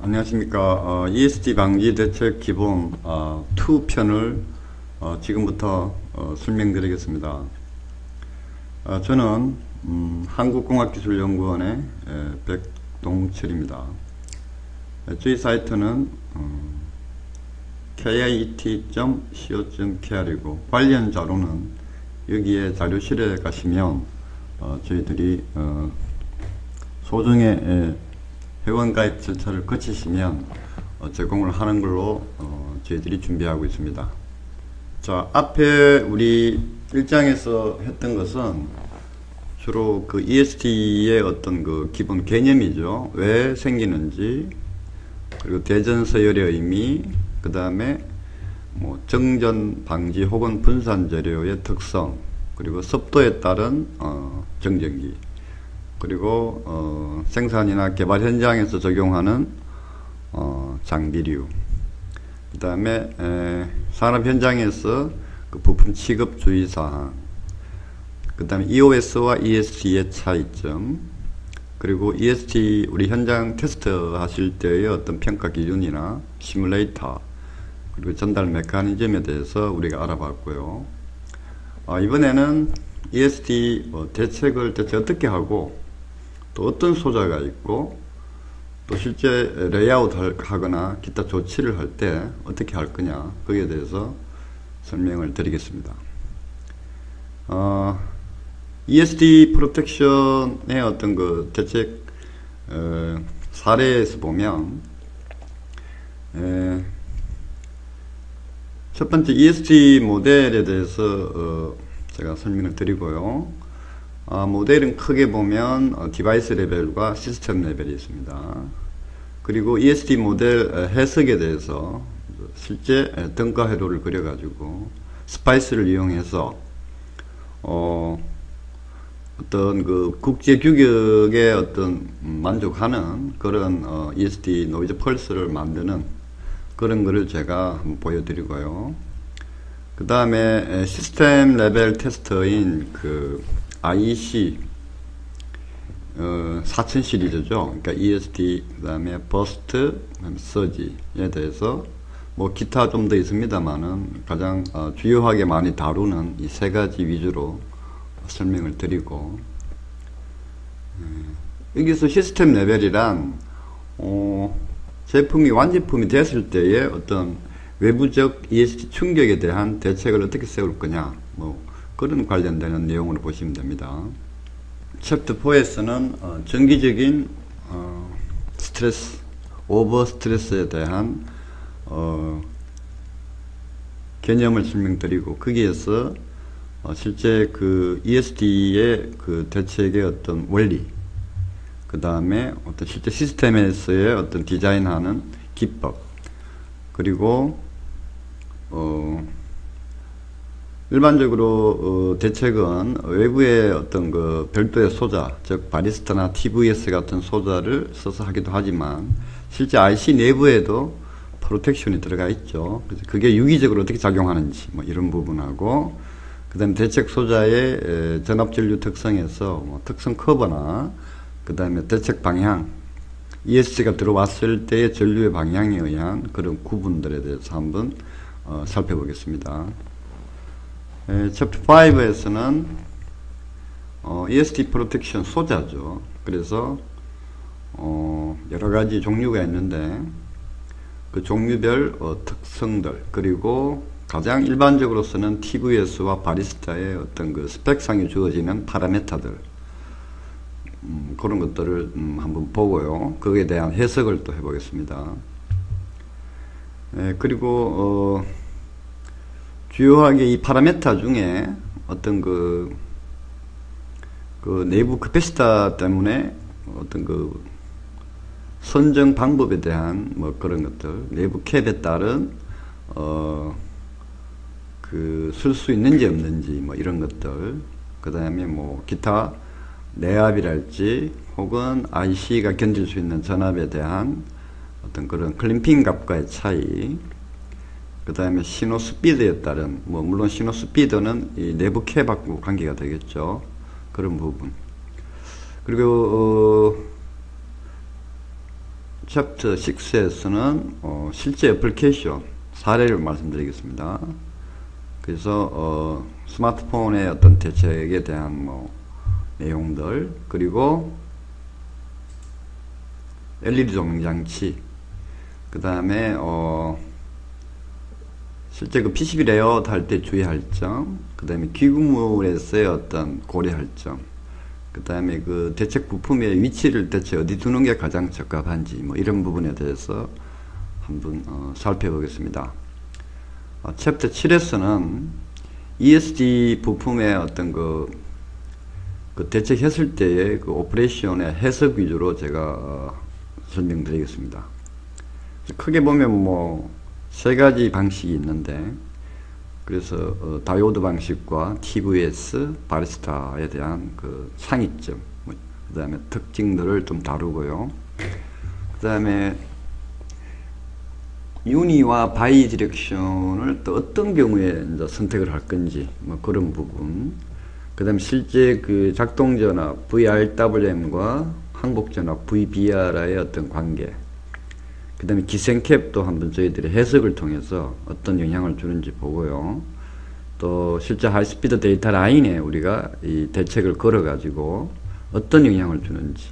안녕하십니까. ESD 방지 대책 기본 2편을 지금부터 설명드리겠습니다. 저는 한국공학기술연구원의 백동철입니다. 저희 사이트는 kit.co.kr이고 관련 자료는 여기에 자료실에 가시면 저희들이 소정의 회원가입 절차를 거치시면 제공을 하는 걸로 저희들이 준비하고 있습니다. 자, 앞에 우리 1장에서 했던 것은 주로 그 ESD의 어떤 그 기본 개념이죠. 왜 생기는지, 그리고 대전서열의 의미, 그 다음에 뭐 정전 방지 혹은 분산 재료의 특성, 그리고 습도에 따른 정전기, 그리고 생산이나 개발 현장에서 적용하는 장비류, 그 다음에 산업 현장에서 그 부품 취급 주의사항, 그 다음에 EOS와 ESD의 차이점, 그리고 ESD 우리 현장 테스트 하실 때의 어떤 평가 기준이나 시뮬레이터, 그리고 전달 메커니즘에 대해서 우리가 알아봤고요. 이번에는 ESD 대책을 대체 어떻게 하고, 또 어떤 소자가 있고, 또 실제 레이아웃 하거나 기타 조치를 할 때 어떻게 할 거냐, 거기에 대해서 설명을 드리겠습니다. ESD 프로텍션의 어떤 그 대책 사례에서 보면 첫 번째 ESD 모델에 대해서 제가 설명을 드리고요. 모델은 크게 보면 디바이스 레벨과 시스템 레벨이 있습니다. 그리고 ESD 모델 해석에 대해서 실제 등가 회로를 그려가지고 스파이스를 이용해서 어떤 그 국제 규격에 어떤 만족하는 그런 ESD 노이즈 펄스를 만드는 그런 거를 제가 한번 보여드리고요. 그 다음에 시스템 레벨 테스터인 그 IEC 4000 시리즈죠. 그러니까 ESD, 그 다음에 버스트, 그 다음에 서지에 대해서 뭐 기타 좀 더 있습니다만은 가장 주요하게 많이 다루는 이 세 가지 위주로 설명을 드리고, 여기서 시스템 레벨이란 제품이 완제품이 됐을 때의 어떤 외부적 ESD 충격에 대한 대책을 어떻게 세울 거냐, 뭐 그런 관련되는 내용으로 보시면 됩니다. 챕터 4에서는 정기적인 스트레스, 오버 스트레스에 대한 개념을 설명드리고, 거기에서 실제 그 ESD의 그 대책의 어떤 원리, 그 다음에 어떤 실제 시스템에서의 어떤 디자인하는 기법, 그리고 일반적으로 대책은 외부의 어떤 그 별도의 소자, 즉 바리스타나 TVS 같은 소자를 써서 하기도 하지만 실제 IC 내부에도 프로텍션이 들어가 있죠. 그래서 그게 유기적으로 어떻게 작용하는지 뭐 이런 부분하고, 그 다음에 대책 소자의 전압전류 특성에서 뭐 특성 커버나, 그 다음에 대책 방향, ESC가 들어왔을 때의 전류의 방향에 의한 그런 구분들에 대해서 한번 살펴보겠습니다. 챕터 5에서는 ESD 프로텍션 소자죠. 그래서 여러가지 종류가 있는데 그 종류별 특성들, 그리고 가장 일반적으로 쓰는 TVS와 바리스타의 어떤 그 스펙상에 주어지는 파라메타들, 그런 것들을 한번 보고요. 거기에 대한 해석을 또 해보겠습니다. 그리고 주요하게 이 파라메타 중에 어떤 그 내부 카패시터 때문에 어떤 그 선정 방법에 대한 뭐 그런 것들, 내부 캡에 따른 그 쓸 수 있는지 없는지 뭐 이런 것들, 그 다음에 뭐 기타 내압이랄지 혹은 IC가 견딜 수 있는 전압에 대한 어떤 그런 클램핑 값과의 차이, 그 다음에 신호 스피드에 따른, 뭐 물론 신호 스피드는 이 내부 캡하고 관계가 되겠죠. 그런 부분. 그리고 챕터 6에서는 실제 애플리케이션 사례를 말씀드리겠습니다. 그래서 스마트폰의 어떤 대책에 대한 내용들, 그리고 LED 조명장치, 그 다음에 실제 그 PCB 레이아웃 할 때 주의할 점, 그 다음에 기구물에서의 어떤 고려할 점, 그 다음에 그 대책 부품의 위치를 대체 어디 두는 게 가장 적합한지 이런 부분에 대해서 한번 살펴보겠습니다. 챕터 7에서는 ESD 부품의 어떤 그 대책했을 때의 그 오퍼레이션의 해석 위주로 제가 설명드리겠습니다. 크게 보면 세 가지 방식이 있는데, 그래서 다이오드 방식과 TVS, 바리스타에 대한 그 상이점, 그 다음에 특징들을 좀 다루고요. 그 다음에 유니와 바이 디렉션을 또 어떤 경우에 이제 선택을 할 건지 그런 부분. 그 다음에 실제 그 작동전압 VRWM과 항복전압 VBR의 어떤 관계. 그 다음에 기생캡도 한번 저희들이 해석을 통해서 어떤 영향을 주는지 보고요. 또 실제 하이스피드 데이터 라인에 우리가 이 대책을 걸어 가지고 어떤 영향을 주는지,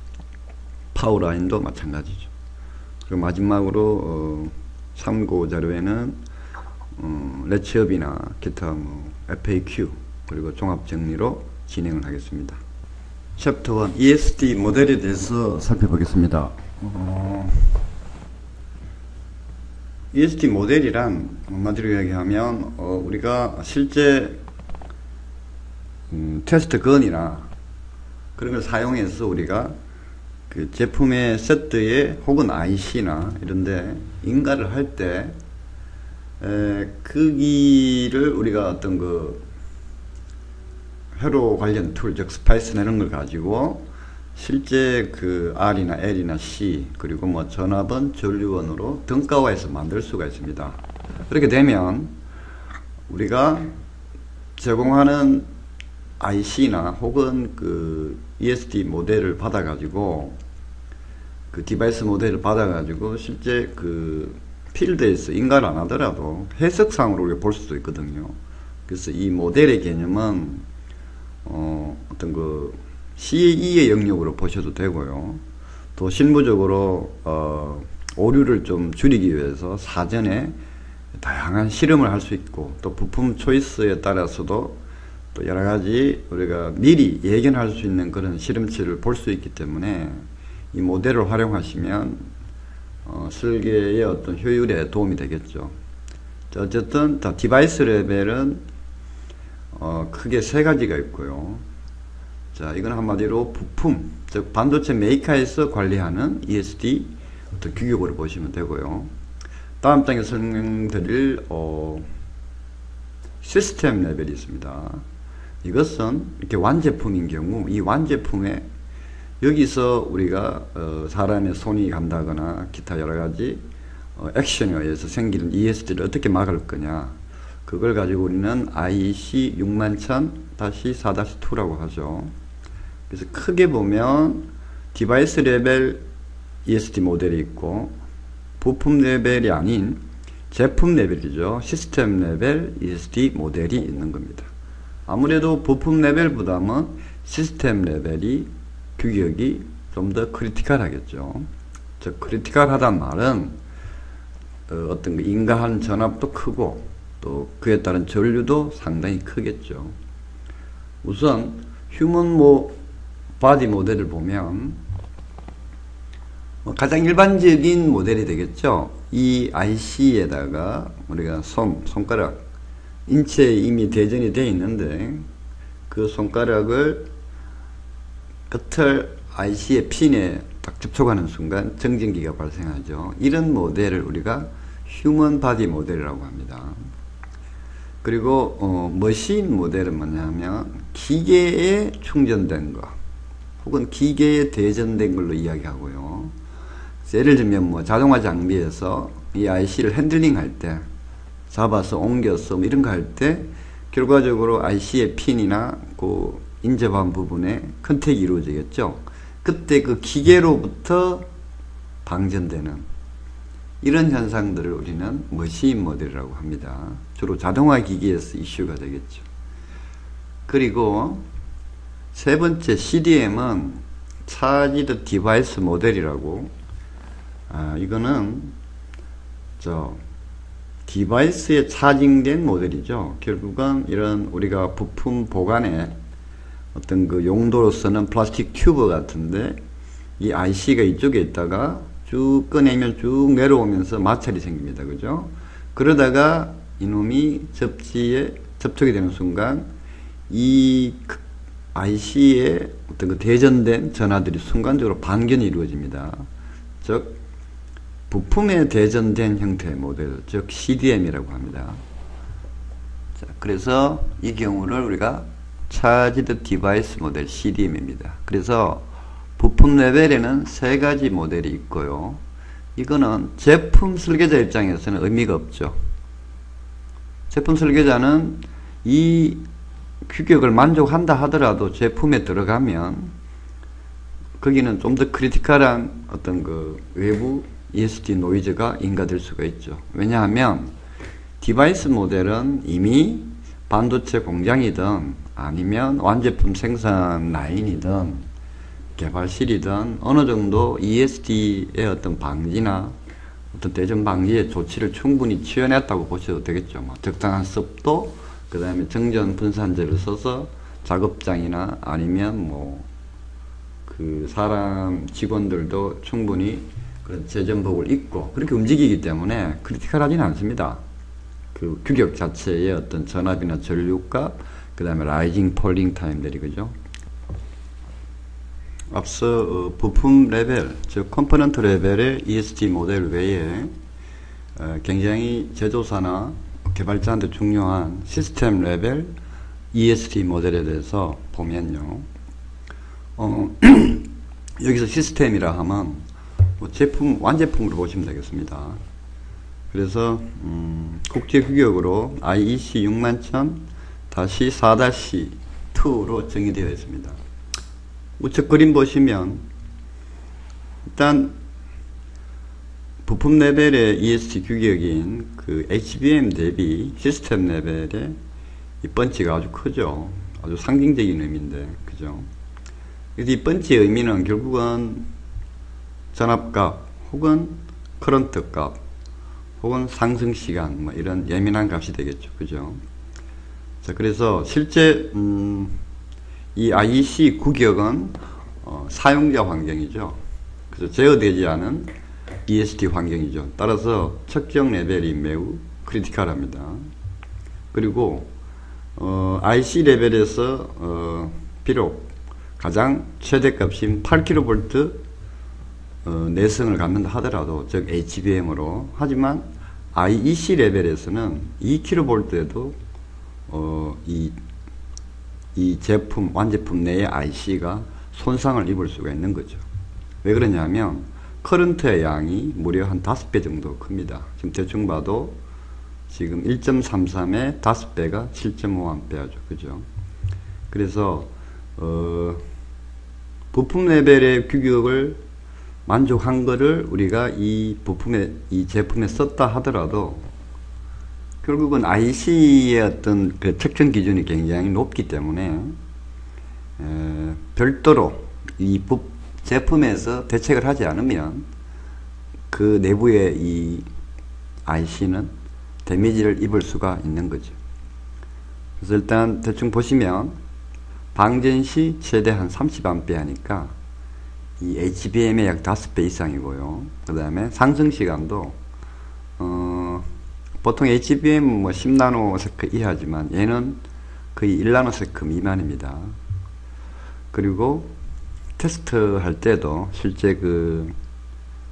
파워 라인도 마찬가지죠. 그리고 마지막으로 참고 자료에는 레치업이나 기타 FAQ, 그리고 종합 정리로 진행을 하겠습니다. 챕터 1 ESD 모델에 대해서 살펴보겠습니다. ESD 모델이란 한마디로 이야기하면 우리가 실제 테스트 건이나 그런 걸 사용해서 우리가 그 제품의 세트에 혹은 IC나 이런데 인가를 할 때 크기를 우리가 어떤 그 회로 관련 툴, 즉 스파이스나 이런 걸 가지고 실제 그 R이나 L이나 C, 그리고 전압은 전류원으로 등가화해서 만들 수가 있습니다. 그렇게 되면 우리가 제공하는 IC나 혹은 그 ESD 모델을 받아가지고, 그 디바이스 모델을 받아가지고 실제 그 필드에서 인가를 안 하더라도 해석상으로 우리가 볼 수도 있거든요. 그래서 이 모델의 개념은 어떤 그 CAE의 영역으로 보셔도 되고요. 또 실무적으로 오류를 좀 줄이기 위해서 사전에 다양한 실험을 할 수 있고, 또 부품 초이스에 따라서도 또 여러 가지 우리가 미리 예견할 수 있는 그런 실험치를 볼 수 있기 때문에 이 모델을 활용하시면 설계의 어떤 효율에 도움이 되겠죠. 자, 어쨌든 디바이스 레벨은 크게 세 가지가 있고요. 자, 이건 한마디로 부품, 즉 반도체 메이커에서 관리하는 ESD 어떤 규격으로 보시면 되고요. 다음 장에 설명드릴 시스템 레벨이 있습니다. 이것은 이렇게 완제품인 경우, 이 완제품에 여기서 우리가 사람의 손이 간다거나 기타 여러가지 액션에 의해서 생기는 ESD를 어떻게 막을 거냐, 그걸 가지고 우리는 IEC 60000-4-2라고 하죠. 그래서 크게 보면 디바이스 레벨 ESD 모델이 있고, 부품 레벨이 아닌 제품 레벨이죠. 시스템 레벨 ESD 모델이 있는 겁니다. 아무래도 부품 레벨보다는 시스템 레벨이 규격이 좀 더 크리티컬하겠죠. 즉 크리티컬하단 말은 어떤 그 인가한 전압도 크고 또 그에 따른 전류도 상당히 크겠죠. 우선 휴먼 바디 모델을 보면 가장 일반적인 모델이 되겠죠. 이 IC에다가 우리가 손가락, 인체에 이미 대전이 되어 있는데 그 손가락을 끝을 IC의 핀에 딱 접촉하는 순간 정전기가 발생하죠. 이런 모델을 우리가 휴먼 바디 모델이라고 합니다. 그리고 머신 모델은 뭐냐면 기계에 충전된 거 혹은 기계에 대전된 걸로 이야기하고요. 예를 들면 자동화 장비에서 이 IC를 핸들링 할 때, 잡아서 옮겨서 이런 거 할 때 결과적으로 IC의 핀이나 그 인접한 부분에 컨택이 이루어지겠죠. 그때 그 기계로부터 방전되는 이런 현상들을 우리는 머신 모델이라고 합니다. 주로 자동화 기기에서 이슈가 되겠죠. 그리고 세 번째 CDM은 차지드 디바이스 모델이라고, 이거는 디바이스에 차징된 모델이죠. 결국은 이런 우리가 부품 보관에 어떤 그 용도로서는 플라스틱 튜브 같은데 이 IC가 이쪽에 있다가 쭉 꺼내면 쭉 내려오면서 마찰이 생깁니다. 그죠? 그러다가 이놈이 접지에 접촉이 되는 순간 이 IC에 어떤 그 대전된 전하들이 순간적으로 반견이 이루어집니다. 즉 부품에 대전된 형태의 모델, 즉 CDM이라고 합니다. 자, 그래서 이 경우를 우리가 차지드 디바이스 모델 CDM입니다. 그래서 부품 레벨에는 세 가지 모델이 있고요. 이거는 제품 설계자 입장에서는 의미가 없죠. 제품 설계자는 이 규격을 만족한다 하더라도 제품에 들어가면 거기는 좀 더 크리티컬한 어떤 그 외부 ESD 노이즈가 인가될 수가 있죠. 왜냐하면 디바이스 모델은 이미 반도체 공장이든 아니면 완제품 생산 라인이든 개발실이든 어느 정도 ESD의 어떤 방지나 어떤 대전 방지의 조치를 충분히 취해냈다고 보셔도 되겠죠. 뭐 적당한 습도, 그 다음에 정전 분산제를 써서 작업장이나 아니면 뭐 그 사람 직원들도 충분히 그런 재전복을 입고 그렇게 움직이기 때문에 크리티컬하지는 않습니다. 그 규격 자체의 어떤 전압이나 전류값, 그 다음에 라이징 폴링 타임들이, 그죠? 앞서 부품 레벨, 즉 컴포넌트 레벨의 ESD 모델 외에 굉장히 제조사나 개발자한테 중요한 시스템 레벨 ESD 모델에 대해서 보면요, 여기서 시스템이라 하면 뭐 제품, 완제품으로 보시면 되겠습니다. 그래서 국제 규격으로 IEC 61000-4-2로 정의되어 있습니다. 우측 그림 보시면 일단 부품 레벨의 ESD 규격인 그 HBM 대비 시스템 레벨의 이 번치가 아주 크죠. 아주 상징적인 의미인데, 그죠? 그래서 이 번치의 의미는 결국은 전압값 혹은 커런트 값 혹은 상승 시간, 뭐 이런 예민한 값이 되겠죠. 그죠? 자, 그래서 실제 이 IEC 규격은 사용자 환경이죠. 그래서 제어되지 않은 ESD 환경이죠. 따라서 측정 레벨이 매우 크리티컬합니다. 그리고 IC 레벨에서 비록 가장 최대값인 8kV 내성을 갖는다 하더라도, 즉 HBM으로, 하지만 IEC 레벨에서는 2kV에도 이 제품, 완제품 내의 IC가 손상을 입을 수가 있는 거죠. 왜 그러냐면 커런트의 양이 무려 한 5배 정도 큽니다. 지금 대충 봐도 지금 1.33의 5배가 7.5A죠. 그죠? 그래서 부품 레벨의 규격을 만족한 거를 우리가 이 제품에 썼다 하더라도 결국은 IC의 어떤 그 측정 기준이 굉장히 높기 때문에 별도로 이 제품에서 대책을 하지 않으면 그 내부의 이 IC는 데미지를 입을 수가 있는 거죠. 그래서 일단 대충 보시면 방전 시 최대 한 30A 하니까 이 HBM의 약 5배 이상이고요. 그 다음에 상승 시간도 보통 HBM 뭐 10나노세크 이하지만 얘는 거의 1나노세크 미만입니다. 그리고 테스트 할 때도 실제 그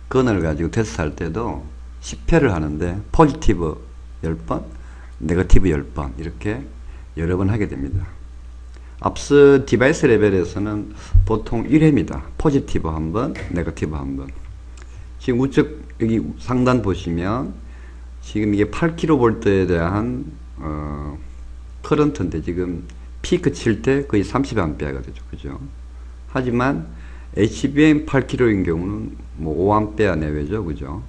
건을 가지고 테스트 할 때도 10회를 하는데 포지티브 10번, 네거티브 10번 이렇게 여러 번 하게 됩니다. 앞서 디바이스 레벨에서는 보통 1회입니다. 포지티브 한 번, 네거티브 한 번. 지금 우측 여기 상단 보시면 지금 이게 8kV에 대한 커런트인데 지금 피크 칠 때 거의 30A가 되죠. 그죠? 하지만 HBM 8kg인 경우는 뭐 5A 내외죠, 그죠?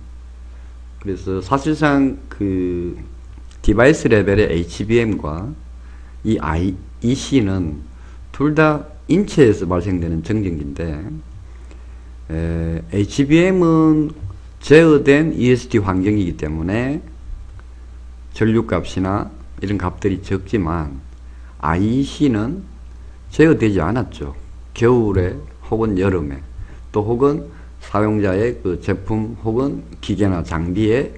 그래서 사실상 그 디바이스 레벨의 HBM과 이 IEC는 둘 다 인체에서 발생되는 정전기인데, HBM은 제어된 ESD 환경이기 때문에 전류값이나 이런 값들이 적지만, IEC는 제어되지 않았죠. 겨울에 혹은 여름에, 또 혹은 사용자의 그 제품 혹은 기계나 장비의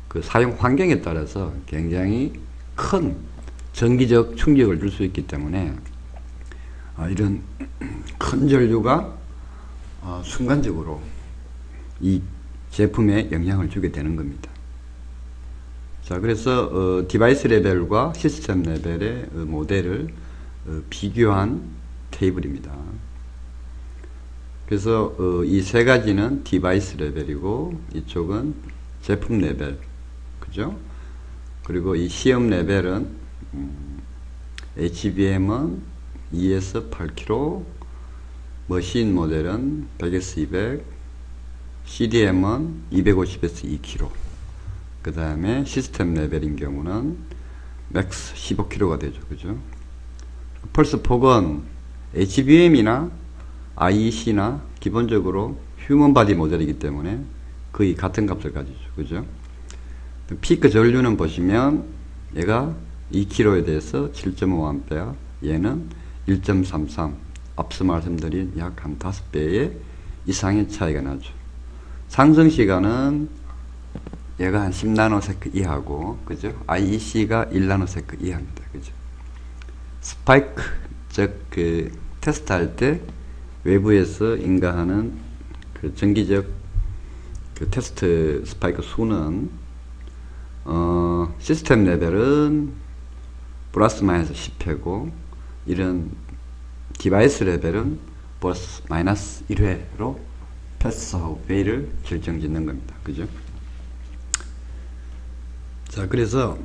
그 사용 환경에 따라서 굉장히 큰 전기적 충격을 줄 수 있기 때문에 이런 큰 전류가 순간적으로 이 제품에 영향을 주게 되는 겁니다. 자, 그래서 디바이스 레벨과 시스템 레벨의 모델을 비교한 테이블입니다. 그래서 이 세 가지는 디바이스 레벨이고, 이쪽은 제품 레벨, 그죠? 그리고 이 시험 레벨은 HBM은 2에서 8kg, 머신 모델은 100에서 200, CDM은 250에서 2kg, 그 다음에 시스템 레벨인 경우는 맥스 15kg가 되죠, 그죠? 펄스 폭은 HBM이나 IEC나 기본적으로 휴먼 바디 모델이기 때문에 거의 같은 값을 가지죠, 그죠? 피크 전류는 보시면 얘가 2kg에 대해서 7.5A, 얘는 1.33, 앞서 말씀드린 약 한 5배의 이상의 차이가 나죠. 상승 시간은 얘가 한 10나노세크 이하고, 그죠? IEC가 1나노세크 이하입니다, 그죠? 스파이크, 즉 그 테스트 할 때 외부에서 인가하는 그 전기적 그 테스트 스파이크 수는 시스템 레벨은 플러스 마이너스 10회고, 이런 디바이스 레벨은 플러스 마이너스 1회로 패스하고 베일을 결정짓는 겁니다, 그죠? 자, 그래서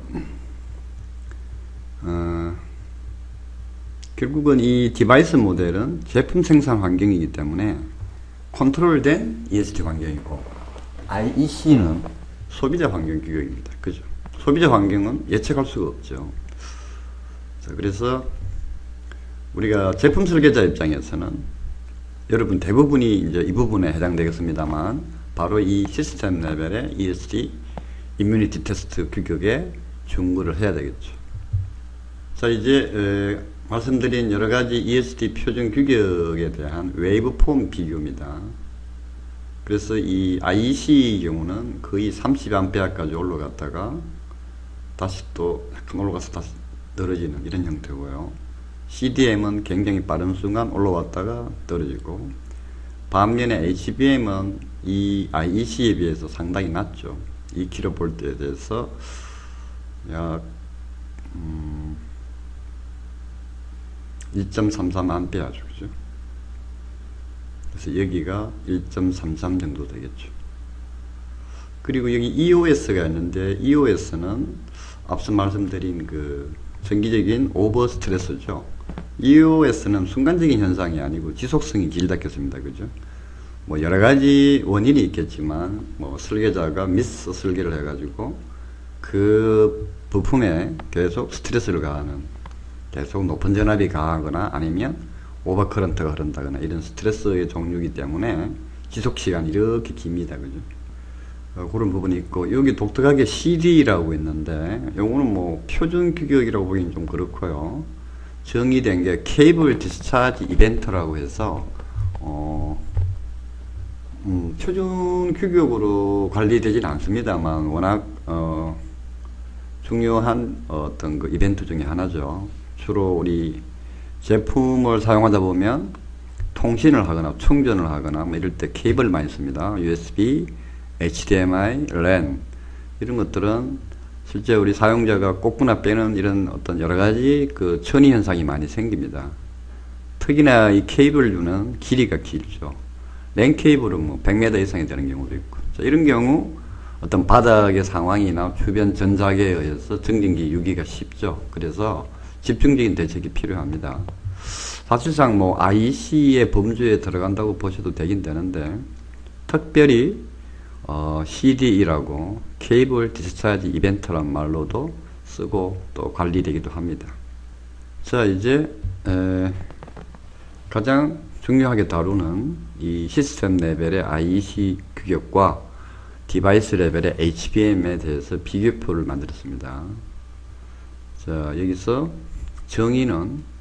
결국은 이 디바이스 모델은 제품 생산 환경이기 때문에 컨트롤된 ESD 환경이고, IEC는 소비자 환경 규격입니다, 그죠? 소비자 환경은 예측할 수가 없죠. 자, 그래서 우리가 제품 설계자 입장에서는 여러분 대부분이 이제 이 부분에 해당되겠습니다만, 바로 이 시스템 레벨의 ESD 이뮤니티 테스트 규격에 준구를 해야 되겠죠. 자, 이제 말씀드린 여러가지 ESD 표준 규격에 대한 웨이브폼 비교입니다. 그래서 이 IEC 경우는 거의 30A까지 올라갔다가 다시 또 약간 올라가서 다시 떨어지는 이런 형태고요. CDM은 굉장히 빠른 순간 올라왔다가 떨어지고, 반면에 HBM은 이 IEC에 비해서 상당히 낮죠. 2kV에 대해서 약 1.33A 죠, 그죠? 그래서 여기가 1.33 정도 되겠죠. 그리고 여기 EOS가 있는데, EOS는 앞서 말씀드린 그 정기적인 오버 스트레스죠. EOS는 순간적인 현상이 아니고 지속성이 길다겠습니다, 그죠? 뭐 여러가지 원인이 있겠지만, 뭐 설계자가 미스 설계를 해가지고 그 부품에 계속 스트레스를 가하는, 계속 높은 전압이 가하거나 아니면 오버커런트가 흐른다거나 이런 스트레스의 종류이기 때문에 지속시간이 이렇게 깁니다, 그죠? 그런 부분이 있고, 여기 독특하게 CD라고 있는데, 요거는 뭐 표준 규격이라고 보기는 좀 그렇고요. 정의된 게 케이블 디스차지 이벤트라고 해서 표준 규격으로 관리되진 않습니다만, 워낙 중요한 어떤 그 이벤트 중에 하나죠. 주로 우리 제품을 사용하다 보면 통신을 하거나 충전을 하거나 뭐 이럴 때 케이블을 많이 씁니다. USB, HDMI, LAN 이런 것들은 실제 우리 사용자가 꽂거나 빼는 이런 어떤 여러가지 그 천위 현상이 많이 생깁니다. 특히나 이 케이블류는 길이가 길죠. 랜 케이블은 뭐 100m 이상이 되는 경우도 있고, 자, 이런 경우 어떤 바닥의 상황이나 주변 전작에 의해서 정전기 유기가 쉽죠. 그래서 집중적인 대책이 필요합니다. 사실상 뭐 IC의 범주에 들어간다고 보셔도 되긴 되는데, 특별히 CDE라고 케이블 디스차지 이벤트란 말로도 쓰고 또 관리되기도 합니다. 자, 이제 가장 중요하게 다루는 이 시스템 레벨의 IEC 규격과 디바이스 레벨의 HBM에 대해서 비교표를 만들었습니다. 자, 여기서 정의는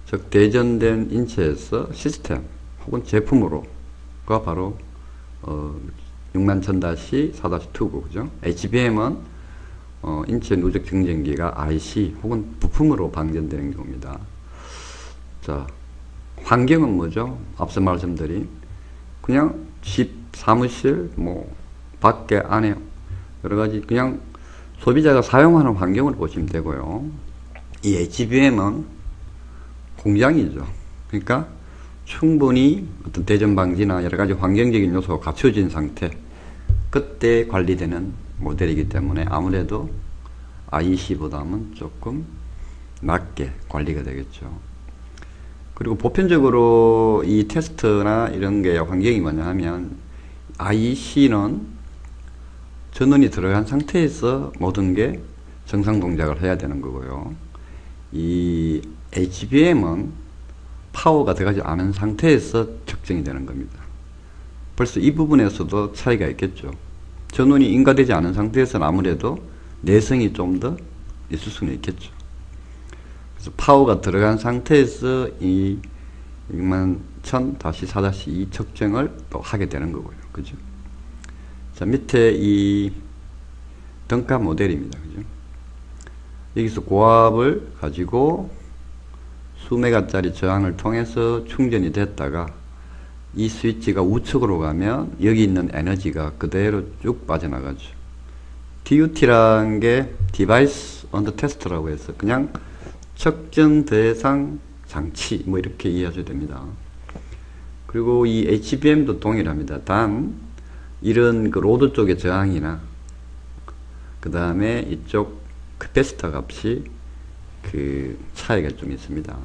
즉 대전된 인체에서 시스템 혹은 제품으로가 바로 61000-4-2고, 그죠? HBM은 인체 누적 증정기가 IC 혹은 부품으로 방전되는 경우입니다. 자, 환경은 뭐죠? 앞서 말씀드린 그냥 집, 사무실, 뭐 밖에, 안에 여러가지 그냥 소비자가 사용하는 환경을 보시면 되고요. 이 HBM은 공장이죠. 그러니까 충분히 어떤 대전 방지나 여러가지 환경적인 요소가 갖춰진 상태, 그때 관리되는 모델이기 때문에 아무래도 IEC보다는 조금 낮게 관리가 되겠죠. 그리고 보편적으로 이 테스트나 이런 게 환경이 뭐냐 하면, IEC는 전원이 들어간 상태에서 모든 게 정상 동작을 해야 되는 거고요. 이 HBM은 파워가 들어가지 않은 상태에서 측정이 되는 겁니다. 벌써 이 부분에서도 차이가 있겠죠. 전원이 인가되지 않은 상태에서는 아무래도 내성이 좀 더 있을 수는 있겠죠. 그래서 파워가 들어간 상태에서 이 61000-4-2 측정을 또 하게 되는 거고요. 그죠? 자, 밑에 이 등가 모델입니다. 그죠? 여기서 고압을 가지고 수메가짜리 저항을 통해서 충전이 됐다가 이 스위치가 우측으로 가면 여기 있는 에너지가 그대로 쭉 빠져나가죠. DUT라는 게 디바이스 언더 테스트라고 해서 그냥 측정 대상 장치 뭐 이렇게 이해하셔도 됩니다. 그리고 이 HBM도 동일합니다. 단 이런 그 로드 쪽의 저항이나 그 다음에 이쪽 캐패시터 값이 그 차이가 좀 있습니다.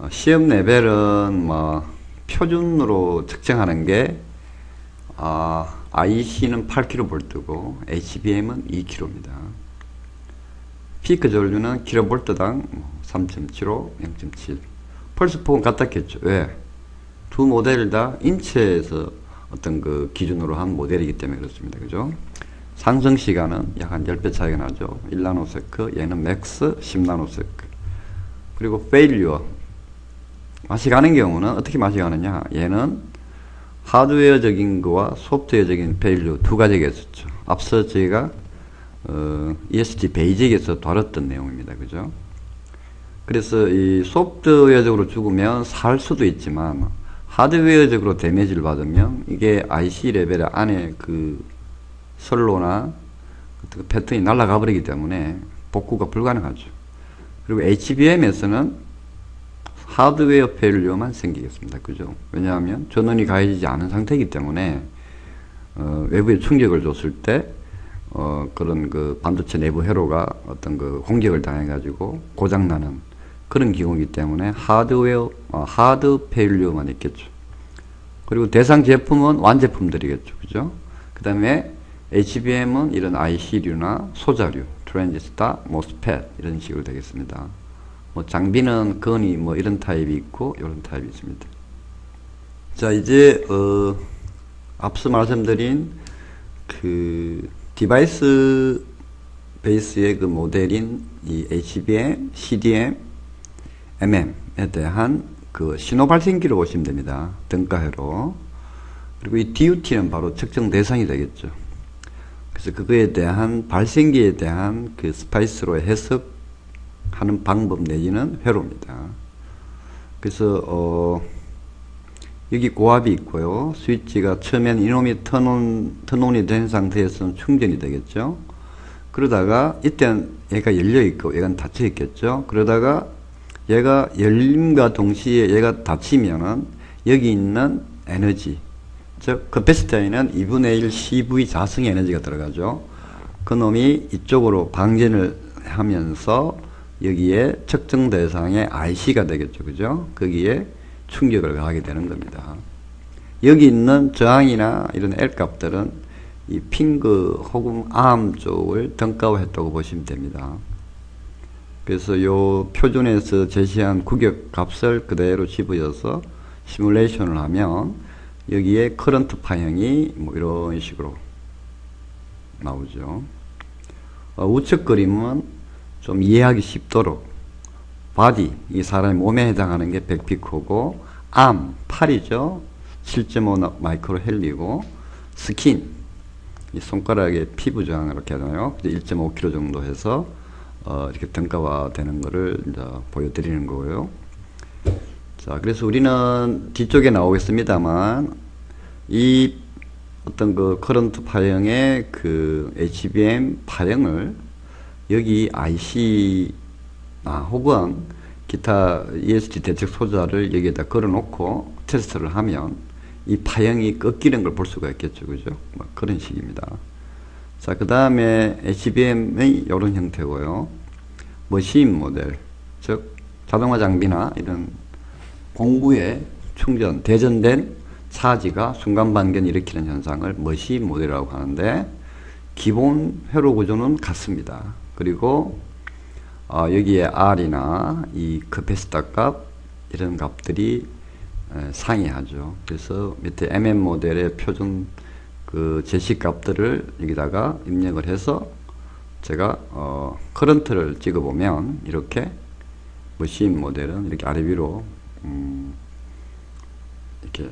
시험 레벨은 뭐 표준으로 측정하는 게 IC는 8kV고 HBM은 2kV입니다. 피크 전류는 kV당 3.75, 0.7. 펄스폭은 같았겠죠. 왜? 두 모델 다 인체에서 어떤 그 기준으로 한 모델이기 때문에 그렇습니다. 그죠? 상승 시간은 약 한 10배 차이가 나죠. 1나노세크, 얘는 맥스 10나노세크. 그리고 페일리어. 맛이 가는 경우는 어떻게 맛이 가느냐? 얘는 하드웨어적인 거와 소프트웨어적인 페일리어 두 가지가 있었죠. 앞서 저희가 ESG 베이직에서 다뤘던 내용입니다. 그죠? 그래서 이 소프트웨어적으로 죽으면 살 수도 있지만 하드웨어적으로 데미지를 받으면 이게 IC 레벨 안에 그 선로나 그 패턴이 날아가 버리기 때문에 복구가 불가능하죠. 그리고 HBM에서는 하드웨어 페일리어만 생기겠습니다. 그죠? 왜냐하면 전원이 가해지지 않은 상태이기 때문에 외부에 충격을 줬을 때 그런 그 반도체 내부 회로가 어떤 그 공격을 당해가지고 고장나는 그런 기공이기 때문에 하드 페일리어만 있겠죠. 그리고 대상 제품은 완제품들이겠죠. 그죠? 그 다음에 HBM은 이런 IC류나 소자류, 트랜지스터, 모스펫 이런 식으로 되겠습니다. 뭐 장비는 건이 뭐 이런 타입이 있고 이런 타입이 있습니다. 자, 이제 앞서 말씀드린 그 디바이스 베이스의 그 모델인 이 HBM, CDM, MM에 대한 그 신호 발생기로 보시면 됩니다. 등가회로. 그리고 이 DUT는 바로 측정 대상이 되겠죠. 그래서 그거에 대한 발생기에 대한 그 스파이스로 해석하는 방법 내지는 회로입니다. 그래서 여기 고압이 있고요. 스위치가 처음엔 이놈이 턴온이 된 상태에서는 충전이 되겠죠. 그러다가 이때는 얘가 열려 있고 얘가 닫혀 있겠죠. 그러다가 얘가 열림과 동시에 얘가 닫히면은 여기 있는 에너지, 즉 캐패시터에는 2분의 1 CV 자승의 에너지가 들어가죠. 그 놈이 이쪽으로 방전을 하면서 여기에 측정 대상의 IC가 되겠죠. 그죠? 거기에 충격을 가하게 되는 겁니다. 여기 있는 저항이나 이런 L 값들은 이 핑그 혹은 암 쪽을 등가화했다고 보시면 됩니다. 그래서 요 표준에서 제시한 구격 값을 그대로 집어서 시뮬레이션을 하면 여기에 커런트 파형이 뭐 이런 식으로 나오죠. 우측 그림은 좀 이해하기 쉽도록 바디, 이 사람의 몸에 해당하는 게 100피코고 암, 팔이죠. 7.5 마이크로 헬리고 스킨, 이 손가락의 피부 저항을 이렇게 하나요? 1.5kg 정도 해서 이렇게 등가화 되는 거를 이제 보여드리는 거고요. 자, 그래서 우리는 뒤쪽에 나오겠습니다만 이 어떤 그 커런트 파형의 그 HBM 파형을 여기 IC 혹은 기타 ESD 대책 소자를 여기에다 걸어 놓고 테스트를 하면 이 파형이 꺾이는 걸 볼 수가 있겠죠. 그죠? 뭐 그런 식입니다. 자, 그 다음에 HBM의 이런 형태고요. 머신 모델, 즉 자동화 장비나 이런 공구에 충전, 대전된 차지가 순간 반견 일으키는 현상을 머신 모델이라고 하는데 기본 회로 구조는 같습니다. 그리고 여기에 R이나 이 커패시터 값 이런 값들이 상이하죠. 그래서 밑에 MM 모델의 표준 그 제시 값들을 여기다가 입력을 해서 제가 커런트를 찍어보면 이렇게 머신 모델은 이렇게 아래 위로 이렇게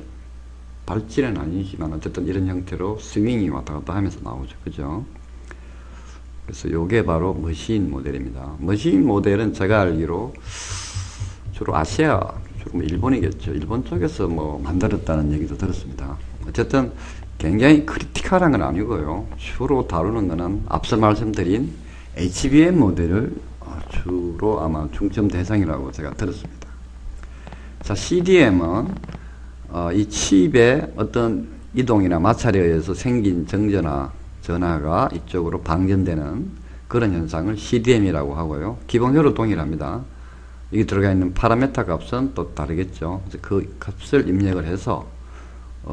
발질은 아니지만 어쨌든 이런 형태로 스윙이 왔다 갔다 하면서 나오죠. 그죠? 그래서 요게 바로 머신 모델입니다. 머신 모델은 제가 알기로 주로 아시아, 주로 일본이겠죠. 일본 쪽에서 뭐 만들었다는 얘기도 들었습니다. 어쨌든 굉장히 크리티컬한 건 아니고요. 주로 다루는 거는 앞서 말씀드린 HBM 모델을 주로 아마 중점 대상이라고 제가 들었습니다. 자, CDM은 이 칩의 어떤 이동이나 마찰에 의해서 생긴 전하가 이쪽으로 방전되는 그런 현상을 CDM이라고 하고요. 기본적으로 동일합니다. 여기 들어가 있는 파라메타 값은 또 다르겠죠. 그래서 그 값을 입력을 해서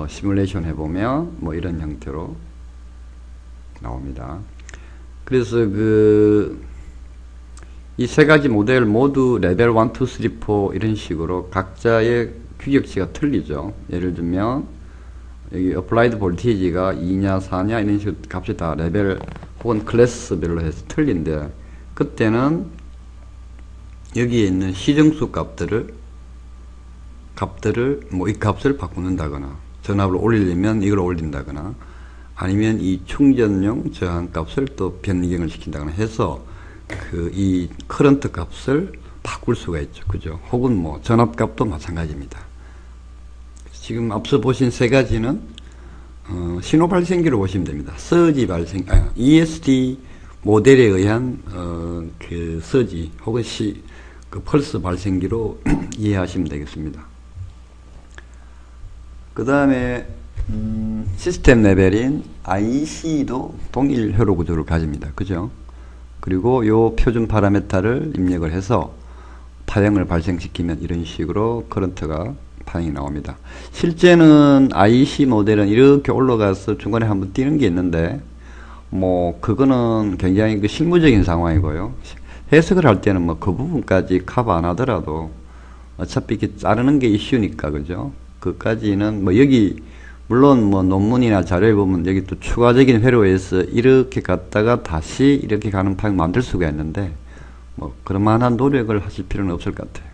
시뮬레이션 해보면 뭐 이런 형태로 나옵니다. 그래서 이 세 가지 모델 모두 레벨 1, 2, 3, 4 이런 식으로 각자의 규격치가 틀리죠. 예를 들면 여기 어플라이드 볼티지가 2냐 4냐 이런 식으로 값이 다 레벨 혹은 클래스별로 해서 틀린데 그때는 여기에 있는 시정수 값들을 뭐 이 값을 바꾸는다거나 전압을 올리려면 이걸 올린다거나 아니면 이 충전용 저항 값을 또 변경을 시킨다거나 해서 이 커런트 값을 바꿀 수가 있죠. 그죠? 혹은 뭐 전압 값도 마찬가지입니다. 지금 앞서 보신 세 가지는 신호 발생기로 보시면 됩니다. 서지 ESD 모델에 의한 그 서지 혹은 그 펄스 발생기로 이해하시면 되겠습니다. 그 다음에 시스템 레벨인 IC도 동일 회로 구조를 가집니다. 그죠? 그리고 요 표준 파라메타를 입력을 해서 파형을 발생시키면 이런 식으로 커런트가 파형이 나옵니다. 실제는 IC 모델은 이렇게 올라가서 중간에 한번 뛰는 게 있는데 뭐 그거는 굉장히 그 실무적인 상황이고요. 해석을 할 때는 뭐 그 부분까지 커버 안 하더라도 어차피 이렇게 자르는 게 이슈니까 그죠? 그까지는 뭐 여기 물론 뭐 논문이나 자료에 보면 여기 또 추가적인 회로에서 이렇게 갔다가 다시 이렇게 가는 파형 만들 수가 있는데 뭐 그럴 만한 노력을 하실 필요는 없을 것 같아요.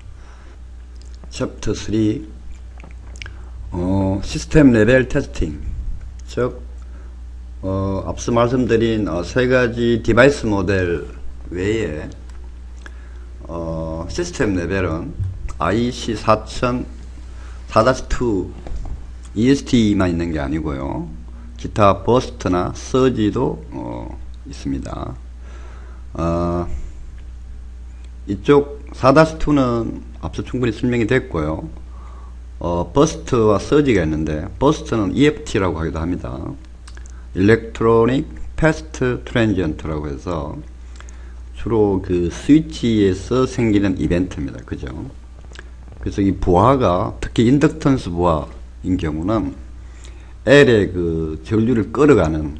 챕터 3 시스템 레벨 테스팅, 즉 앞서 말씀드린 세 가지 디바이스 모델 외에 시스템 레벨은 IC 4000 4-2 EST만 있는 게 아니고요. 기타 버스트나 서지도 있습니다. 이쪽 4-2는 앞서 충분히 설명이 됐고요. 버스트와 서지가 있는데 버스트는 EFT라고 하기도 합니다. Electronic Fast Transient라고 해서 주로 그 스위치에서 생기는 이벤트입니다. 그죠? 그래서 이 부하가 특히 인덕턴스 부하인 경우는 L의 그 전류를 끌어가는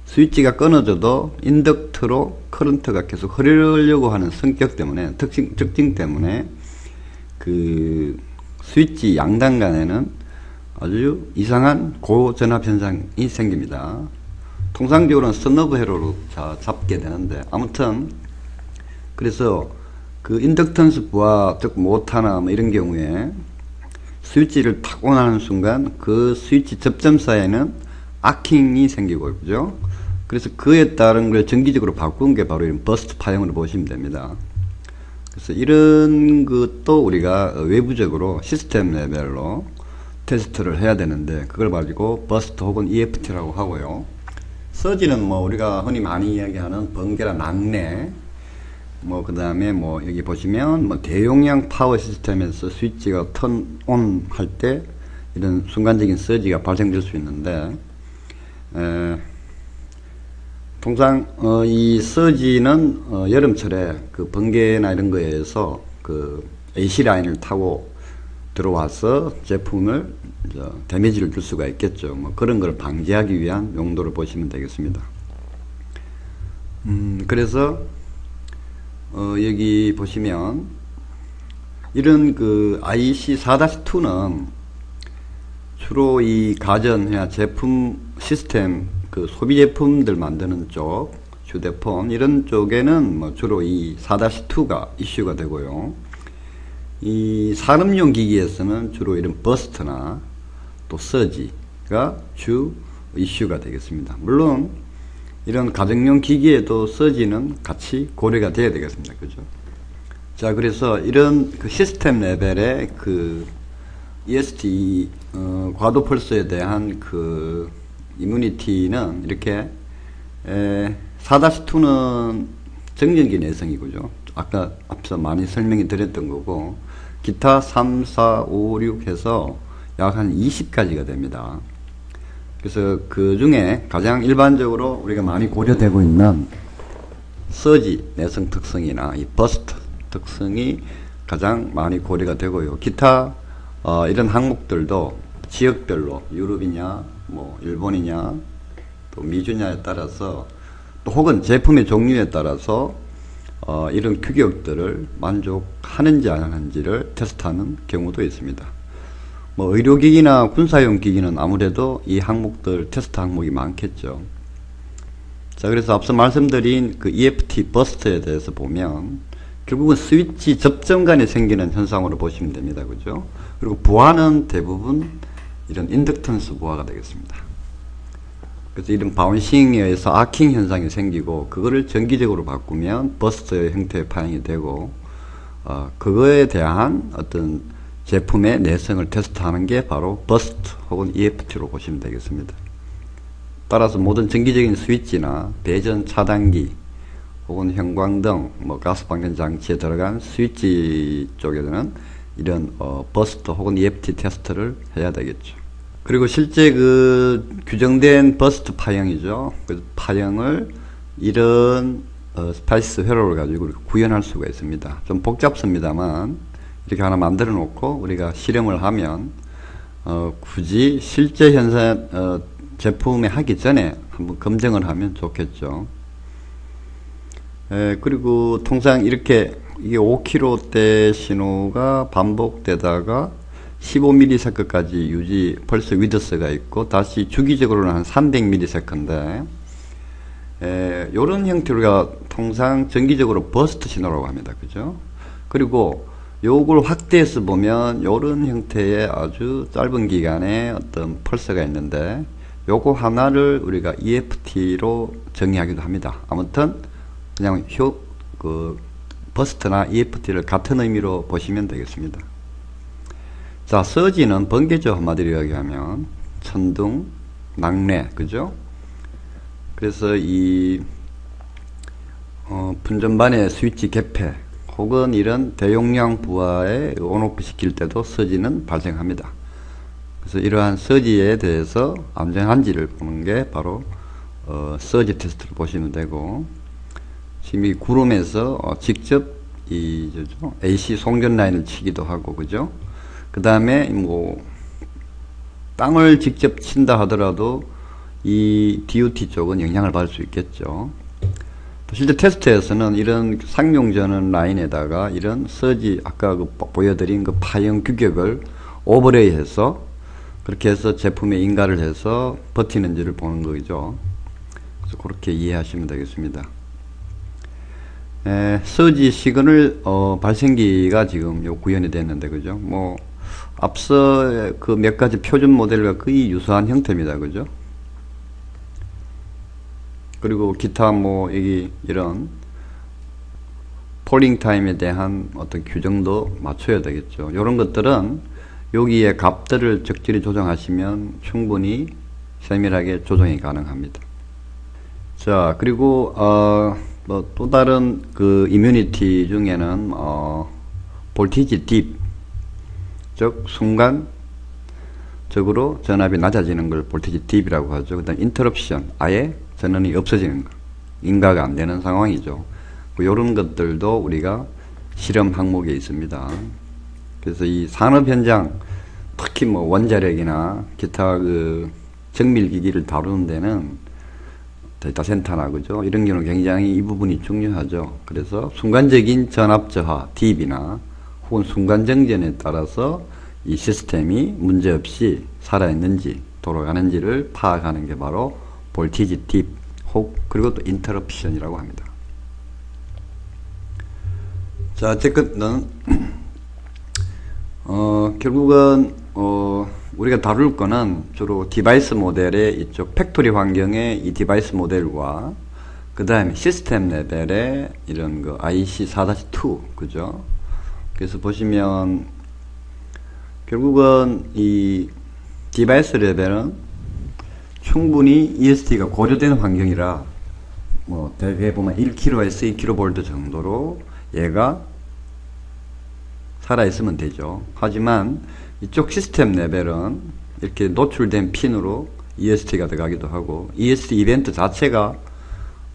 스위치가 끊어져도 인덕터로 커런트가 계속 흐르려고 하는 성격 때문에 특징 때문에 그 스위치 양단 간에는 아주 이상한 고전압 현상이 생깁니다. 통상적으로는 스너브 회로로 잡게 되는데 아무튼 그래서 그 인덕턴스 부하 즉 모터나 뭐 이런 경우에 스위치를 타고 나는 순간 그 스위치 접점사에는 아킹이 생기고 그죠? 그래서 그에 따른 걸 정기적으로 바꾼 게 바로 이런 버스트 파형으로 보시면 됩니다. 그래서 이런 것도 우리가 외부적으로 시스템 레벨로 테스트를 해야 되는데 그걸 가지고 버스트 혹은 EFT라고 하고요. 서지는 뭐 우리가 흔히 많이 이야기하는 번개나 낙뢰 뭐 그 다음에 뭐 여기 보시면 뭐 대용량 파워 시스템에서 스위치가 턴 온 할 때 이런 순간적인 서지가 발생될 수 있는데 통상 이 서지는 여름철에 그 번개나 이런 거에 의해서 그 AC 라인을 타고 들어와서 제품을 데미지를 줄 수가 있겠죠. 뭐 그런 걸 방지하기 위한 용도로 보시면 되겠습니다. 그래서 여기 보시면 이런 그 IC4-2는 주로 이 가전이나 제품 시스템 그 소비 제품들 만드는 쪽 휴대폰 이런 쪽에는 뭐 주로 이 4-2가 이슈가 되고요. 이 산업용 기기에서는 주로 이런 버스트나 또 서지가 주 이슈가 되겠습니다. 물론 이런 가정용 기기에도 서지는 같이 고려가 돼야 되겠습니다. 그죠? 자, 그래서 이런 그 시스템 레벨의 그 EST 과도 펄스에 대한 그 이뮤니티는 이렇게 4-2는 정전기 내성이고요. 아까 앞서 많이 설명이 드렸던 거고 기타 3, 4, 5, 6 해서 약 한 20가지가 됩니다. 그래서 그 중에 가장 일반적으로 우리가 많이 고려되고 있는 서지 내성 특성이나 이 버스트 특성이 가장 많이 고려가 되고요. 기타 이런 항목들도 지역별로 유럽이냐 뭐 일본이냐 또 미주냐에 따라서 또 혹은 제품의 종류에 따라서 이런 규격들을 만족하는지 안 하는지를 테스트하는 경우도 있습니다. 뭐 의료기기나 군사용 기기는 아무래도 이 항목들 테스트 항목이 많겠죠. 자, 그래서 앞서 말씀드린 그 EFT 버스트에 대해서 보면 결국은 스위치 접점 간에 생기는 현상으로 보시면 됩니다. 그죠? 그리고 부하는 대부분 이런 인덕턴스 부하가 되겠습니다. 그래서 이런 바운싱에 의해서 아킹 현상이 생기고 그거를 정기적으로 바꾸면 버스트 형태의 파형이 되고 그거에 대한 어떤 제품의 내성을 테스트하는 게 바로 버스트 혹은 EFT로 보시면 되겠습니다. 따라서 모든 정기적인 스위치나 배전 차단기 혹은 형광등, 뭐 가스방전 장치에 들어간 스위치 쪽에서는 이런 버스트 혹은 EFT 테스트를 해야 되겠죠. 그리고 실제 그 규정된 버스트 파형이죠. 그 파형을 이런 스파이스 회로를 가지고 구현할 수가 있습니다. 좀 복잡습니다만 이렇게 하나 만들어 놓고 우리가 실험을 하면 굳이 실제 현상 제품에 하기 전에 한번 검증을 하면 좋겠죠. 그리고 통상 이렇게 이게 5kH대 신호가 반복되다가 15ms까지 유지 펄스 위드스가 있고 다시 주기적으로는 한 300ms인데 이런 형태가 통상 정기적으로 버스트 신호라고 합니다. 그죠? 그리고 요걸 확대해서 보면 요런 형태의 아주 짧은 기간에 어떤 펄스가 있는데 요거 하나를 우리가 EFT로 정의하기도 합니다. 아무튼 그냥 버스트나 EFT를 같은 의미로 보시면 되겠습니다. 자, 서지는 번개죠. 한마디로 이야기하면 천둥, 낙뢰, 그죠? 그래서 이 분전반의 스위치 개폐 혹은 이런 대용량 부하에 온오프 시킬 때도 서지는 발생합니다. 그래서 이러한 서지에 대해서 안전한지를 보는 게 바로 서지 테스트를 보시면 되고 지금 이 구름에서 직접 이 AC 송전 라인을 치기도 하고, 그죠? 그 다음에 뭐 땅을 직접 친다 하더라도 이 DOT 쪽은 영향을 받을 수 있겠죠. 실제 테스트에서는 이런 상용 전원 라인에다가 이런 서지, 아까 보여드린 그 파형 규격을 오버레이 해서 그렇게 해서 제품에 인가를 해서 버티는지를 보는 거죠. 그래서 그렇게 이해하시면 되겠습니다. 서지 시그널 발생기가 지금 요 구현이 됐는데, 그죠? 뭐 앞서 그 몇 가지 표준 모델과 거의 유사한 형태입니다, 그죠? 그리고 기타 뭐 여기 이런 폴링 타임에 대한 어떤 규정도 맞춰야 되겠죠. 이런 것들은 여기에 값들을 적절히 조정하시면 충분히 세밀하게 조정이 가능합니다. 자, 그리고 뭐 또 다른 그 이뮤니티 중에는 볼티지 딥, 즉 순간적으로 전압이 낮아지는 걸 볼티지 딥이라고 하죠. 그 다음 인터럽션, 아예 전원이 없어지는 거, 인가가 안 되는 상황이죠. 이런 것들도 우리가 실험 항목에 있습니다. 그래서 이 산업 현장, 특히 뭐 원자력이나 기타 그 정밀기기를 다루는 데는 데이터 센터나, 그죠? 이런 경우는 굉장히 이 부분이 중요하죠. 그래서 순간적인 전압 저하, 딥이나 혹은 순간 정전에 따라서 이 시스템이 문제없이 살아있는지 돌아가는지를 파악하는 게 바로 볼티지 딥, 그리고 또 인터럽션이라고 합니다. 자, 어쨌든 결국은 우리가 다룰 거는 주로 디바이스 모델의 이쪽 팩토리 환경의 이 디바이스 모델과 그 다음에 시스템 레벨의 이런 거 IC 4-2, 그죠? 그래서 보시면 결국은 이 디바이스 레벨은 충분히 ESD가 고려되는 환경이라 뭐 대개 보면 1kHz, 2kV 정도로 얘가 살아있으면 되죠. 하지만 이쪽 시스템 레벨은 이렇게 노출된 핀으로 ESD가 들어가기도 하고, ESD 이벤트 자체가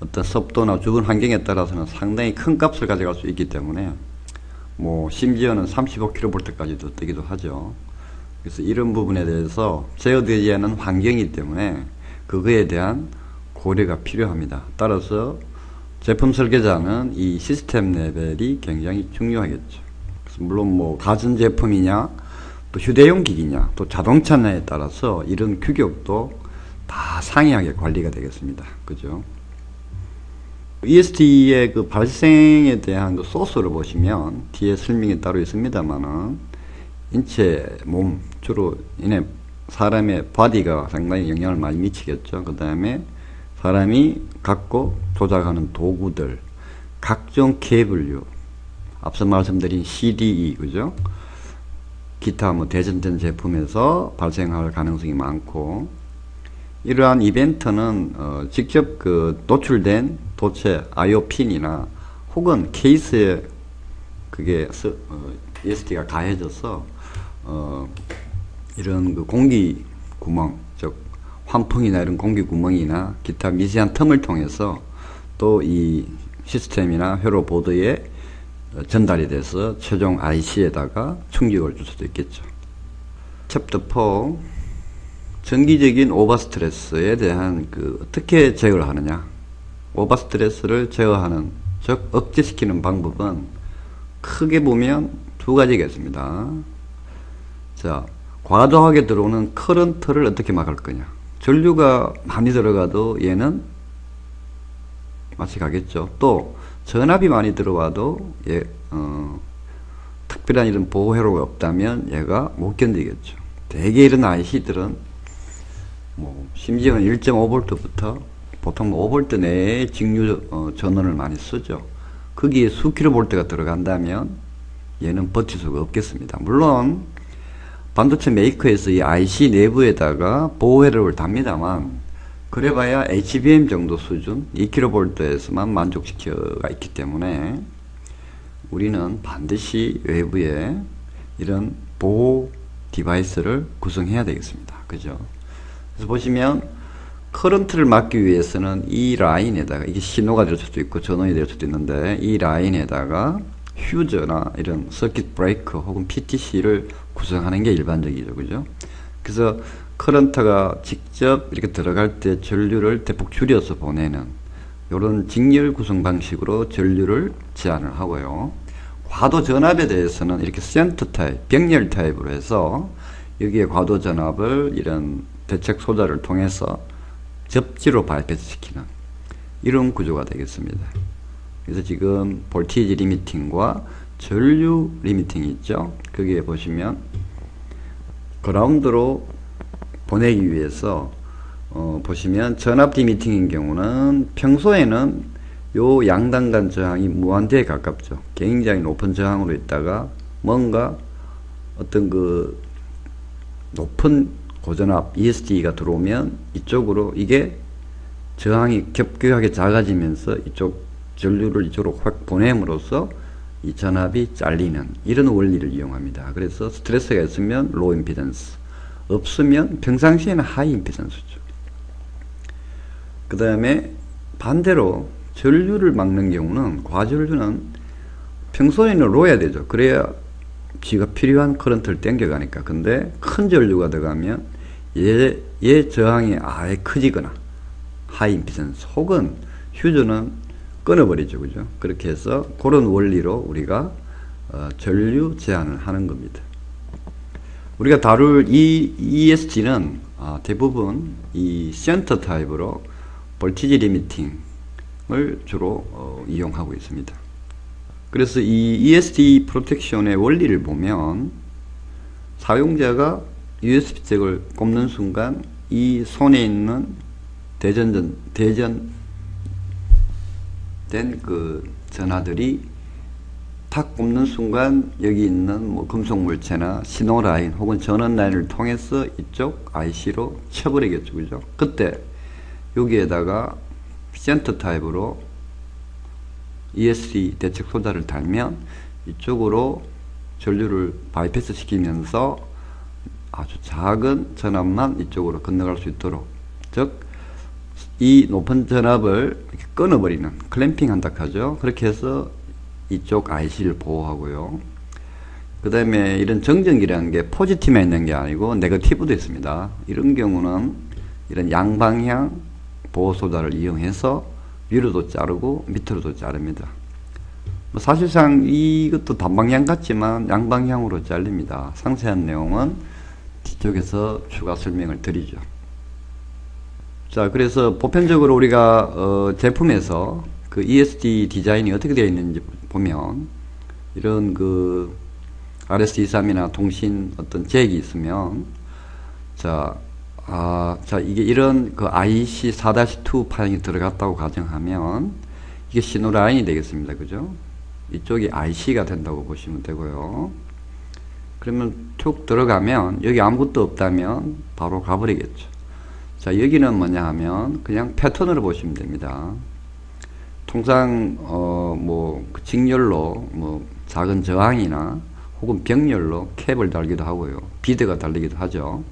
어떤 습도나 주변 환경에 따라서는 상당히 큰 값을 가져갈 수 있기 때문에 뭐 심지어는 35kV까지도 뜨기도 하죠. 그래서 이런 부분에 대해서 제어되지 않은 환경이기 때문에 그거에 대한 고려가 필요합니다. 따라서 제품 설계자는 이 시스템 레벨이 굉장히 중요하겠죠. 그래서 물론 뭐 가전제품이냐 또 휴대용 기기냐 또 자동차냐에 따라서 이런 규격도 다 상이하게 관리가 되겠습니다. 그죠? ESD의 그 발생에 대한 그 소스를 보시면 뒤에 설명이 따로 있습니다만은 인체, 몸, 주로 사람의 바디가 상당히 영향을 많이 미치겠죠. 그 다음에 사람이 갖고 조작하는 도구들, 각종 케이블류, 앞서 말씀드린 CDE, 그죠? 기타 뭐 대전된 제품에서 발생할 가능성이 많고, 이러한 이벤트는 직접 그 노출된 도체 IO 핀이나 혹은 케이스에 그게 ESD가 가해져서 이런 그 공기 구멍, 즉 환풍이나 이런 공기 구멍이나 기타 미세한 틈을 통해서 또 이 시스템이나 회로 보드에 전달이 돼서 최종 IC에다가 충격을 줄 수도 있겠죠. 챕터 4, 정기적인 오버스트레스에 대한 그 어떻게 제어를 하느냐. 오버스트레스를 제어하는, 즉 억제시키는 방법은 크게 보면 두 가지겠습니다. 자, 과도하게 들어오는 커런트를 어떻게 막을 거냐. 전류가 많이 들어가도 얘는 마치 가겠죠. 또 전압이 많이 들어와도 특별한 이런 보호 회로가 없다면 얘가 못 견디겠죠. 대개 이런 IC들은 뭐 심지어는 1.5V부터 보통 5V 내에 직류 전원을 많이 쓰죠. 거기에 수 킬로볼트가 들어간다면 얘는 버틸 수가 없겠습니다. 물론 반도체 메이커에서 이 IC 내부에다가 보호 회로를 답니다만 그래봐야 HBM 정도 수준 2kV에서만 만족시켜가 있기 때문에 우리는 반드시 외부에 이런 보호 디바이스를 구성해야 되겠습니다. 그죠? 그래서 보시면 커런트를 막기 위해서는 이 라인에다가, 이게 신호가 될 수도 있고 전원이 될 수도 있는데, 이 라인에다가 휴저나 이런 서킷 브레이커 혹은 PTC를 구성하는 게 일반적이죠. 그죠? 그래서 커런트가 직접 이렇게 들어갈 때 전류를 대폭 줄여서 보내는 이런 직렬 구성 방식으로 전류를 제한을 하고요. 과도 전압에 대해서는 이렇게 센터 타입, 병렬 타입으로 해서 여기에 과도 전압을 이런 대책 소자를 통해서 접지로 바이패스 시키는 이런 구조가 되겠습니다. 그래서 지금 볼티지 리미팅과 전류 리미팅이 있죠. 거기에 보시면 그라운드로 보내기 위해서 보시면 전압 리미팅인 경우는 평소에는 요 양단 간 저항이 무한대에 가깝죠. 굉장히 높은 저항으로 있다가 뭔가 어떤 그 높은 고전압 ESD가 들어오면 이쪽으로 이게 저항이 급격하게 작아지면서 이쪽 전류를 이쪽으로 확 보냄으로써 이 전압이 잘리는 이런 원리를 이용합니다. 그래서 스트레스가 있으면 로우 임피던스, 없으면 평상시에는 하이 임피던스죠. 그 다음에 반대로 전류를 막는 경우는 과전류는 평소에는 로해야 되죠. 그래야 지가 필요한 커런트를 땡겨가니까. 근데 큰 전류가 들어가면 얘 저항이 아예 커지거나 하이 임피던스 혹은 휴저는 끊어버리죠. 그죠? 그렇게 해서 그런 원리로 우리가 전류 제한을 하는 겁니다. 우리가 다룰 이 ESD는 대부분 이 센터 타입으로 볼티지 리미팅을 주로 이용하고 있습니다. 그래서 이 ESD 프로텍션의 원리를 보면 사용자가 USB잭을 꼽는 순간 이 손에 있는 대전된 그 전하들이 탁 꼽는 순간 여기 있는 뭐 금속 물체나 신호 라인 혹은 전원 라인을 통해서 이쪽 IC로 쳐버리겠죠. 그죠? 그때 여기에다가 센터 타입으로 ESD 대책 소자를 달면 이쪽으로 전류를 바이패스 시키면서 아주 작은 전압만 이쪽으로 건너갈 수 있도록, 즉 이 높은 전압을 이렇게 끊어버리는, 클램핑 한다 하죠. 그렇게 해서 이쪽 IC를 보호하고요. 그 다음에 이런 정전기라는 게 포지티브만 있는 게 아니고 네거티브도 있습니다. 이런 경우는 이런 양방향 보호 소자를 이용해서 위로도 자르고 밑으로도 자릅니다. 사실상 이것도 단방향 같지만 양방향으로 잘립니다. 상세한 내용은 뒤쪽에서 추가 설명을 드리죠. 자, 그래서 보편적으로 우리가 제품에서 그 ESD 디자인이 어떻게 되어 있는지 보면 이런 그 RS23이나 통신 어떤 잭이 있으면 자, 이게 이런 그 IC 4-2 파형이 들어갔다고 가정하면 이게 신호 라인이 되겠습니다. 그죠? 이쪽이 IC가 된다고 보시면 되고요. 그러면 툭 들어가면 여기 아무것도 없다면 바로 가버리겠죠. 자, 여기는 뭐냐 하면 그냥 패턴으로 보시면 됩니다. 통상 뭐 직렬로 뭐 작은 저항이나 혹은 병렬로 캡을 달기도 하고요. 비드가 달리기도 하죠.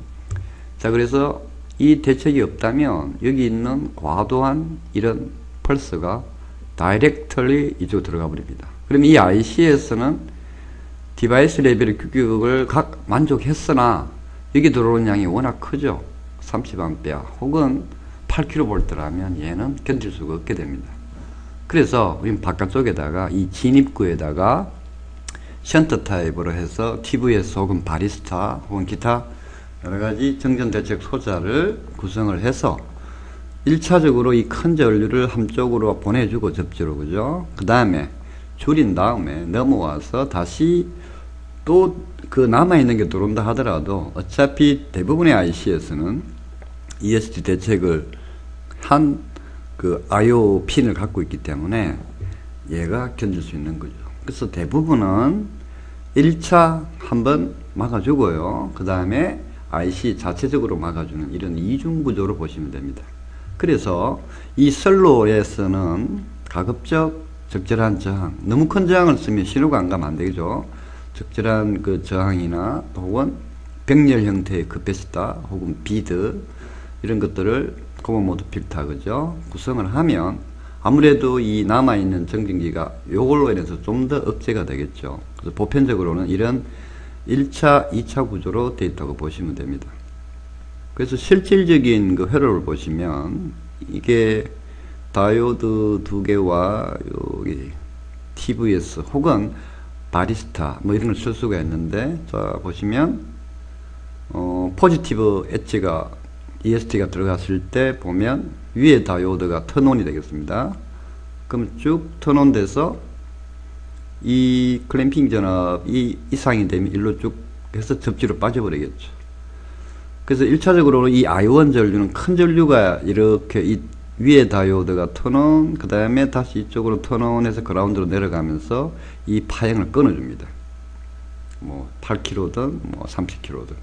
자, 그래서 이 대책이 없다면 여기 있는 과도한 이런 펄스가 다이렉트리 이쪽으로 들어가 버립니다. 그럼 이 IC에서는 디바이스 레벨의 규격을 각 만족했으나 여기 들어오는 양이 워낙 크죠. 30A 혹은 8kV라면 얘는 견딜 수가 없게 됩니다. 그래서 우리는 바깥쪽에다가 이 진입구에다가 션트 타입으로 해서 TVS 혹은 바리스타 혹은 기타 여러가지 정전 대책 소자를 구성을 해서 1차적으로 이 큰 전류를 한쪽으로 보내주고 접지로, 그죠? 그 다음에 줄인 다음에 넘어와서 다시 또 그 남아있는 게 들어온다 하더라도 어차피 대부분의 IC에서는 ESD 대책을 한 그 IO 핀을 갖고 있기 때문에 얘가 견딜 수 있는 거죠. 그래서 대부분은 1차 한번 막아주고요. 그 다음에 IC 자체적으로 막아주는 이런 이중 구조로 보시면 됩니다. 그래서 이 셀로에서는 가급적 적절한 저항, 너무 큰 저항을 쓰면 신호가 안 가면 안 되죠. 적절한 그 저항이나 혹은 병렬 형태의 급패시타 혹은 비드 이런 것들을 코먼 모드 필터, 그죠? 구성을 하면 아무래도 이 남아있는 정전기가 요걸로 인해서 좀 더 억제가 되겠죠. 그래서 보편적으로는 이런 1차, 2차 구조로 되어 있다고 보시면 됩니다. 그래서 실질적인 그 회로를 보시면 이게 다이오드 두 개와 여기 TVS 혹은 바리스타 뭐 이런 걸 쓸 수가 있는데, 자 보시면 포지티브 엣지가 EST가 들어갔을 때 보면 위에 다이오드가 턴온이 되겠습니다. 그럼 쭉 턴온 돼서 이 클램핑 전압이 이상이 되면 일로 쭉 해서 접지로 빠져버리겠죠. 그래서 1차적으로 이 I1 전류는 큰 전류가 이렇게 이 위에 다이오드가 턴온, 그 다음에 다시 이쪽으로 턴온해서 그라운드로 내려가면서 이 파형을 끊어줍니다. 뭐 8km든 뭐 30km든.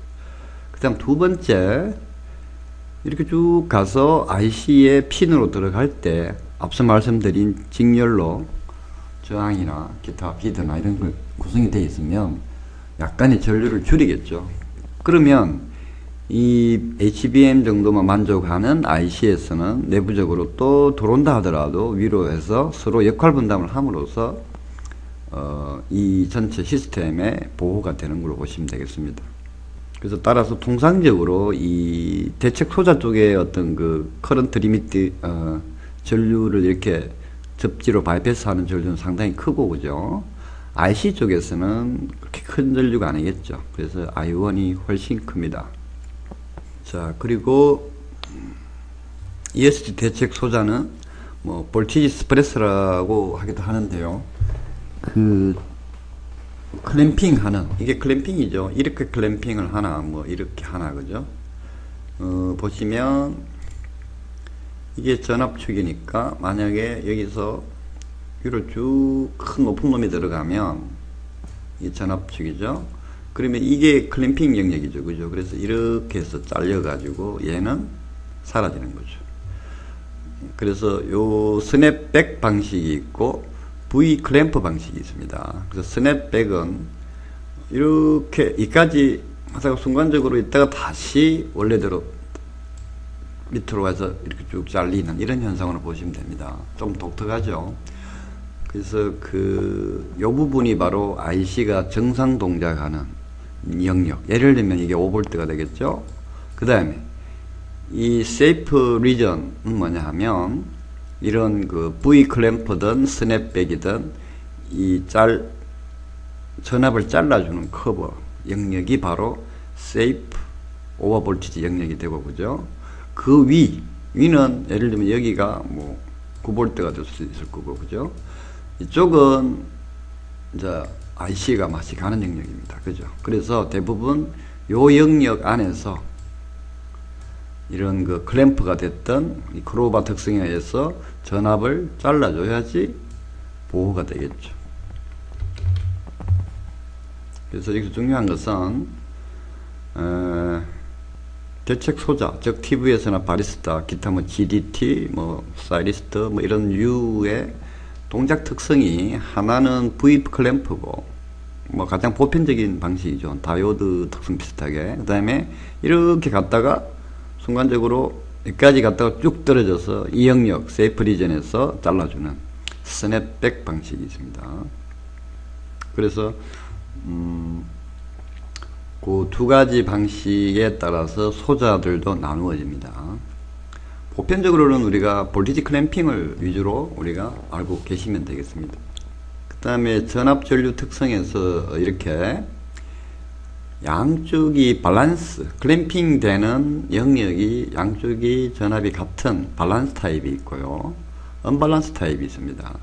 그 다음 두 번째, 이렇게 쭉 가서 IC의 핀으로 들어갈 때 앞서 말씀드린 직렬로 저항이나 기타 비드나 이런 걸 구성이 되어 있으면 약간의 전류를 줄이겠죠. 그러면 이 HBM 정도만 만족하는 IC에서는 내부적으로 또 들어온다 하더라도 위로 해서 서로 역할 분담을 함으로써 이 전체 시스템의 보호가 되는 걸로 보시면 되겠습니다. 그래서 따라서 통상적으로 이 대책 소자 쪽에 어떤 그 커런트 리미트 전류를 이렇게 접지로 바이패스 하는 전류는 상당히 크고, 그죠? IC 쪽에서는 그렇게 큰 전류가 아니겠죠. 그래서 I1이 훨씬 큽니다. 자, 그리고 ESD 대책 소자는 뭐 볼티지 스프레스라고 하기도 하는데요. 그 클램핑 하는, 이게 클램핑이죠. 이렇게 클램핑을 하나, 뭐 이렇게 하나, 그죠? 보시면 이게 전압축이니까 만약에 여기서 위로 쭉 큰 높은 놈이 들어가면 이게 전압축이죠. 그러면 이게 클램핑 영역이죠, 그죠? 그래서 이렇게 해서 잘려가지고 얘는 사라지는 거죠. 그래서 요 스냅백 방식이 있고 V 클램프 방식이 있습니다. 그래서 스냅백은 이렇게 이까지 하다가 순간적으로 있다가 다시 원래대로 밑으로 가서 이렇게 쭉 잘리는 이런 현상으로 보시면 됩니다. 좀 독특하죠. 그래서 요 부분이 바로 IC가 정상 동작하는 영역. 예를 들면 이게 5V가 되겠죠. 그 다음에 이 세이프 리전은 뭐냐 하면 이런 그 V 클램프든 스냅백이든 이 전압을 잘라주는 커버 영역이 바로 세이프 오버 볼티지 영역이 되고, 그죠? 그 위는 예를 들면 여기가 뭐 9V가 될 수 있을 거고, 그죠? 이쪽은 이제 IC가 맛이 가는 영역입니다. 그죠? 그래서 대부분 요 영역 안에서 이런 그 클램프가 됐던 이 크로바 특성에 의해서 전압을 잘라줘야지 보호가 되겠죠. 그래서 여기서 중요한 것은 대책 소자, 즉 TV에서나 바리스타, 기타 뭐 GDT, 뭐 사이리스트, 뭐 이런 류의 동작 특성이 하나는 V 클램프고, 뭐 가장 보편적인 방식이죠. 다이오드 특성 비슷하게. 그 다음에 이렇게 갔다가 순간적으로 여기까지 갔다가 쭉 떨어져서 이 영역 세이프 리전에서 잘라주는 스냅백 방식이 있습니다. 그래서 그 두 가지 방식에 따라서 소자들도 나누어집니다. 보편적으로는 우리가 볼티지 클램핑을 위주로 우리가 알고 계시면 되겠습니다. 그 다음에 전압 전류 특성에서 이렇게 양쪽이 밸런스, 클램핑 되는 영역이 양쪽이 전압이 같은 밸런스 타입이 있고요. 언밸런스 타입이 있습니다.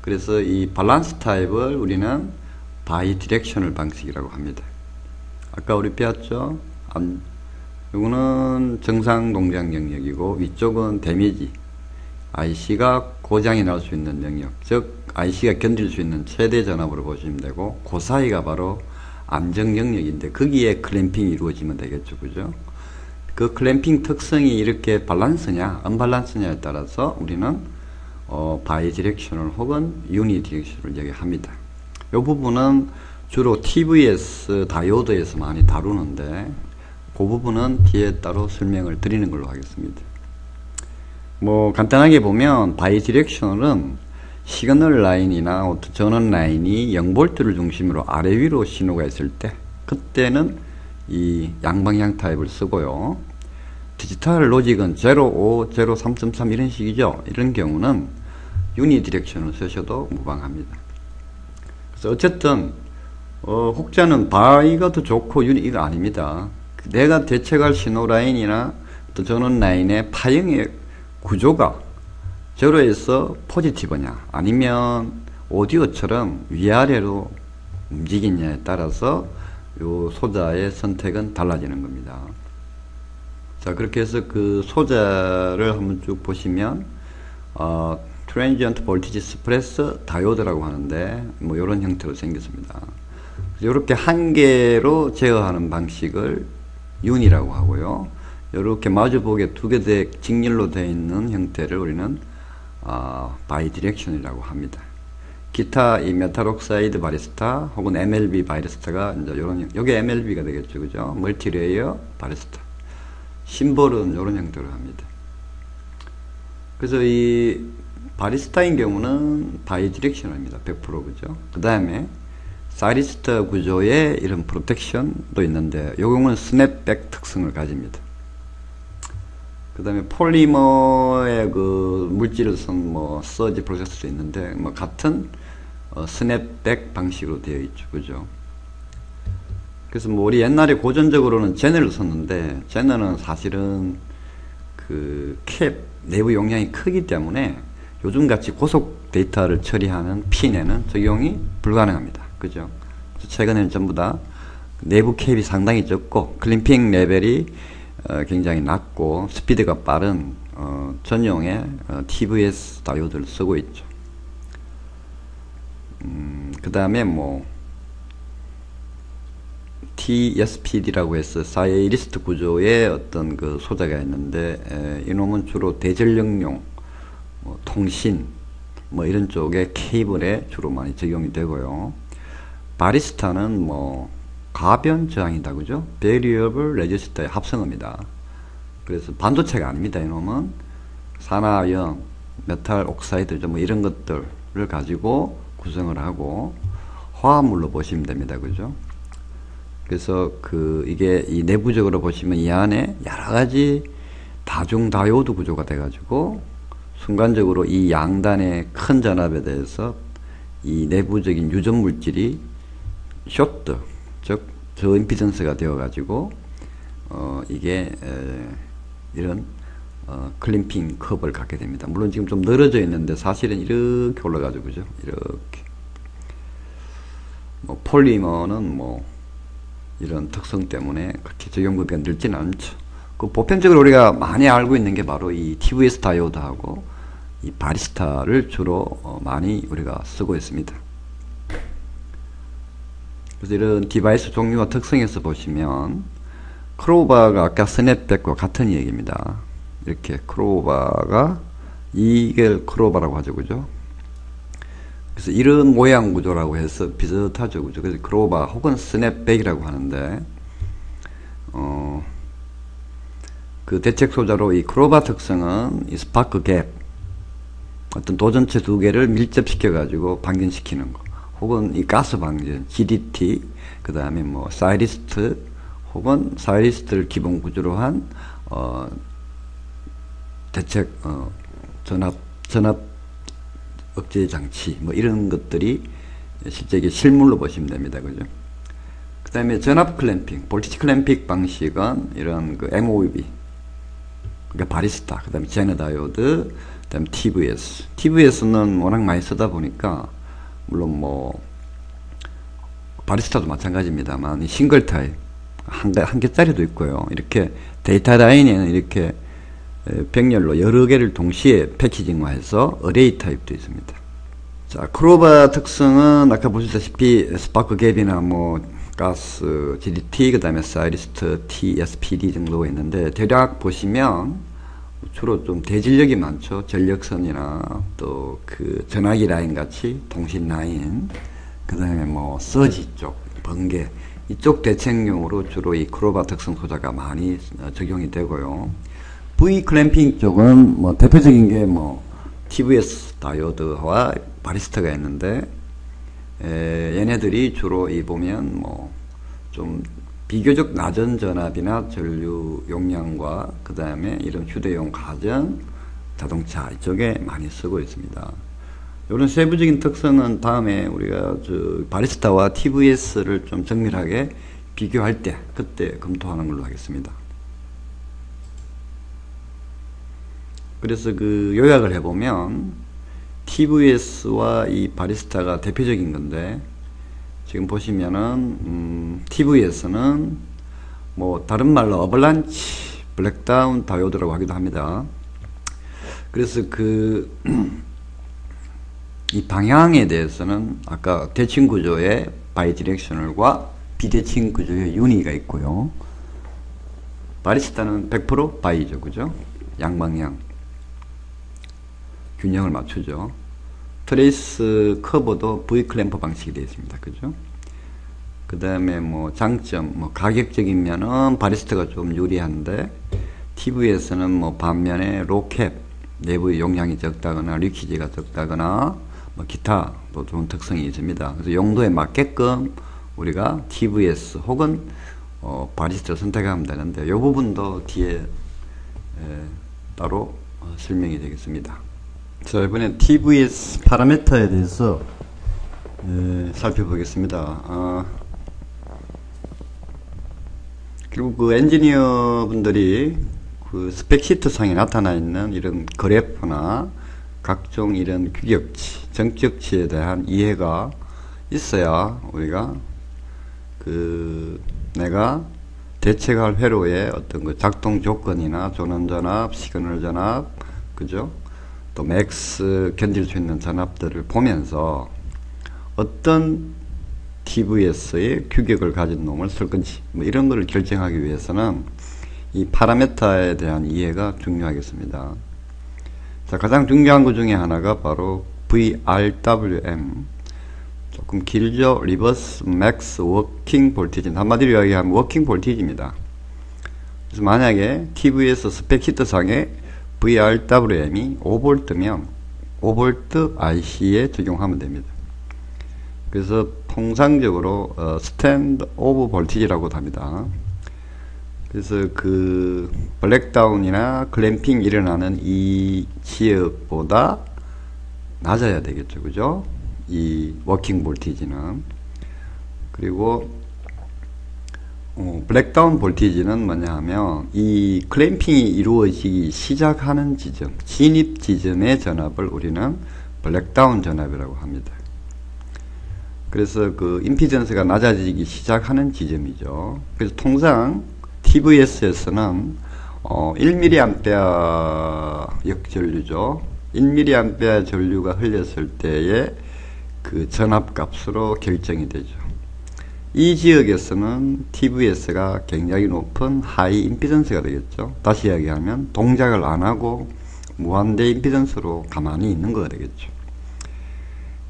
그래서 이 밸런스 타입을 우리는 바이 디렉셔널 방식이라고 합니다. 아까 우리 배웠죠? 이거는 정상 동작 영역이고 위쪽은 데미지, IC가 고장이 날 수 있는 영역, 즉 IC가 견딜 수 있는 최대 전압으로 보시면 되고, 그 사이가 바로 안정 영역인데 거기에 클램핑이 이루어지면 되겠죠, 그죠? 그 클램핑 특성이 이렇게 밸런스냐 언밸런스냐에 따라서 우리는 바이 디렉셔널 혹은 유니 디렉셔널을 얘기합니다. 이 부분은 주로 TVS 다이오드에서 많이 다루는데 그 부분은 뒤에 따로 설명을 드리는 걸로 하겠습니다. 뭐 간단하게 보면 바이디렉셔널은 시그널 라인이나 어떤 전원 라인이 0V를 중심으로 아래 위로 신호가 있을 때 그때는 이 양방향 타입을 쓰고요. 디지털 로직은 0, 5, 0, 3.3 이런 식이죠. 이런 경우는 유니디렉션을 쓰셔도 무방합니다. 그래서 어쨌든 혹자는 바이가 더 좋고 유니가 아닙니다. 내가 대체할 신호 라인이나 또 전원 라인의 파형의 구조가 제로에서 포지티브냐 아니면 오디오처럼 위아래로 움직이냐에 따라서 요 소자의 선택은 달라지는 겁니다. 자, 그렇게 해서 그 소자를 한번 쭉 보시면 트랜지언트 볼티지 스프레스 다이오드라고 하는데 뭐 이런 형태로 생겼습니다. 이렇게 한 개로 제어하는 방식을 윤이라고 하고요. 이렇게 마주보게 두 개 직렬로 되어 있는 형태를 우리는 바이디렉션이라고 합니다. 기타 이 메탈 옥사이드 바리스타 혹은 MLB 바리스타가 이제 요런 요게 MLB가 되겠죠, 그죠? 멀티레이어 바리스타. 심볼은 요런 형태로 합니다. 그래서 이 바리스타인 경우는 바이디렉셔널입니다. 100% 그죠? 그 다음에 사이리스타 구조의 이런 프로텍션도 있는데 요 경우는 스냅백 특성을 가집니다. 그 다음에 폴리머의 그 물질을 쓴 뭐 서지 프로세스도 있는데 뭐 같은 스냅백 방식으로 되어 있죠, 그죠? 그래서 뭐 우리 옛날에 고전적으로는 제너를 썼는데 제너는 사실은 그 캡 내부 용량이 크기 때문에 요즘같이 고속 데이터를 처리하는 핀에는 적용이 불가능합니다, 그죠? 그래서 최근에는 전부 다 내부 캡이 상당히 적고 클림핑 레벨이 굉장히 낮고 스피드가 빠른 전용의 TVS 다이오드를 쓰고 있죠. 그 다음에 뭐 TSPD라고 해서 사이리스트 구조의 어떤 그 소자가 있는데 이놈은 주로 대전력용 뭐 통신 뭐 이런 쪽에 케이블에 주로 많이 적용이 되고요. 바리스타는 뭐 가변 저항이다, 그죠? Variable Resistor의 합성어입니다. 그래서 반도체가 아닙니다. 이놈은 산화연, 메탈 옥사이드 뭐 이런 것들을 가지고 구성을 하고 화합물로 보시면 됩니다, 그죠? 그래서 이게 이 내부적으로 보시면 이 안에 여러 가지 다중 다이오드 구조가 돼가지고 순간적으로 이 양단의 큰 전압에 대해서 이 내부적인 유전 물질이 쇼트, 즉 저임피던스가 되어가지고 이게 이런 클림핑 커브를 갖게 됩니다. 물론 지금 좀 늘어져 있는데 사실은 이렇게 올라가죠, 그죠? 이렇게 뭐 폴리머는 뭐 이런 특성 때문에 그렇게 적용부비가 늘지는 않죠. 그 보편적으로 우리가 많이 알고 있는 게 바로 이 TVS 다이오드하고 이 바리스타를 주로 많이 우리가 쓰고 있습니다. 그래서 이런 디바이스 종류와 특성에서 보시면 크로바가 아까 스냅백과 같은 얘기입니다. 이렇게 크로바가 이게 크로바라고 하죠, 그죠? 그래서 이런 모양 구조라고 해서 비슷하죠, 그죠? 그래서 크로바 혹은 스냅백이라고 하는데 그 대책 소자로 이 크로바 특성은 이 스파크 갭 어떤 도전체 두 개를 밀접시켜 가지고 방전시키는 거, 혹은 이 가스 방전 GDT, 그 다음에 뭐 사이리스트 혹은 사이리스트를 기본 구조로 한 대책 전압 억제 장치 뭐 이런 것들이 실제 이게 실물로 보시면 됩니다, 그죠? 그 다음에 전압 클램핑, 볼티지 클램핑 방식은 이런 그 MOV, 그러니까 바리스타, 그 다음에 제너 다이오드, 그 다음에 TVS는 워낙 많이 쓰다 보니까 물론 뭐 바리스타도 마찬가지입니다만 싱글 타입 한 개짜리도 있고요. 이렇게 데이터 라인에는 이렇게 병렬로 여러 개를 동시에 패키징화해서 어레이 타입도 있습니다. 자, 크로바 특성은 아까 보셨다시피 스파크 갭이나 뭐 가스 GDT, 그 다음에 사이리스트 TSPD 정도가 있는데 대략 보시면 주로 좀 대진력이 많죠. 전력선이나 또 그 전화기 라인 같이 통신 라인, 그 다음에 뭐 서지 쪽, 번개 이쪽 대책용으로 주로 이 크로바 특성 소자가 많이 적용이 되고요. V 클램핑 쪽은 뭐 대표적인 게 뭐 TVS 다이오드와 바리스타가 있는데, 얘네들이 주로 이 보면 뭐 좀 비교적 낮은 전압이나 전류 용량과 그 다음에 이런 휴대용 가전, 자동차 이쪽에 많이 쓰고 있습니다. 이런 세부적인 특성은 다음에 우리가 바리스타와 TVS를 좀 정밀하게 비교할 때 그때 검토하는 걸로 하겠습니다. 그래서 그 요약을 해보면 TVS와 이 바리스타가 대표적인 건데, 지금 보시면은 TVS는 뭐 다른 말로 어블란치 블랙다운 다이오드라고 하기도 합니다. 그래서 이 방향에 대해서는 아까 대칭 구조의 바이디렉셔널과 비대칭 구조의 유니가 있고요. 바리스타는 100% 바이죠, 그죠? 양방향 균형을 맞추죠. 트레이스 커버도 V 클램프 방식이 되어 있습니다, 그죠? 그 다음에 뭐 장점, 뭐 가격적인 면은 바리스타가 좀 유리한데, TV에서는 뭐 반면에 로캡 내부의 용량이 적다거나 리퀴지가 적다거나 뭐 기타 또 좋은 특성이 있습니다. 그래서 용도에 맞게끔 우리가 TVS 혹은 바리스타를 선택하면 되는데, 이 부분도 뒤에 따로 설명이 되겠습니다. 자, 이번엔 TVS 파라미터에 대해서 살펴보겠습니다. 그리고 그 엔지니어 분들이 그 스펙시트 상에 나타나 있는 이런 그래프나 각종 이런 규격치, 정적치에 대한 이해가 있어야 우리가 내가 대체할 회로의 어떤 그 작동 조건이나 전원전압, 시그널 전압, 그죠? 또 맥스 견딜 수 있는 전압들을 보면서 어떤 TVS의 규격을 가진 놈을 쓸 건지 뭐 이런 거를 결정하기 위해서는 이 파라미터에 대한 이해가 중요하겠습니다. 자, 가장 중요한 것 중에 하나가 바로 VRWM, 조금 길죠? 리버스 맥스 워킹 볼티지, 한마디로 이야기하면 워킹 볼티지입니다. 그래서 만약에 TVS 스펙시트 상에 VRWM이 5V면 5V IC에 적용하면 됩니다. 그래서 통상적으로 스탠드 오브 볼티지라고 합니다. 그래서 그 블랙다운이나 클램핑 일어나는 이 지역보다 낮아야 되겠죠, 그죠? 이 워킹 볼티지는. 그리고 블랙다운 볼티지는 뭐냐 하면 이 클램핑이 이루어지기 시작하는 지점, 진입 지점의 전압을 우리는 블랙다운 전압이라고 합니다. 그래서 그 임피던스가 낮아지기 시작하는 지점이죠. 그래서 통상 TVS에서는 1mA 역전류죠. 1mA 전류가 흘렸을 때의 그 전압 값으로 결정이 되죠. 이 지역에서는 TVS가 굉장히 높은 하이 임피던스가 되겠죠. 다시 이야기하면 동작을 안 하고 무한대 임피던스로 가만히 있는 거가 되겠죠.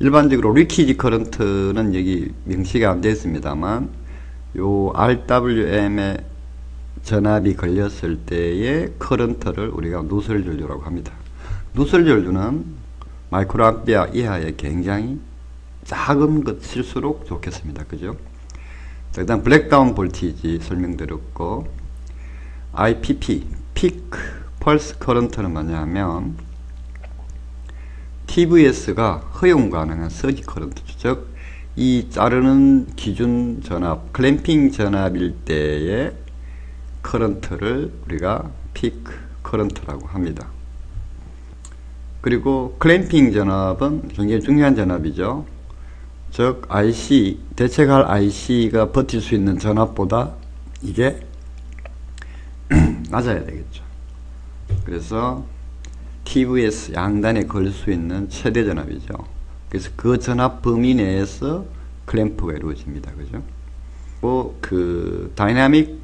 일반적으로 리퀴지 커런트는 여기 명시가 안 되어 있습니다만, 요 RWM의 전압이 걸렸을 때의 커런트를 우리가 누설 전류라고 합니다. 누설 전류는 마이크로암페어 이하의 굉장히 작은 것일수록 좋겠습니다, 그죠? 자, 일단 블랙다운 볼티지 설명드렸고, IPP, 피크 펄스 커런트는 뭐냐면 TVS가 허용 가능한 서지 커런트, 즉 이 자르는 기준 전압, 클램핑 전압일 때의 커런트를 우리가 피크 커런트라고 합니다. 그리고 클램핑 전압은 굉장히 중요한 전압이죠. 즉 IC, 대체할 IC가 버틸 수 있는 전압보다 이게 낮아야 되겠죠. 그래서 TVS 양단에 걸 수 있는 최대 전압이죠. 그래서 그 전압 범위 내에서 클램프가 이루어집니다. 그죠? 그 다이나믹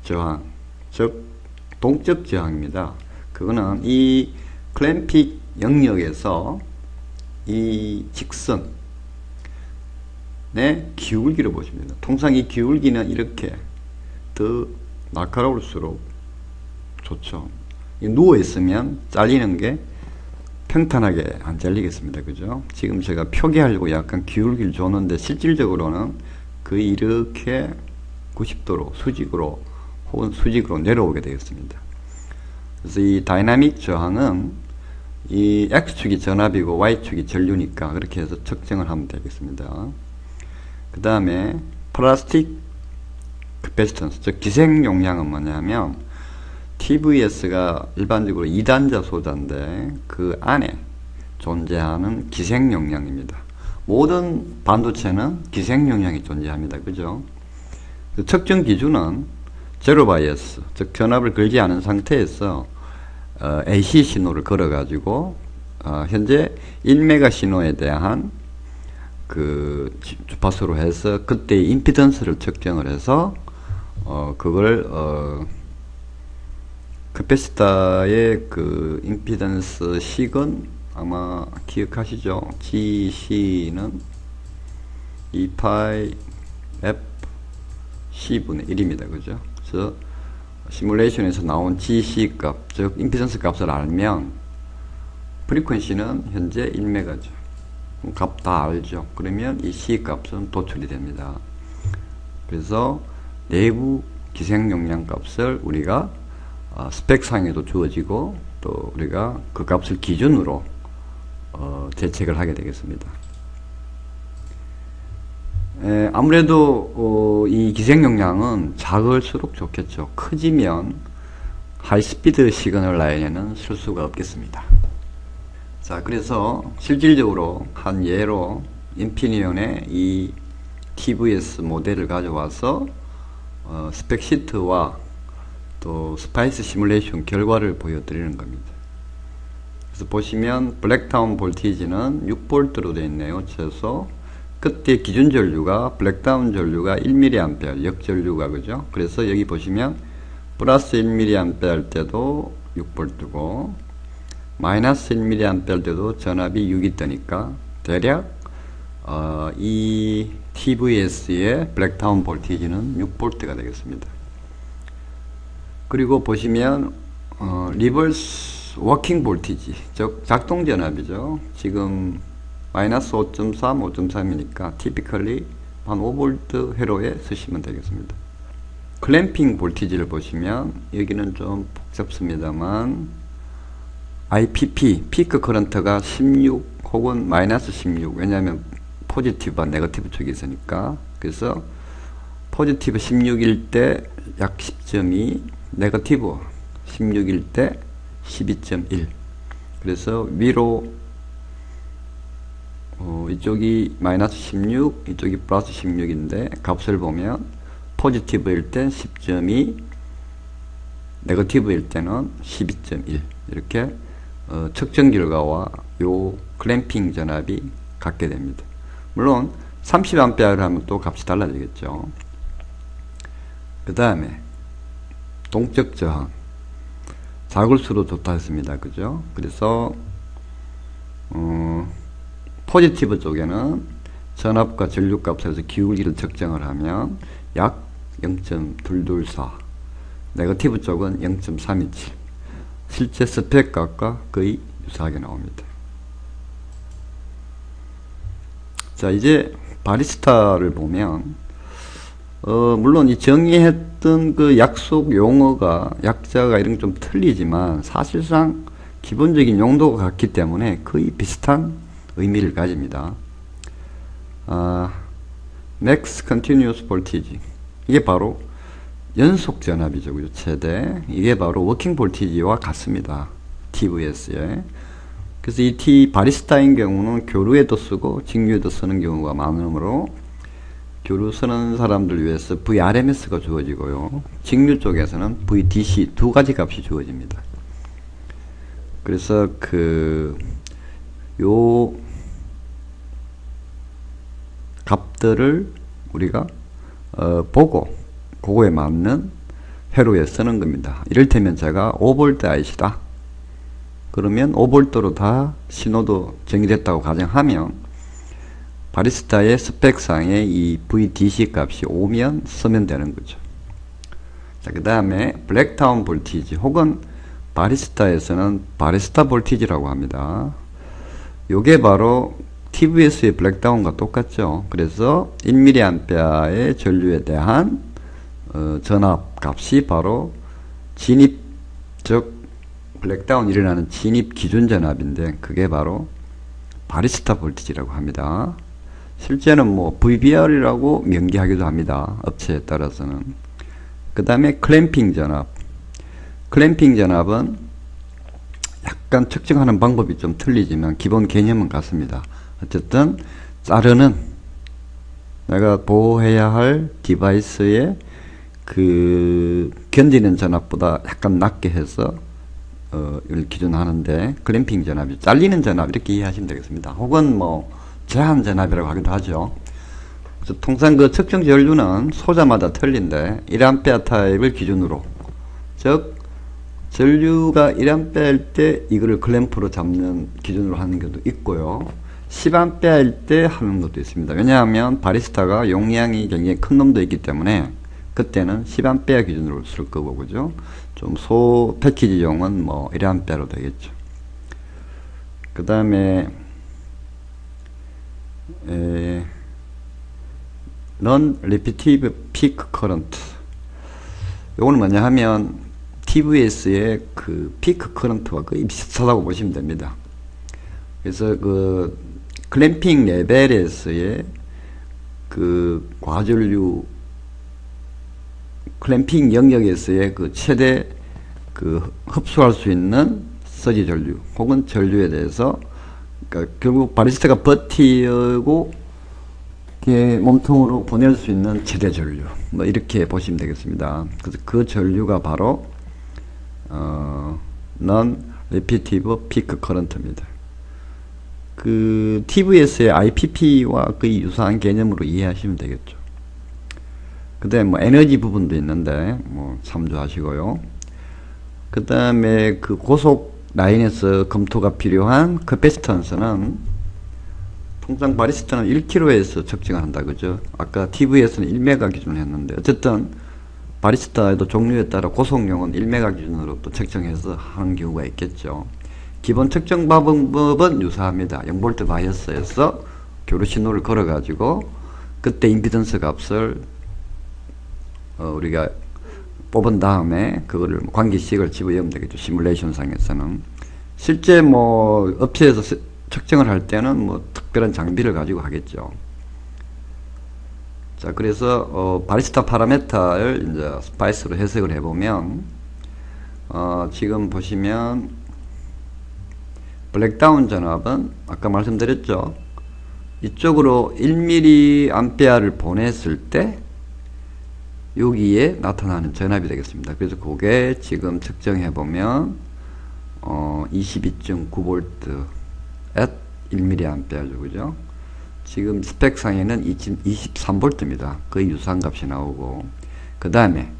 저항, 즉 동적 저항입니다. 그거는 이 클램핑 영역에서 이 직선의 기울기를 보십니다. 통상 이 기울기는 이렇게 더 날카로울수록 좋죠. 누워 있으면 잘리는 게 평탄하게 안 잘리겠습니다. 그죠? 지금 제가 표기하려고 약간 기울기를 줬는데 실질적으로는 거의 이렇게 90도로 수직으로 혹은 수직으로 내려오게 되겠습니다. 그래서 이 다이나믹 저항은 이 X축이 전압이고 Y축이 전류니까 그렇게 해서 측정을 하면 되겠습니다. 그 다음에 플라스틱 캐패시턴스, 즉 기생 용량은 뭐냐면 TVS가 일반적으로 2단자 소자인데 그 안에 존재하는 기생 용량입니다. 모든 반도체는 기생 용량이 존재합니다. 그죠? 측정 기준은 제로 바이어스, 즉 전압을 걸지 않은 상태에서 AC 신호를 걸어 가지고 현재 1메가 신호에 대한 그 주파수로 해서 그때의 임피던스를 측정을 해서 그걸 캐패시터의 그 임피던스 식은 아마 기억하시죠? GC는 2파이 F C분의 1입니다. 그죠? 그래서 시뮬레이션에서 나온 GC 값, 즉 임피던스 값을 알면 프리퀀시는 현재 1메가죠. 값 다 알죠. 그러면 이 C 값은 도출이 됩니다. 그래서 내부 기생 용량 값을 우리가 스펙상에도 주어지고 또 우리가 그 값을 기준으로 대책을 하게 되겠습니다. 아무래도 이 기생 용량은 작을수록 좋겠죠. 커지면 하이스피드 시그널 라인에는 쓸 수가 없겠습니다. 자, 그래서 실질적으로 한 예로 인피니온의 이 TVS 모델을 가져와서 스펙 시트와 또 스파이스 시뮬레이션 결과를 보여드리는 겁니다. 그래서 보시면 블랙다운 볼티지는 6V로 되어 있네요. 최소 그때 기준 전류가 블랙다운 전류가 1mA 역전류가 그죠? 그래서 여기 보시면 플러스 1mA 할 때도 6V고 마이너스 1mA 할 때도 전압이 6이 뜨니까 대략 이 TVS의 블랙다운 볼티지는 6V가 되겠습니다. 그리고 보시면 리버스 워킹 볼티지, 즉 작동 전압이죠. 지금 마이너스 5.3, 5.3이니까 typically 한 5V 회로에 쓰시면 되겠습니다. 클램핑 볼티지를 보시면 여기는 좀 복잡습니다만 IPP, 피크 커런트가 16 혹은 마이너스 16, 왜냐하면 포지티브와 네거티브 쪽이 있으니까. 그래서 포지티브 16일 때 약 10.2, 네거티브 16일 때 12.1. 그래서 위로 이쪽이 마이너스 16, 이쪽이 플러스 16인데 값을 보면 포지티브일 때 10.2, 네거티브일 때는 12.1 이렇게 측정 결과와 요 클램핑 전압이 같게 됩니다. 물론 30A를 하면 또 값이 달라지겠죠. 그 다음에 동적 저항, 작을수록 좋다 했습니다. 그죠? 그래서 포지티브 쪽에는 전압과 전류 값에서 기울기를 측정을 하면 약 0.224, 네거티브 쪽은 0.327, 실제 스펙 값과 거의 유사하게 나옵니다. 자, 이제 바리스타를 보면 물론 이 정의했던 그 약속 용어가 약자가 이런 게 좀 틀리지만 사실상 기본적인 용도가 같기 때문에 거의 비슷한 의미를 가집니다. Max Continuous Voltage, 이게 바로 연속 전압이죠. 그죠? 최대. 이게 바로 워킹 볼티지와 같습니다. TVS에. 그래서 이 바리스타인 경우는 교류에도 쓰고 직류에도 쓰는 경우가 많으므로 교류 쓰는 사람들 위해서 VRMS가 주어지고요. 직류 쪽에서는 VDC 두 가지 값이 주어집니다. 그래서 요 값들을 우리가 보고 그거에 맞는 회로에 쓰는 겁니다. 이를테면 제가 5V IC다. 그러면 5V로 다 신호도 정의됐다고 가정하면 바리스타의 스펙상에 이 VDC 값이 오면 쓰면 되는 거죠. 자, 그 다음에 블랙다운 볼티지 혹은 바리스타에서는 바리스타 볼티지라고 합니다. 요게 바로 TVS의 블랙다운과 똑같죠. 그래서 1mA의 전류에 대한 전압 값이 바로 진입, 즉 블랙다운 일어나는 진입 기준 전압인데 그게 바로 바리스타 볼티지라고 합니다. 실제는 뭐 VBR이라고 명기하기도 합니다. 업체에 따라서는. 그 다음에 클램핑 전압. 클램핑 전압은 약간 측정하는 방법이 좀 틀리지만 기본 개념은 같습니다. 어쨌든 자르는, 내가 보호해야 할 디바이스의 그 견디는 전압보다 약간 낮게 해서 이걸 기준하는데 클램핑 전압이 잘리는 전압 이렇게 이해하시면 되겠습니다. 혹은 뭐 제한 전압이라고 하기도 하죠. 그래서 통상 그 측정 전류는 소자마다 틀린데 1A 타입을 기준으로, 즉 전류가 1A일 때 이거를 클램프로 잡는 기준으로 하는 경우도 있고요. 10A일 때 하는 것도 있습니다. 왜냐하면 바리스타가 용량이 굉장히 큰 놈도 있기 때문에 그때는 10A 기준으로 쓸 거고, 그죠? 좀 소 패키지용은 뭐 1A로 되겠죠. 그 다음에 Non-Repetitive Peak Current. 요거는 뭐냐 하면 TVS의 그 피크 커런트와 거의 비슷하다고 보시면 됩니다. 그래서 그 클램핑 레벨에서의 그 과전류 클램핑 영역에서의 그 최대 그 흡수할 수 있는 서지 전류 혹은 전류에 대해서, 그러니까 결국 바리스타가 버티고 몸통으로 보낼 수 있는 최대 전류, 뭐 이렇게 보시면 되겠습니다. 그래서 그 전류가 바로 Non-Repetitive Peak Current입니다. 그 TVS의 IPP와 거의 유사한 개념으로 이해하시면 되겠죠. 그 다음에 뭐 에너지 부분도 있는데 뭐 참조하시고요. 그 다음에 그 고속 라인에서 검토가 필요한 커패시턴스는 통상 바리스타는 1kg에서 측정을 한다, 그죠? 아까 TVS는 1메가 기준을 했는데, 어쨌든 바리스타에도 종류에 따라 고속용은 1메가 기준으로 또 측정해서 하는 경우가 있겠죠. 기본 측정 방법은 유사합니다. 0V 바이어스에서 교류 신호를 걸어 가지고 그때 임피던스 값을 우리가 뽑은 다음에 그거를 관계식을 집어넣으면 되겠죠. 시뮬레이션 상에서는. 실제 뭐 업체에서 측정을 할 때는 뭐 특별한 장비를 가지고 하겠죠. 자, 그래서 바리스타 파라메타를 이제 스파이스로 해석을 해보면 지금 보시면 블랙다운 전압은 아까 말씀드렸죠. 이쪽으로 1mA를 보냈을 때 여기에 나타나는 전압이 되겠습니다. 그래서 그게 지금 측정해 보면 22.9V at 1mA죠, 그죠? 지금 스펙상에는 23V입니다. 거의 유사한 값이 나오고, 그 다음에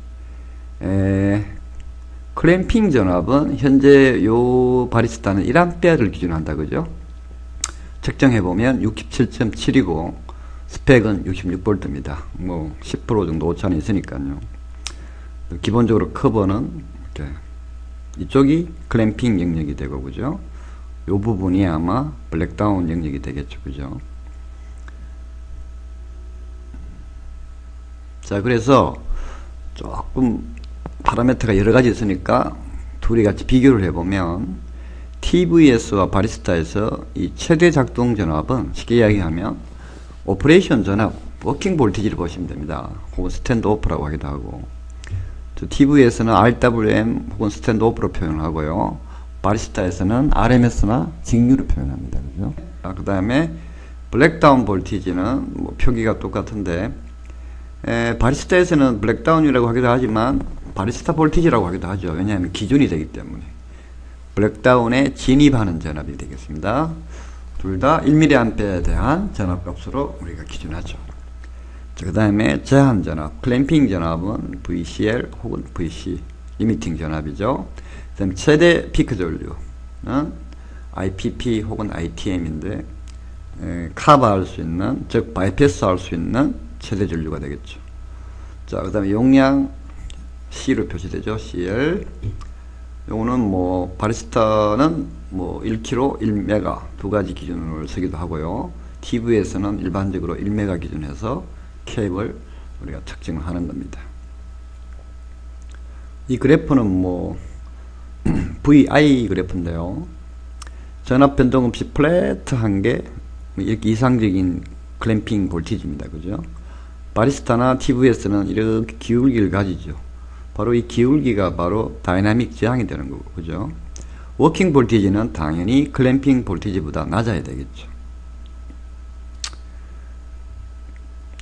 클램핑 전압은 현재 요 바리스타는 1A를 기준한다, 그죠? 측정해 보면 67.7이고 스펙은 66V입니다. 뭐 10% 정도 오차는 있으니까요. 기본적으로 커버는 이렇게 이쪽이 클램핑 영역이 되고, 그죠? 요 부분이 아마 블랙다운 영역이 되겠죠, 그죠? 자, 그래서 조금 파라미터가 여러 가지 있으니까 둘이 같이 비교를 해보면 TVS와 바리스타에서 이 최대 작동 전압은 쉽게 이야기하면 오퍼레이션 전압, 워킹 볼티지를 보시면 됩니다. 혹은 스탠드 오프라고 하기도 하고, TV에서는 RWM 혹은 스탠드 오프로 표현을 하고요. 바리스타에서는 RMS나 직류를 표현합니다. 그죠? 그 다음에 블랙다운 볼티지는 뭐 표기가 똑같은데 바리스타에서는 블랙다운이라고 하기도 하지만 바리스타 볼티지라고 하기도 하죠. 왜냐하면 기준이 되기 때문에. 블랙다운에 진입하는 전압이 되겠습니다. 둘 다 1mA에 대한 전압값으로 우리가 기준하죠. 그 다음에 제한 전압, 클램핑 전압은 VCL 혹은 VC, 리미팅 전압이죠. 그 다음에 최대 피크 전류는 IPP 혹은 ITM인데 커버할 수 있는, 즉 바이패스 할 수 있는 최대 전류가 되겠죠. 자, 그 다음에 용량 C로 표시되죠. CL. 요거는 뭐 바리스타는 뭐 1kg 1메가 두 가지 기준을 쓰기도 하고요. TV에서는 일반적으로 1메가 기준에서 캡을 우리가 측정을 하는 겁니다. 이 그래프는 뭐 VI 그래프인데요. 전압 변동 없이 플랫한 게 이렇게 이상적인 클램핑 볼티지입니다. 그죠? 바리스타나 TV에서는 이렇게 기울기를 가지죠. 바로 이 기울기가 바로 다이나믹 저항이 되는 거고, 그죠? 워킹 볼티지는 당연히 클램핑 볼티지보다 낮아야 되겠죠.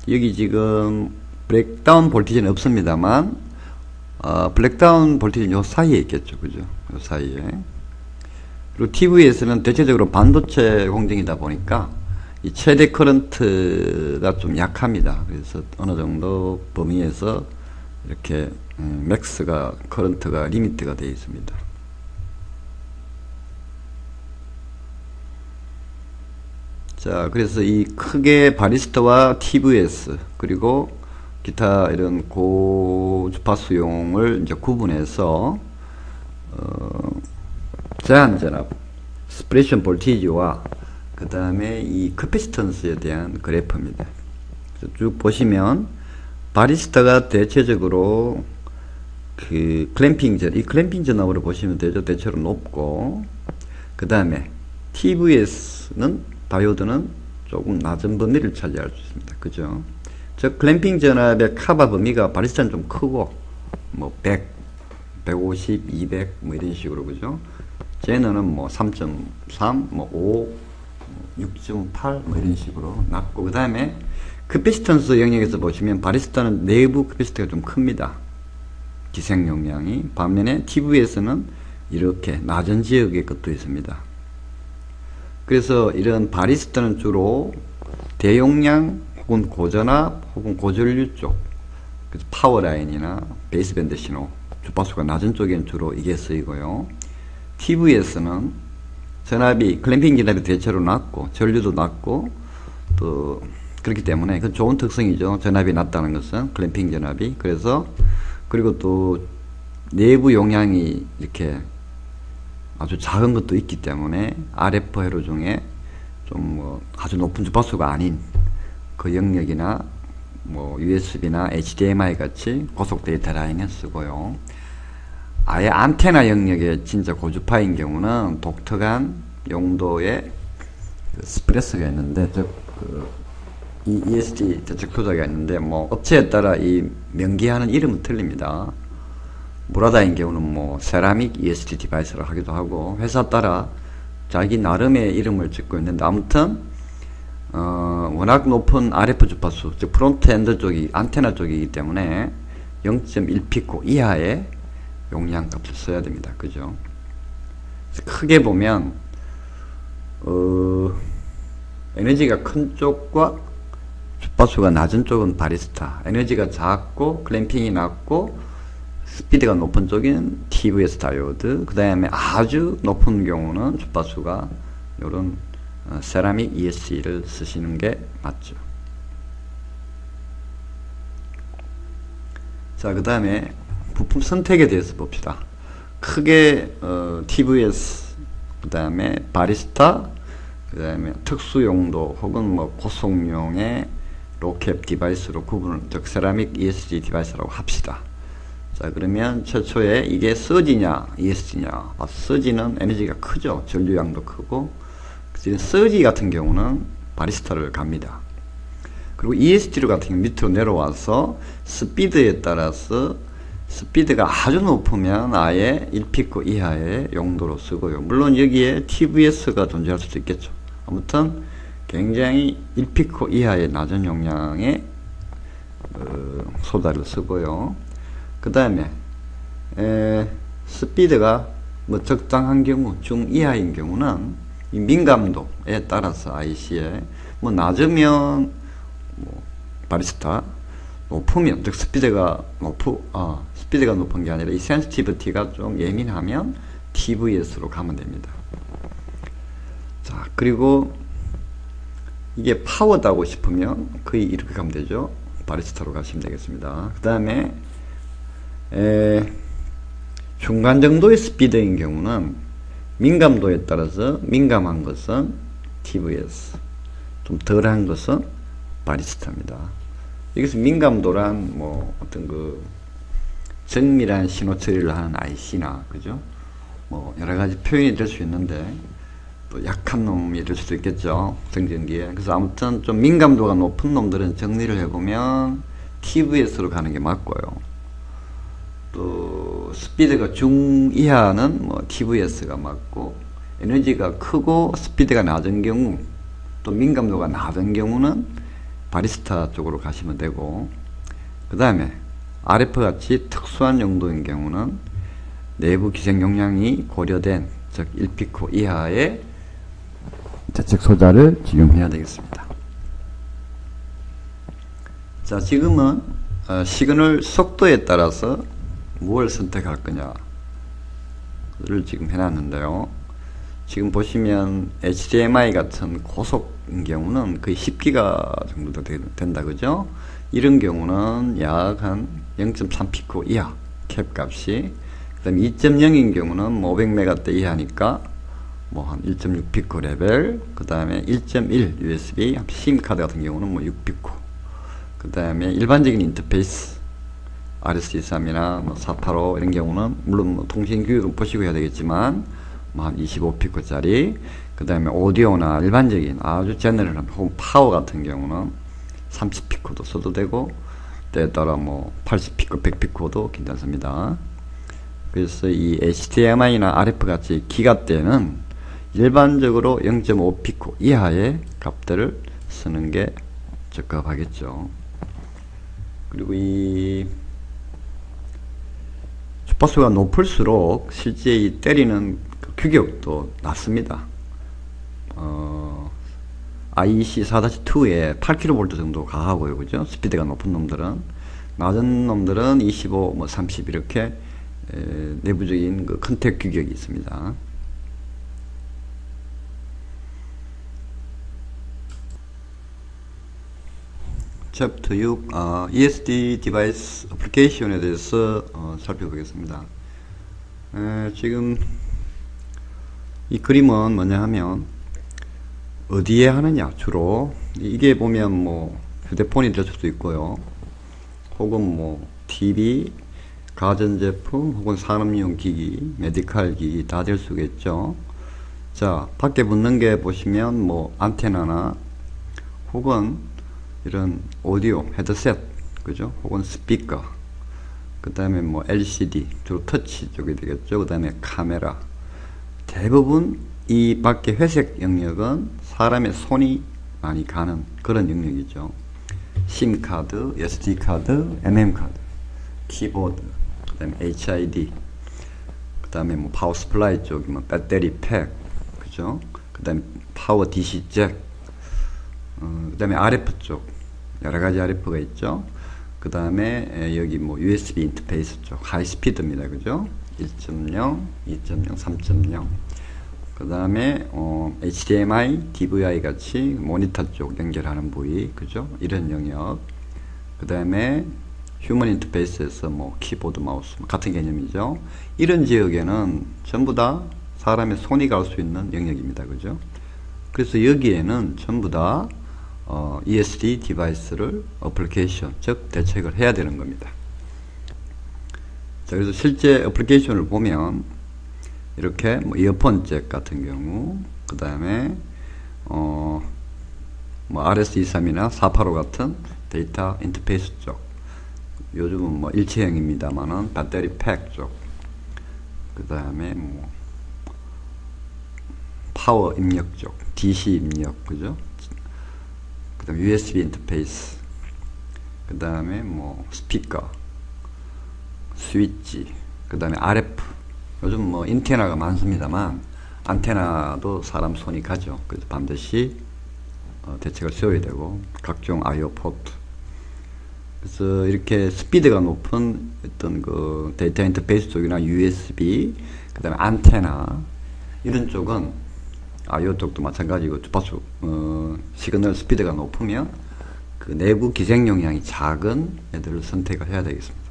여기 지금 브레이크다운 볼티지는 없습니다만, 브레이크다운 볼티지는 요 사이에 있겠죠, 그죠? 요 사이에. 그리고 TV에서는 대체적으로 반도체 공정이다 보니까 이 최대 커런트가 좀 약합니다. 그래서 어느 정도 범위에서 이렇게 맥스가 커런트가 리미트가 되어 있습니다. 자, 그래서 이 크게 바리스타와 TVS 그리고 기타 이런 고주파수용을 이제 구분해서 제한 전압, 스프레션 볼티지와 그 다음에 이 커피시턴스에 대한 그래프입니다. 쭉 보시면 바리스타가 대체적으로 그 클램핑 전, 이 클램핑 전압으로 보시면 되죠. 대체로 높고, 그 다음에 TVS는 다이오드는 조금 낮은 범위를 차지할 수 있습니다. 그죠? 즉 클램핑 전압의 카바 범위가 바리스타는 좀 크고, 뭐 100, 150, 200 뭐 이런 식으로, 그죠? 제너는 뭐 3.3, 뭐 5, 6.8 뭐 이런 식으로 낮고, 그 다음에 커피시턴스 영역에서 보시면 바리스타는 내부 커피시티가 좀 큽니다. 기생 용량이. 반면에 TV에서는 이렇게 낮은 지역의 것도 있습니다. 그래서 이런 바리스타는 주로 대용량 혹은 고전압 혹은 고전류 쪽, 그래서 파워라인이나 베이스밴드 신호, 주파수가 낮은 쪽엔 주로 이게 쓰이고요. TV에서는 전압이, 클램핑 전압이 대체로 낮고 전류도 낮고, 또 그렇기 때문에 그 좋은 특성이죠. 전압이 낮다는 것은, 클램핑 전압이. 그래서 그리고 또 내부 용량이 이렇게 아주 작은 것도 있기 때문에 RF 회로 중에 좀 뭐 아주 높은 주파수가 아닌 그 영역이나 뭐 USB나 HDMI 같이 고속 데이터 라인에 쓰고요. 아예 안테나 영역에 진짜 고주파인 경우는 독특한 용도의 그 스프레스가 있는데, 이 ESD 대책 조작이 있는데, 뭐 업체에 따라 이 명기하는 이름은 틀립니다. 무라다인 경우는 뭐 세라믹 ESD 디바이스를 하기도 하고, 회사 따라 자기 나름의 이름을 짓고 있는데, 아무튼 워낙 높은 RF 주파수, 즉 프론트엔드 쪽이 안테나 쪽이기 때문에 0.1피코 이하의 용량 값을 써야 됩니다. 그죠? 크게 보면 에너지가 큰 쪽과 주파수가 낮은 쪽은 바리스타, 에너지가 작고 클램핑이 낮고 스피드가 높은 쪽인 TVS 다이오드, 그 다음에 아주 높은 경우는 주파수가 요런 세라믹 ESC를 쓰시는 게 맞죠. 자, 그 다음에 부품 선택에 대해서 봅시다. 크게 TVS, 그 다음에 바리스타, 그 다음에 특수용도 혹은 뭐 고속용의 로캡 디바이스로 구분을, 즉 세라믹 ESD 디바이스라고 합시다. 자, 그러면 최초에 이게 서지냐 ESD냐. 서지는 에너지가 크죠. 전류량도 크고. 서지 같은 경우는 바리스타를 갑니다. 그리고 ESD로 같은 경우 밑으로 내려와서 스피드에 따라서 스피드가 아주 높으면 아예 1피코 이하의 용도로 쓰고요. 물론 여기에 TVS가 존재할 수도 있겠죠. 아무튼 굉장히 1피코 이하의 낮은 용량의 소다를 쓰고요. 그 다음에 스피드가 뭐 적당한 경우, 중 이하인 경우는 이 민감도에 따라서 IC에 뭐 낮으면 뭐 바리스타, 높으면, 즉 스피드가 높은 게 아니라 이 센시티비티가 좀 예민하면 TVS로 가면 됩니다. 자, 그리고 이게 파워다고 싶으면 거의 이렇게 가면 되죠. 바리스타로 가시면 되겠습니다. 그 다음에 중간 정도의 스피드인 경우는 민감도에 따라서 민감한 것은 TVS, 좀 덜한 것은 바리스타입니다. 여기서 민감도란 뭐 어떤 그 정밀한 신호 처리를 하는 IC나 그죠? 뭐 여러 가지 표현이 될 수 있는데 또 약한 놈이 될 수도 있겠죠. 정전기에. 그래서 아무튼 좀 민감도가 높은 놈들은 정리를 해보면 TVS로 가는 게 맞고요. 또 스피드가 중 이하는 뭐 TVS가 맞고, 에너지가 크고 스피드가 낮은 경우 또 민감도가 낮은 경우는 바리스타 쪽으로 가시면 되고, 그 다음에 RF 같이 특수한 용도인 경우는 내부 기생 용량이 고려된 즉 1피코 이하의 대책 소자를 지용해야 되겠습니다. 자, 지금은 시그널 속도에 따라서 무엇을 선택할 거냐를 지금 해놨는데요. 지금 보시면 HDMI 같은 고속인 경우는 거의 10기가 정도 된다, 그죠? 이런 경우는 약 한 0.3피코 이하 캡 값이, 그 다음에 2.0인 경우는 뭐 500메가대 이하니까 뭐 한 1.6피코 레벨, 그 다음에 1.1 USB 심 카드 같은 경우는 뭐 6피코, 그 다음에 일반적인 인터페이스 RS23이나 뭐 485 이런 경우는 물론 뭐 통신 규격은 보시고 해야 되겠지만 뭐 한 25피코짜리, 그 다음에 오디오나 일반적인 아주 제너럴한 혹은 파워 같은 경우는 30피코도 써도 되고, 때에 따라 뭐 80피코, 100피코도 괜찮습니다. 그래서 이 HDMI나 RF 같이 기가대는 일반적으로 0.5피코 이하의 값들을 쓰는 게 적합하겠죠. 그리고 이 주파수가 높을수록 실제 이 때리는 규격도 낮습니다. IEC 4-2에 8kV 정도 가하고요, 그죠? 스피드가 높은 놈들은. 낮은 놈들은 25, 뭐 30 이렇게 내부적인 그 컨택 규격이 있습니다. 챕터 6 ESD 디바이스 애플리케이션에 대해서 살펴보겠습니다. 지금 이 그림은 뭐냐 하면 어디에 하느냐, 주로 이게 보면 뭐 휴대폰이 될 수도 있고요, 혹은 뭐 TV, 가전제품, 혹은 산업용 기기, 메디칼 기기 다 될 수가 있죠. 자, 밖에 붙는 게 보시면 뭐 안테나나 혹은 이런 오디오 헤드셋, 그죠? 혹은 스피커, 그 다음에 뭐 LCD, 주로 터치 쪽이 되겠죠. 그 다음에 카메라. 대부분 이 밖에 회색 영역은 사람의 손이 많이 가는 그런 영역이죠. 심카드, SD카드, MM카드, 키보드, 그 다음에 HID, 그 다음에 뭐 파워 스플라이 쪽이면 배터리 팩, 그죠? 그 다음에 파워 DC 잭, 그 다음에 RF 쪽, 여러가지 RF가 있죠. 그 다음에 여기 뭐 USB 인터페이스 쪽, 하이스피드입니다, 그죠? 1.0, 2.0, 3.0. 그 다음에 HDMI, DVI 같이 모니터 쪽 연결하는 부위, 그죠? 이런 영역. 그 다음에 휴먼 인터페이스에서 뭐 키보드, 마우스 같은 개념이죠. 이런 지역에는 전부 다 사람의 손이 갈 수 있는 영역입니다, 그죠? 그래서 여기에는 전부 다 ESD 디바이스를 어플리케이션, 즉 대책을 해야 되는 겁니다. 자, 그래서 실제 어플리케이션을 보면 이렇게 뭐 이어폰 잭 같은 경우, 그 다음에 뭐 RS23이나 485 같은 데이터 인터페이스 쪽, 요즘은 뭐 일체형입니다만은 배터리 팩 쪽, 그 다음에 뭐 파워 입력 쪽, DC 입력, 그죠? 그 다음에 USB 인터페이스, 그 다음에 뭐 스피커, 스위치, 그 다음에 RF. 요즘 뭐 인테나가 많습니다만 안테나도 사람 손이 가죠. 그래서 반드시 대책을 세워야 되고, 각종 IO 포트. 그래서 이렇게 스피드가 높은 어떤 그 데이터 인터페이스 쪽이나 USB, 그 다음에 안테나, 이런 쪽은 IO 쪽도 마찬가지고, 주파수 시그널 스피드가 높으면 그 내부 기생 용량이 작은 애들을 선택을 해야 되겠습니다.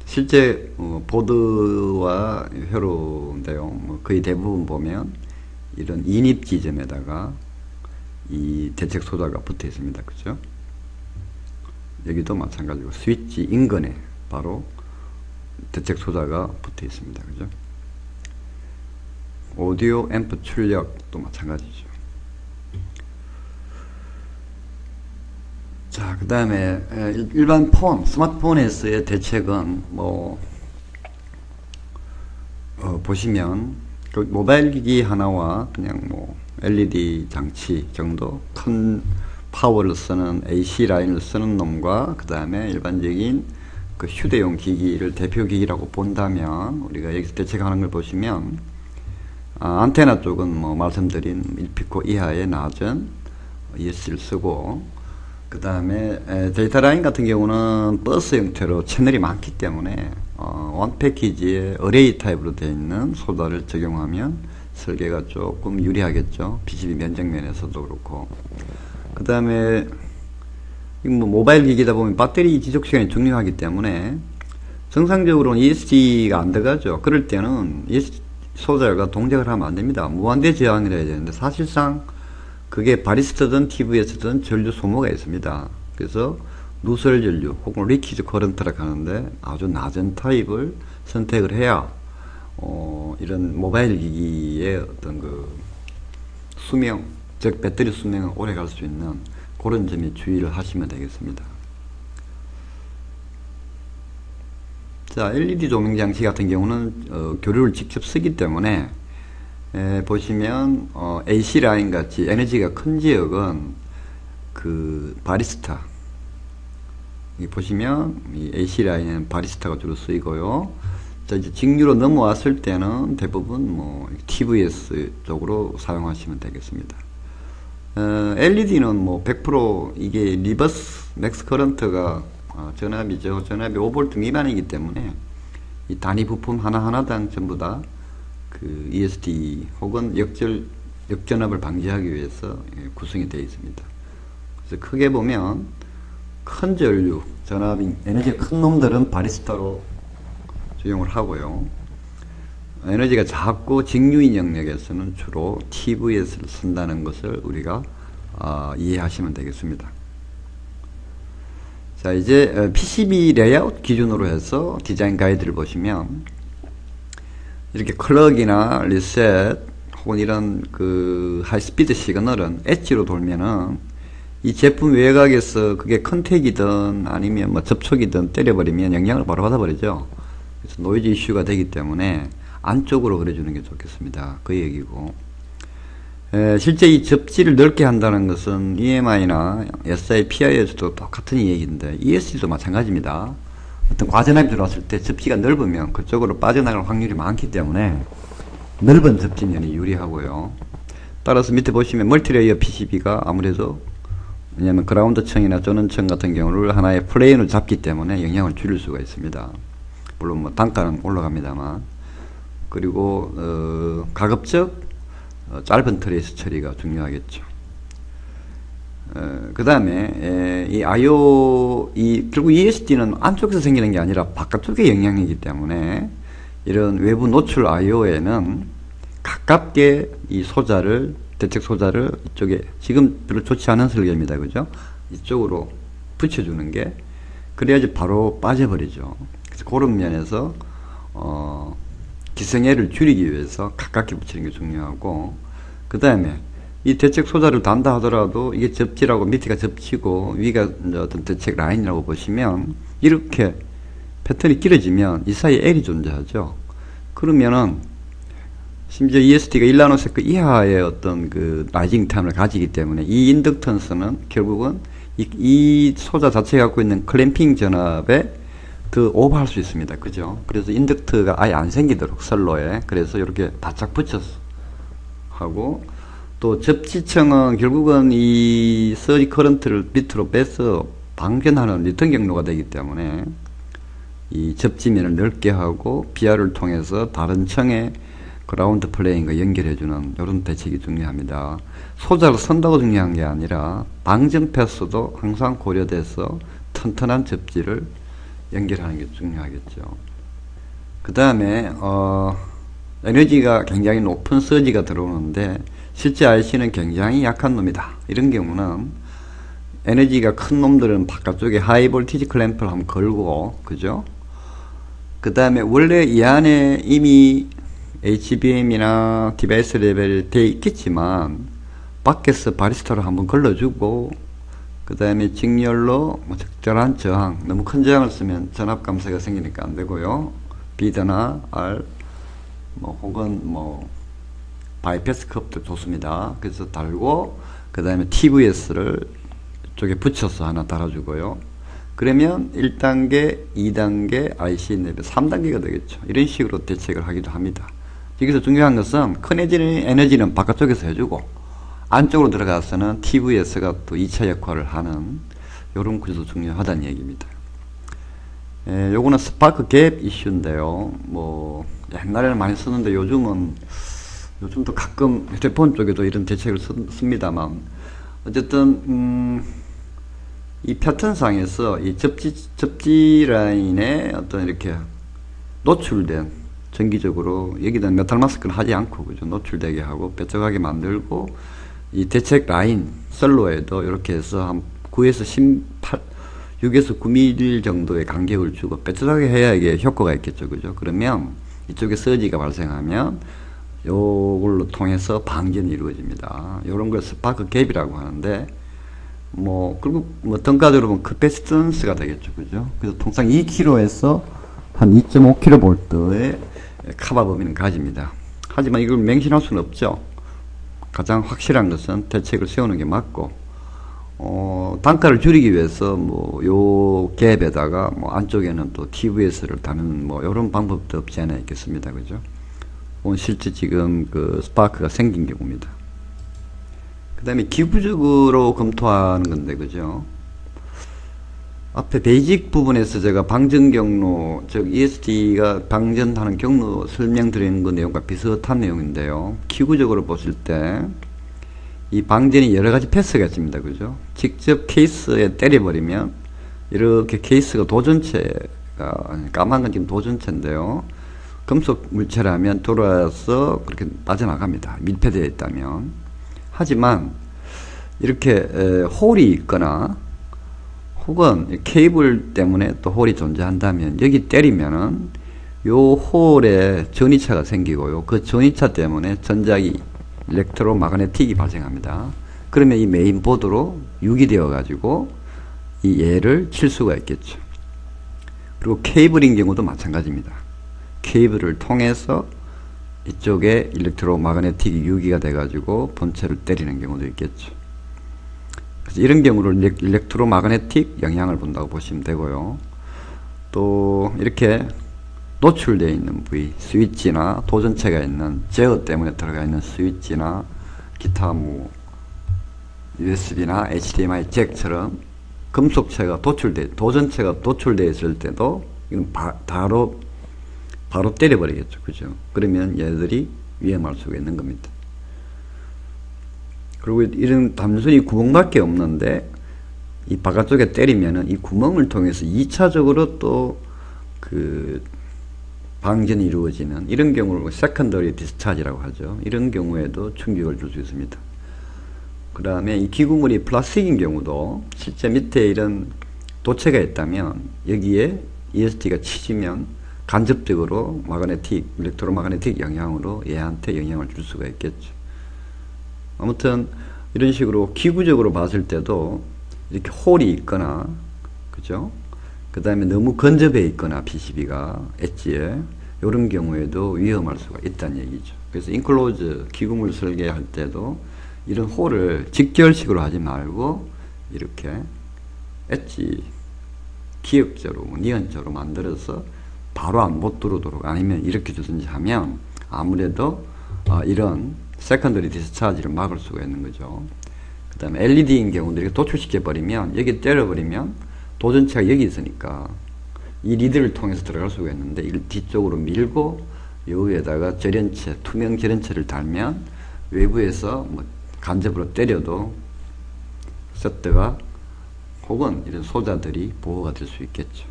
실제 보드와 회로인데요. 뭐 거의 대부분 보면 이런 인입 지점에다가 이 대책 소자가 붙어 있습니다. 그죠? 여기도 마찬가지고 스위치 인근에 바로 대책 소자가 붙어 있습니다. 그죠? 오디오 앰프 출력도 마찬가지죠. 자, 그 다음에 일반 스마트폰에서의 대책은 뭐 보시면 그 모바일 기기 하나와 그냥 뭐 LED 장치 정도 큰 파워를 쓰는 AC 라인을 쓰는 놈과 그 다음에 일반적인 그 휴대용 기기를 대표 기기라고 본다면 우리가 여기서 대책하는 걸 보시면 안테나 쪽은 뭐 말씀드린 1피코 이하의 낮은 ESC를 쓰고 그 다음에 데이터 라인 같은 경우는 버스 형태로 채널이 많기 때문에 원 패키지에 어레이 타입으로 되어 있는 소다를 적용하면 설계가 조금 유리하겠죠. PCB 면적면에서도 그렇고. 그 다음에 뭐 모바일 기기다 보면 배터리 지속 시간이 중요하기 때문에 정상적으로는 ESC가 안 들어가죠. 그럴 때는 ESC 소자가 동작을 하면 안 됩니다. 무한대 저항을 해야 되는데 사실상 그게 바리스타든 TVS든 전류 소모가 있습니다. 그래서 누설 전류 혹은 리키즈 커런트라고 하는데 아주 낮은 타입을 선택을 해야 이런 모바일 기기의 어떤 그 수명, 즉 배터리 수명을 오래 갈 수 있는 그런 점에 주의를 하시면 되겠습니다. 자, LED 조명 장치 같은 경우는 교류를 직접 쓰기 때문에 보시면 AC 라인 같이 에너지가 큰 지역은 그 바리스타 보시면 이 AC 라인은 바리스타가 주로 쓰이고요. 자, 이제 직류로 넘어왔을 때는 대부분 뭐 TVS 쪽으로 사용하시면 되겠습니다. LED는 뭐 100% 이게 리버스 맥스 커런트가 전압이죠. 전압이 5V 미만이기 때문에 이 단위 부품 하나하나당 전부 다 그 ESD 혹은 역전압을 방지하기 위해서 구성이 되어 있습니다. 그래서 크게 보면 큰 전류, 전압이 에너지가 큰 놈들은 바리스타로 적용을 하고요. 에너지가 작고 직류인 영역에서는 주로 TVS를 쓴다는 것을 우리가 이해하시면 되겠습니다. 자, 이제 PCB 레이아웃 기준으로 해서 디자인 가이드를 보시면 이렇게 클럭이나 리셋 혹은 이런 그 하이스피드 시그널은 엣지로 돌면은 이 제품 외곽에서 그게 컨택이든 아니면 뭐 접촉이든 때려버리면 영향을 바로 받아버리죠. 그래서 노이즈 이슈가 되기 때문에 안쪽으로 그려주는 게 좋겠습니다. 그 얘기고. 실제 이 접지를 넓게 한다는 것은 EMI나 SI, PI에서도 똑같은 얘기인데 ESC도 마찬가지입니다. 어떤 과전압이 들어왔을 때 접지가 넓으면 그쪽으로 빠져나갈 확률이 많기 때문에 넓은 접지면이 유리하고요. 따라서 밑에 보시면 멀티레이어 PCB가 아무래도 왜냐하면 그라운드층이나 전원층 같은 경우를 하나의 플레인으로 잡기 때문에 영향을 줄일 수가 있습니다. 물론 뭐 단가는 올라갑니다만. 그리고 가급적 짧은 트레이스 처리가 중요하겠죠. 그 다음에 이 I/O 결국 ESD는 안쪽에서 생기는 게 아니라 바깥쪽의 영향이기 때문에 이런 외부 노출 I/O에는 가깝게 이 소자를 대책 소자를 이쪽에 지금 별로 좋지 않은 설계입니다. 그죠? 이쪽으로 붙여주는 게 그래야지 바로 빠져버리죠. 그래서 그런 면에서 기생해를 줄이기 위해서 가깝게 붙이는 게 중요하고 그 다음에 이 대책 소자를 단다 하더라도 이게 접지라고 밑에가 접지고 위가 어떤 대책 라인이라고 보시면 이렇게 패턴이 길어지면 이 사이에 L이 존재하죠. 그러면은 심지어 ESD가 1나노세컨드 이하의 어떤 그 라이징 타임을 가지기 때문에 이 인덕턴스는 결국은 이 소자 자체가 갖고 있는 클램핑 전압에 더 오버할 수 있습니다. 그죠? 그래서 인덕트가 아예 안 생기도록 선로에 그래서 이렇게 바짝 붙여서 하고 또 접지층은 결국은 이 서지 커런트를 밑으로 빼서 방전하는 리턴 경로가 되기 때문에 이 접지면을 넓게 하고 비아를 통해서 다른 층의 그라운드 플레인과 연결해주는 이런 대책이 중요합니다. 소자를 선다고 중요한 게 아니라 방전 패스도 항상 고려돼서 튼튼한 접지를 연결하는 게 중요하겠죠. 그 다음에 에너지가 굉장히 높은 서지가 들어오는데 실제 RC는 굉장히 약한 놈이다. 이런 경우는 에너지가 큰 놈들은 바깥쪽에 하이 볼티지 클램프를 한번 걸고, 그죠? 그 다음에 원래 이 안에 이미 HBM이나 디바이스 레벨이 되어 있겠지만 밖에서 바리스타를 한번 걸러주고, 그 다음에 직렬로 적절한 저항, 너무 큰 저항을 쓰면 전압 감소가 생기니까 안 되고요. 비드나 R, 혹은 바이패스 컵도 좋습니다. 그래서 달고, 그 다음에 TVS를 쪽에 붙여서 하나 달아주고요. 그러면 1단계, 2단계, IC 레벨 3단계가 되겠죠. 이런 식으로 대책을 하기도 합니다. 여기서 중요한 것은 큰 에너지는 바깥쪽에서 해주고 안쪽으로 들어가서는 TVS가 또 2차 역할을 하는 이런 구조도 중요하다는 얘기입니다. 요거는 스파크 갭 이슈인데요. 옛날에는 많이 쓰는데 요즘도 가끔 휴대폰 쪽에도 이런 대책을 씁니다만, 어쨌든 이 패턴상에서 이 접지 라인에 어떤 이렇게 노출된, 정기적으로 여기다 메탈 마스크는 하지 않고, 그죠? 노출되게 하고 뾰족하게 만들고, 이 대책 라인 썰로에도 이렇게 해서 한 6에서 9mm 정도의 간격을 주고 뾰족하게 해야 이게 효과가 있겠죠, 그죠? 그러면 이쪽에 서지가 발생하면 요걸로 통해서 방전이 이루어집니다. 요런 걸 스파크 갭이라고 하는데, 그리고 등가적으로 보면 커패시턴스가 되겠죠, 그죠? 그래서 통상 2kg에서 한 2.5kV의 카바 범위는 가집니다. 하지만 이걸 맹신할 수는 없죠. 가장 확실한 것은 대책을 세우는 게 맞고, 단가를 줄이기 위해서 요 갭에다가 안쪽에는 또 TVS를 다는 요런 방법도 없지 않아 있겠습니다, 그죠? 실제 지금 그 스파크가 생긴 경우입니다. 그 다음에 기구적으로 검토하는 건데, 그죠? 앞에 베이직 부분에서 제가 방전 경로, 즉 ESD가 방전하는 경로 설명드리는 그 내용과 비슷한 내용인데요. 기구적으로 보실 때 이 방전이 여러 가지 패스가 있습니다, 그죠? 직접 케이스에 때려버리면 이렇게 케이스가 도전체가, 까만 건 지금 도전체인데요. 금속 물체라면 돌아서 그렇게 빠져나갑니다. 밀폐되어 있다면. 하지만 이렇게 홀이 있거나 혹은 케이블 때문에 또 홀이 존재한다면 여기 때리면은 요 홀에 전이차가 생기고요. 그 전이차 때문에 전자기 일렉트로마그네틱이 발생합니다. 그러면 이 메인보드로 유기되어 가지고 이 얘를 칠 수가 있겠죠. 그리고 케이블인 경우도 마찬가지입니다. 케이블을 통해서 이쪽에 일렉트로마그네틱이 유기가 돼 가지고 본체를 때리는 경우도 있겠죠. 그래서 이런 경우를 일렉트로마그네틱 영향을 본다고 보시면 되고요. 또 이렇게 노출되어 있는 부위, 스위치나 도전체가 있는 제어 때문에 들어가 있는 스위치나 기타 USB나 HDMI 잭처럼 금속체가 도전체가 도출되어 있을 때도 이건 바로 때려버리겠죠, 그죠? 그러면 얘들이 위험할 수가 있는 겁니다. 그리고 이런 단순히 구멍밖에 없는데 이 바깥쪽에 때리면은 이 구멍을 통해서 2차적으로 또 그 방전이 이루어지는 이런 경우를 세컨더리 디스차지라고 하죠. 이런 경우에도 충격을 줄 수 있습니다. 그 다음에 이 기구물이 플라스틱인 경우도 실제 밑에 이런 도체가 있다면 여기에 ESD가 치지면 간접적으로 일렉트로마그네틱 영향으로 얘한테 영향을 줄 수가 있겠죠. 아무튼 이런 식으로 기구적으로 봤을 때도 이렇게 홀이 있거나, 그죠? 그 다음에 너무 건접해 있거나 PCB가 엣지에 이런 경우에도 위험할 수가 있다는 얘기죠. 그래서 인클로즈 기구물 설계할 때도 이런 홀을 직결식으로 하지 말고 이렇게 엣지 기역자로 니언자로 만들어서 바로 안 못 들어오도록, 아니면 이렇게 주든지 하면 아무래도 이런 세컨더리 디스차지를 막을 수가 있는 거죠. 그 다음에 LED인 경우도 이렇게 도출시켜 버리면, 여기 때려버리면 도전체가 여기 있으니까 이 리드를 통해서 들어갈 수가 있는데 이를 뒤쪽으로 밀고 여기에다가 절연체, 투명 절연체를 달면 외부에서 간접으로 때려도 셔터가 혹은 이런 소자들이 보호가 될 수 있겠죠.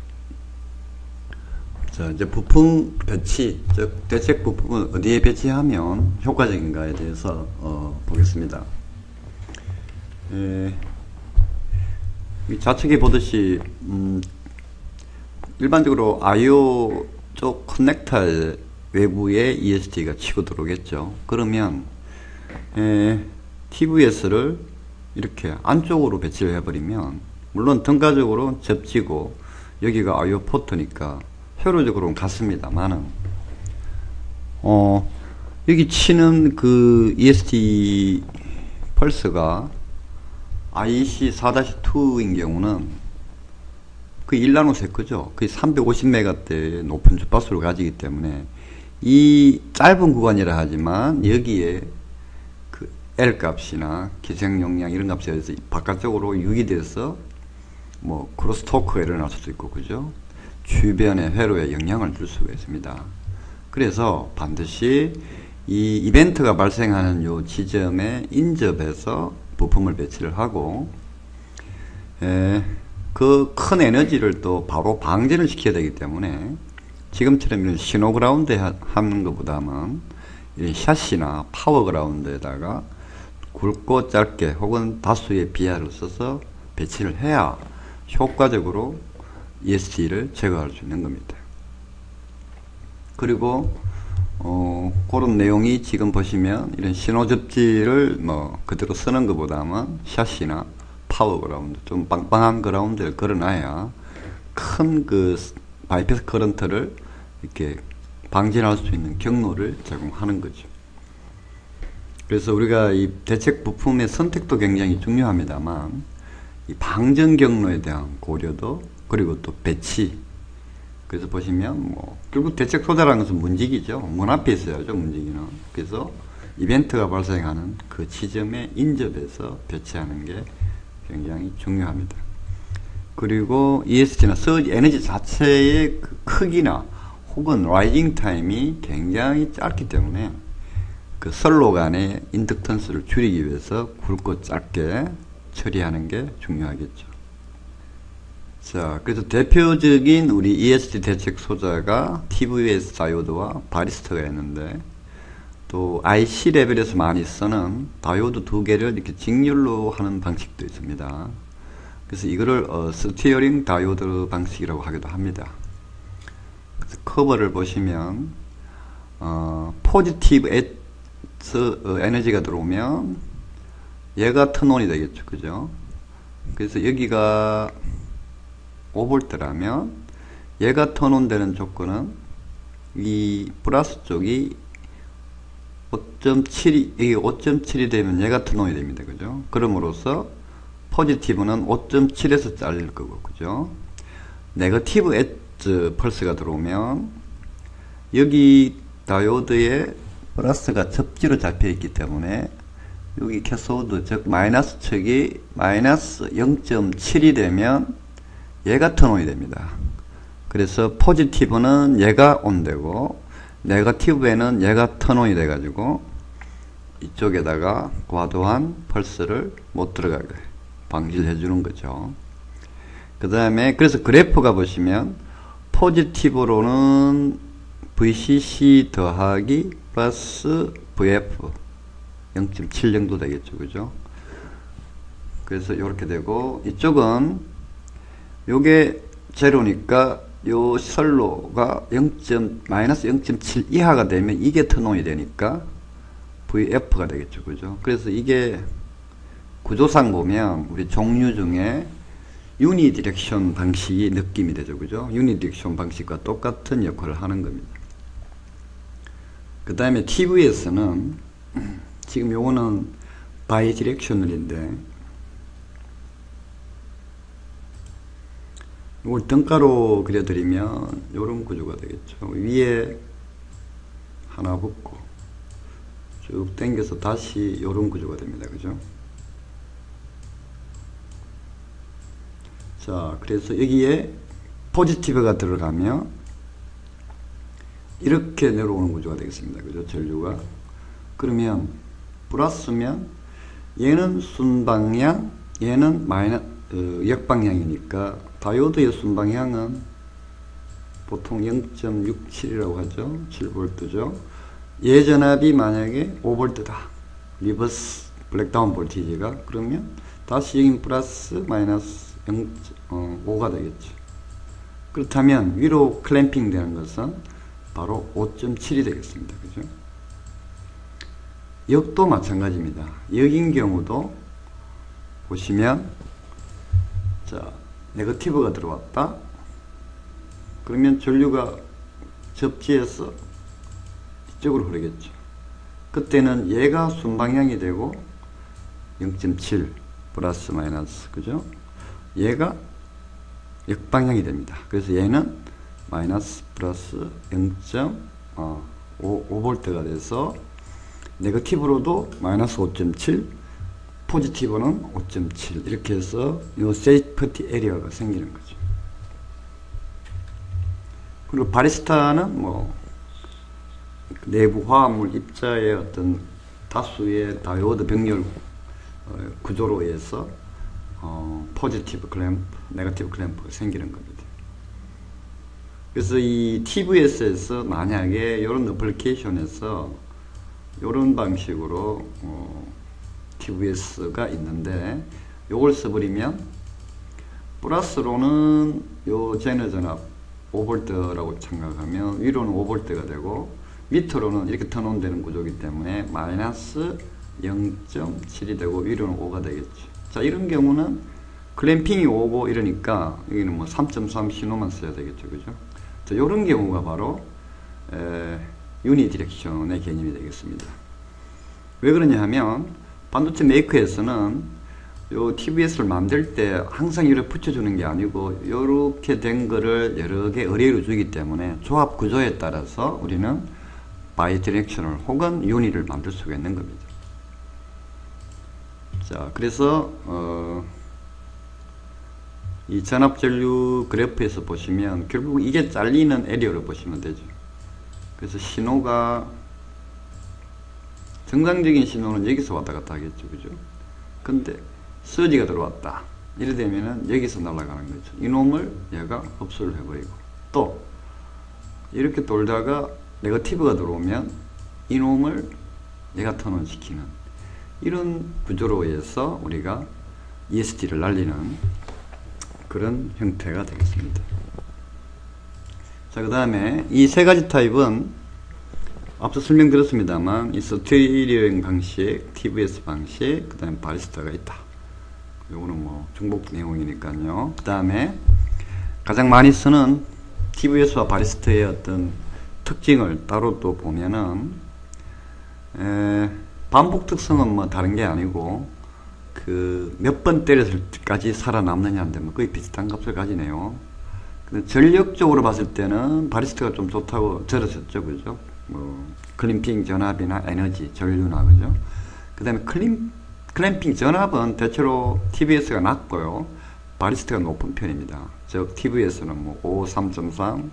자, 이제 부품 배치, 즉 대책 부품을 어디에 배치하면 효과적인가에 대해서 보겠습니다. 이 좌측에 보듯이 일반적으로 I/O 쪽 커넥터 외부에 ESD가 치고 들어오겠죠. 그러면 TVS를 이렇게 안쪽으로 배치를 해버리면, 물론 등가적으로 접지고 여기가 I/O 포트니까 효율적으로는 같습니다만은 여기 치는 그 ESD 펄스가 IEC 4-2인 경우는 그 1나노 그죠? 그 350메가대의 높은 주파수를 가지기 때문에 이 짧은 구간이라 하지만 여기에 그 L 값이나 기생 용량 이런 값에 의해서 바깥쪽으로 유기돼서 뭐 크로스토크가 일어날 수도 있고, 그죠? 주변의 회로에 영향을 줄 수가 있습니다. 그래서 반드시 이 이벤트가 발생하는 요 지점에 인접해서 부품을 배치를 하고, 그 큰 에너지를 또 바로 방전을 시켜야 되기 때문에 지금처럼 이런 신호 그라운드에 하는 것보다는 이런 샷이나 파워 그라운드에다가 굵고 짧게 혹은 다수의 비하를 써서 배치를 해야 효과적으로 ESD를 제거할 수 있는 겁니다. 그리고 그런 내용이 지금 보시면 이런 신호 접지를 뭐 그대로 쓰는 것보다는 샷이나 파워 그라운드, 좀 빵빵한 그라운드를 걸어놔야 큰 그 바이패스 커런트를 이렇게 방지할 수 있는 경로를 제공하는 거죠. 그래서 우리가 이 대책 부품의 선택도 굉장히 중요합니다만, 이 방전 경로에 대한 고려도, 그리고 또 배치. 그래서 보시면 뭐 결국 대책 소자라는 것은 문지기죠. 문 앞에 있어야죠, 문지기는. 그래서 이벤트가 발생하는 그 지점에 인접해서 배치하는 게 굉장히 중요합니다. 그리고 ESD나 서지 에너지 자체의 그 크기나 혹은 라이징 타임이 굉장히 짧기 때문에 그 선로 간의 인덕턴스를 줄이기 위해서 굵고 짧게 처리하는 게 중요하겠죠. 자, 그래서 대표적인 우리 ESD 대책 소자가 TVS 다이오드와 바리스타가 있는데, 또 IC 레벨에서 많이 쓰는 다이오드 두 개를 이렇게 직렬로 하는 방식도 있습니다. 그래서 이거를 스티어링 다이오드 방식이라고 하기도 합니다. 그래서 커버를 보시면 포지티브 에너지가 들어오면 얘가 턴온이 되겠죠, 그죠? 그래서 여기가 5V라면 얘가 턴온 되는 조건은 이 플러스 쪽이 5.7이, 이게 5.7이 되면 얘가 턴온이 됩니다, 그죠? 그럼으로써 포지티브는 5.7에서 잘릴 거고, 그죠? 네거티브 엣지 펄스가 들어오면 여기 다이오드에 플러스가 접지로 잡혀 있기 때문에 여기 캐소드, 즉 마이너스 측이 마이너스 0.7이 되면 얘가 턴온이 됩니다. 그래서 포지티브는 얘가 온되고 네거티브에는 얘가 턴온이 돼가지고 이쪽에다가 과도한 펄스를 못 들어가게 방지를 해주는 거죠. 그 다음에 그래서 그래프가 보시면 포지티브로는 VCC 더하기 플러스 VF 0.7 정도 되겠죠, 그죠? 그래서 이렇게 되고, 이쪽은 요게 제로니까 요 선로가 마이너스 0.7 이하가 되면 이게 턴온이 되니까 VF가 되겠죠, 그죠? 그래서 이게 구조상 보면 우리 종류 중에 유니디렉션 방식이 느낌이 되죠, 그죠? 유니디렉션 방식과 똑같은 역할을 하는 겁니다. 그 다음에 TVS는 지금 요거는 바이디렉셔널인데, 이걸 등가로 그려드리면 요런 구조가 되겠죠. 위에 하나 붙고 쭉 당겨서 다시 요런 구조가 됩니다, 그죠? 자, 그래서 여기에 포지티브가 들어가면 이렇게 내려오는 구조가 되겠습니다, 그죠? 전류가. 그러면 플러스면 얘는 순방향, 얘는 역방향이니까 다이오드의 순방향은 보통 0.67이라고 하죠. 7V죠. 예전압이 만약에 5V다. 리버스 블랙다운 볼티지가 그러면 다시 여기 플러스 마이너스 0.5가 되겠죠. 그렇다면 위로 클램핑 되는 것은 바로 5.7이 되겠습니다. 그죠? 역도 마찬가지입니다. 역인 경우도 보시면 자, 네거티브가 들어왔다. 그러면 전류가 접지해서 이쪽으로 흐르겠죠. 그때는 얘가 순방향이 되고 0.7 플러스 마이너스 그죠? 얘가 역방향이 됩니다. 그래서 얘는 마이너스 플러스 0.5V가 돼서 네거티브로도 마이너스 5.7 포지티브는 5.7 이렇게 해서 이 세이프티 에리어가 생기는 거죠. 그리고 바리스타는 뭐 내부 화합물 입자의 어떤 다수의 다이오드 병렬 구조로 의해서 포지티브 클램프, 네거티브 클램프가 생기는 겁니다. 그래서 이 TVS에서 만약에 이런 어플리케이션에서 이런 방식으로 TVS가 있는데 요걸 써버리면 플러스로는 요 제너 전압 5V라고 생각하면 위로는 5V가 되고 밑으로는 이렇게 턴온 되는 구조이기 때문에 마이너스 0.7이 되고 위로는 5가 되겠죠. 자, 이런 경우는 클램핑이 5고 이러니까 여기는 뭐 3.3 신호만 써야 되겠죠. 그죠? 자, 이런 경우가 바로 유니 디렉션의 개념이 되겠습니다. 왜 그러냐 하면 반도체 메이커에서는 요 TVS를 만들 때 항상 이렇게 붙여주는 게 아니고 이렇게 된 거를 여러 개 의뢰로 주기 때문에 조합 구조에 따라서 우리는 바이 디렉셔널 혹은 유니를 만들 수가 있는 겁니다. 자, 그래서 이 전압 전류 그래프에서 보시면 결국 이게 잘리는 에리어로 보시면 되죠. 그래서 신호가 정상적인 신호는 여기서 왔다 갔다 하겠죠. 그죠? 근데 서지가 들어왔다. 이래 되면은 여기서 날아가는 거죠. 이놈을 얘가 흡수를 해버리고 또 이렇게 돌다가 네거티브가 들어오면 이놈을 얘가 턴온 시키는 이런 구조로 의해서 우리가 ESD를 날리는 그런 형태가 되겠습니다. 자, 그 다음에 이 세 가지 타입은 앞서 설명드렸습니다만 이 스티리오잉 방식, TVS 방식, 그 다음에 바리스타가 있다. 요거는 뭐 중복 내용이니까요. 그 다음에 가장 많이 쓰는 TVS와 바리스타의 어떤 특징을 따로 또 보면은 반복 특성은 뭐 다른 게 아니고 그 몇 번 때렸을 때까지 살아남느냐인데 뭐 거의 비슷한 값을 가지네요. 근데 전력적으로 봤을 때는 바리스타가 좀 좋다고 들었었죠. 그죠? 뭐 클램핑 전압이나 에너지, 전류나 그죠? 그 다음에 클램핑 전압은 대체로 TVS가 낮고요. 바리스타가 높은 편입니다. 즉 TVS는 뭐 5, 3.3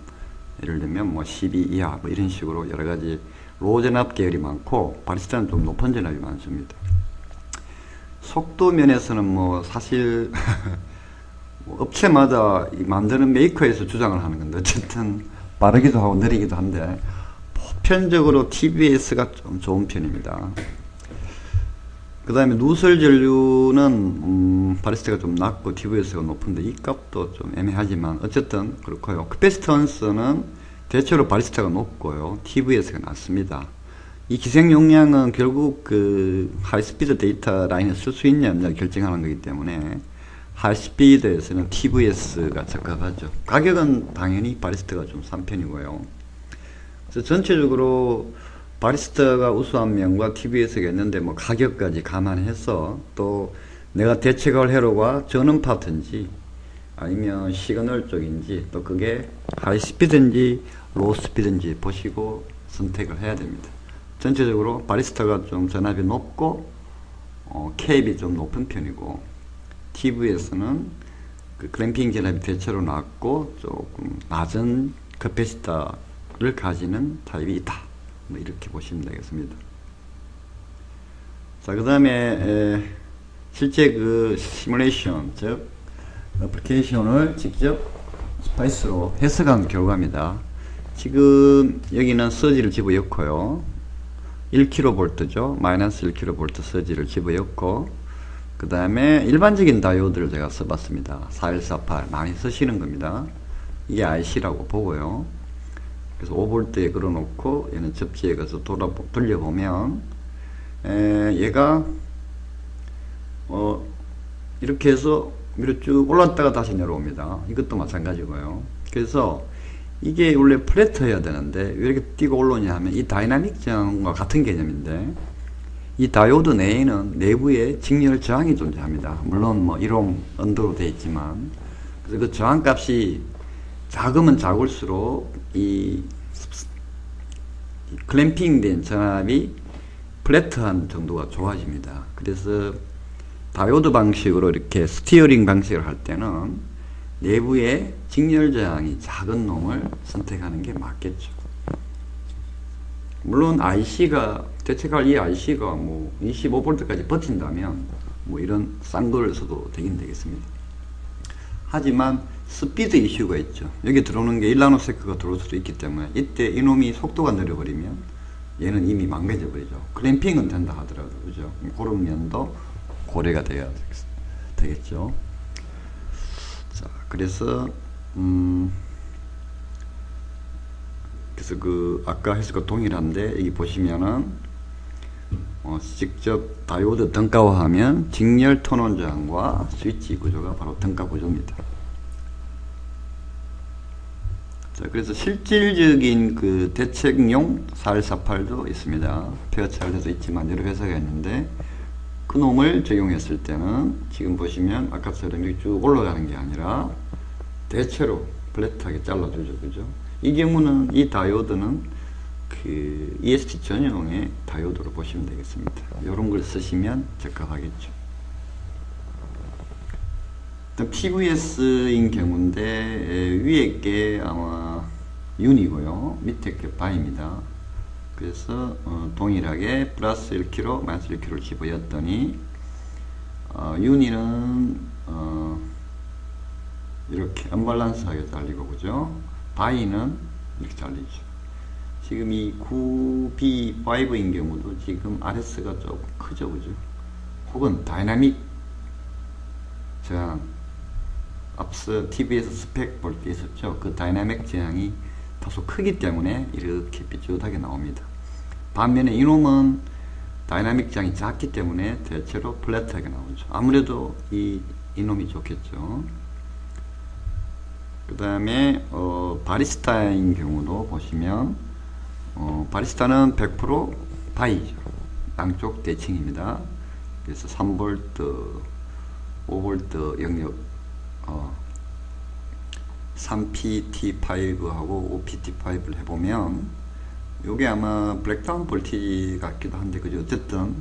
예를 들면 뭐 12 이하 뭐 이런 식으로 여러 가지 로 전압 계열이 많고 바리스타는 좀 높은 전압이 많습니다. 속도 면에서는 뭐 사실 뭐 업체마다 만드는 메이커에서 주장을 하는 건데 어쨌든 빠르기도 하고 느리기도 한데 보편적으로 TVS가 좀 좋은 편입니다. 그 다음에 누설 전류는 바리스타가 좀 낮고 TVS가 높은데 이 값도 좀 애매하지만 어쨌든 그렇고요. 캐패시턴스는 대체로 바리스타가 높고요. TVS가 낮습니다. 이 기생 용량은 결국 그 하이스피드 데이터 라인을 쓸 수 있냐 없냐 결정하는 거기 때문에 하이스피드에서는 TVS가 적합하죠. 가격은 당연히 바리스타가 좀 싼 편이고요. 그래서 전체적으로 바리스타가 우수한 면과 TVS가 있는데 뭐 가격까지 감안해서 또 내가 대체할 회로가 저는 파트인지 아니면 시그널 쪽인지 또 그게 하이스피드인지 로우스피드인지 보시고 선택을 해야 됩니다. 전체적으로 바리스타가 좀 전압이 높고 캡이 좀 높은 편이고 TVS는 그 클램핑 전압이 대체로 낮고 조금 낮은 캐패시터를 가지는 타입이 있다. 뭐 이렇게 보시면 되겠습니다. 자, 그 다음에 실제 그 시뮬레이션 즉 어플리케이션을 직접 스로 해석한 결과입니다. 지금 여기는 서지를 집어넣고요. 1kV죠. 마이너스 1kV 서지를 집어넣고, 그 다음에 일반적인 다이오드를 제가 써봤습니다. 4148 많이 쓰시는 겁니다. 이게 IC라고 보고요. 그래서 5V에 걸어놓고 얘는 접지에 가서 돌려보면 얘가 이렇게 해서 위로 쭉 올랐다가 다시 내려옵니다. 이것도 마찬가지고요. 그래서 이게 원래 플래트여야 되는데 왜 이렇게 뛰고 올라오냐 하면 이 다이나믹 저항과 같은 개념인데, 이 다이오드 내에는 내부에 직렬 저항이 존재합니다. 물론 뭐 1옴 언더로 되어 있지만, 그래서 그 저항 값이 작으면 작을수록 이 클램핑 된 전압이 플래트한 정도가 좋아집니다. 그래서 다이오드 방식으로 이렇게 스티어링 방식을 할 때는 내부에 직렬 저항이 작은 놈을 선택하는 게 맞겠죠. 물론 IC가, 대체할 이 IC가 뭐 25V까지 버틴다면 뭐 이런 싼 걸 써도 되긴 되겠습니다. 하지만 스피드 이슈가 있죠. 여기 들어오는 게 1나노세크가 들어올 수도 있기 때문에 이때 이놈이 속도가 느려버리면 얘는 이미 망가져 버리죠. 클램핑은 된다 하더라도, 그죠? 그런 면도 고려가 돼야 되겠죠. 자, 그래서 그래서 그 아까 해석과 동일한데, 여기 보시면은 직접 다이오드 등가화하면 직렬 턴온 저항과 스위치 구조가 바로 등가 구조입니다. 자, 그래서 실질적인 그 대책용 4148도 있습니다. 폐허차별돼서 있지만 여러 회사가 있는데, 그 놈을 적용했을 때는 지금 보시면 아까처럼 이렇게 쭉 올라가는 게 아니라 대체로 플랫하게 잘라주죠. 그죠? 이 경우는 이 다이오드는 그 ESP 전용의 다이오드로 보시면 되겠습니다. 이런 걸 쓰시면 적합하겠죠. PVS인 경우인데 위에 게 아마 윤이고요. 밑에 게 바입니다. 그래서 동일하게 플러스 1kg, 마이너스 1kg를 집어였더니 윤이는 이렇게 언밸런스하게 잘리고, 그죠? 바이는 이렇게 잘리죠. 지금 이 9B5인 경우도 지금 RS가 조금 크죠, 그죠? 혹은 다이나믹 저항, 앞서 TV에서 스펙 볼 때 있었죠. 그 다이나믹 저항이 다소 크기 때문에 이렇게 삐뚤하게 나옵니다. 반면에 이놈은 다이나믹 저항이 작기 때문에 대체로 플랫하게 나오죠. 아무래도 이놈이 좋겠죠. 그 다음에 바리스타인 경우도 보시면 바리스타는 100% 바이죠. 양쪽 대칭입니다. 그래서 3V, 5V 영역 3PT5하고 5PT5를 해보면 요게 아마 블랙다운 볼티지 같기도 한데, 그죠? 어쨌든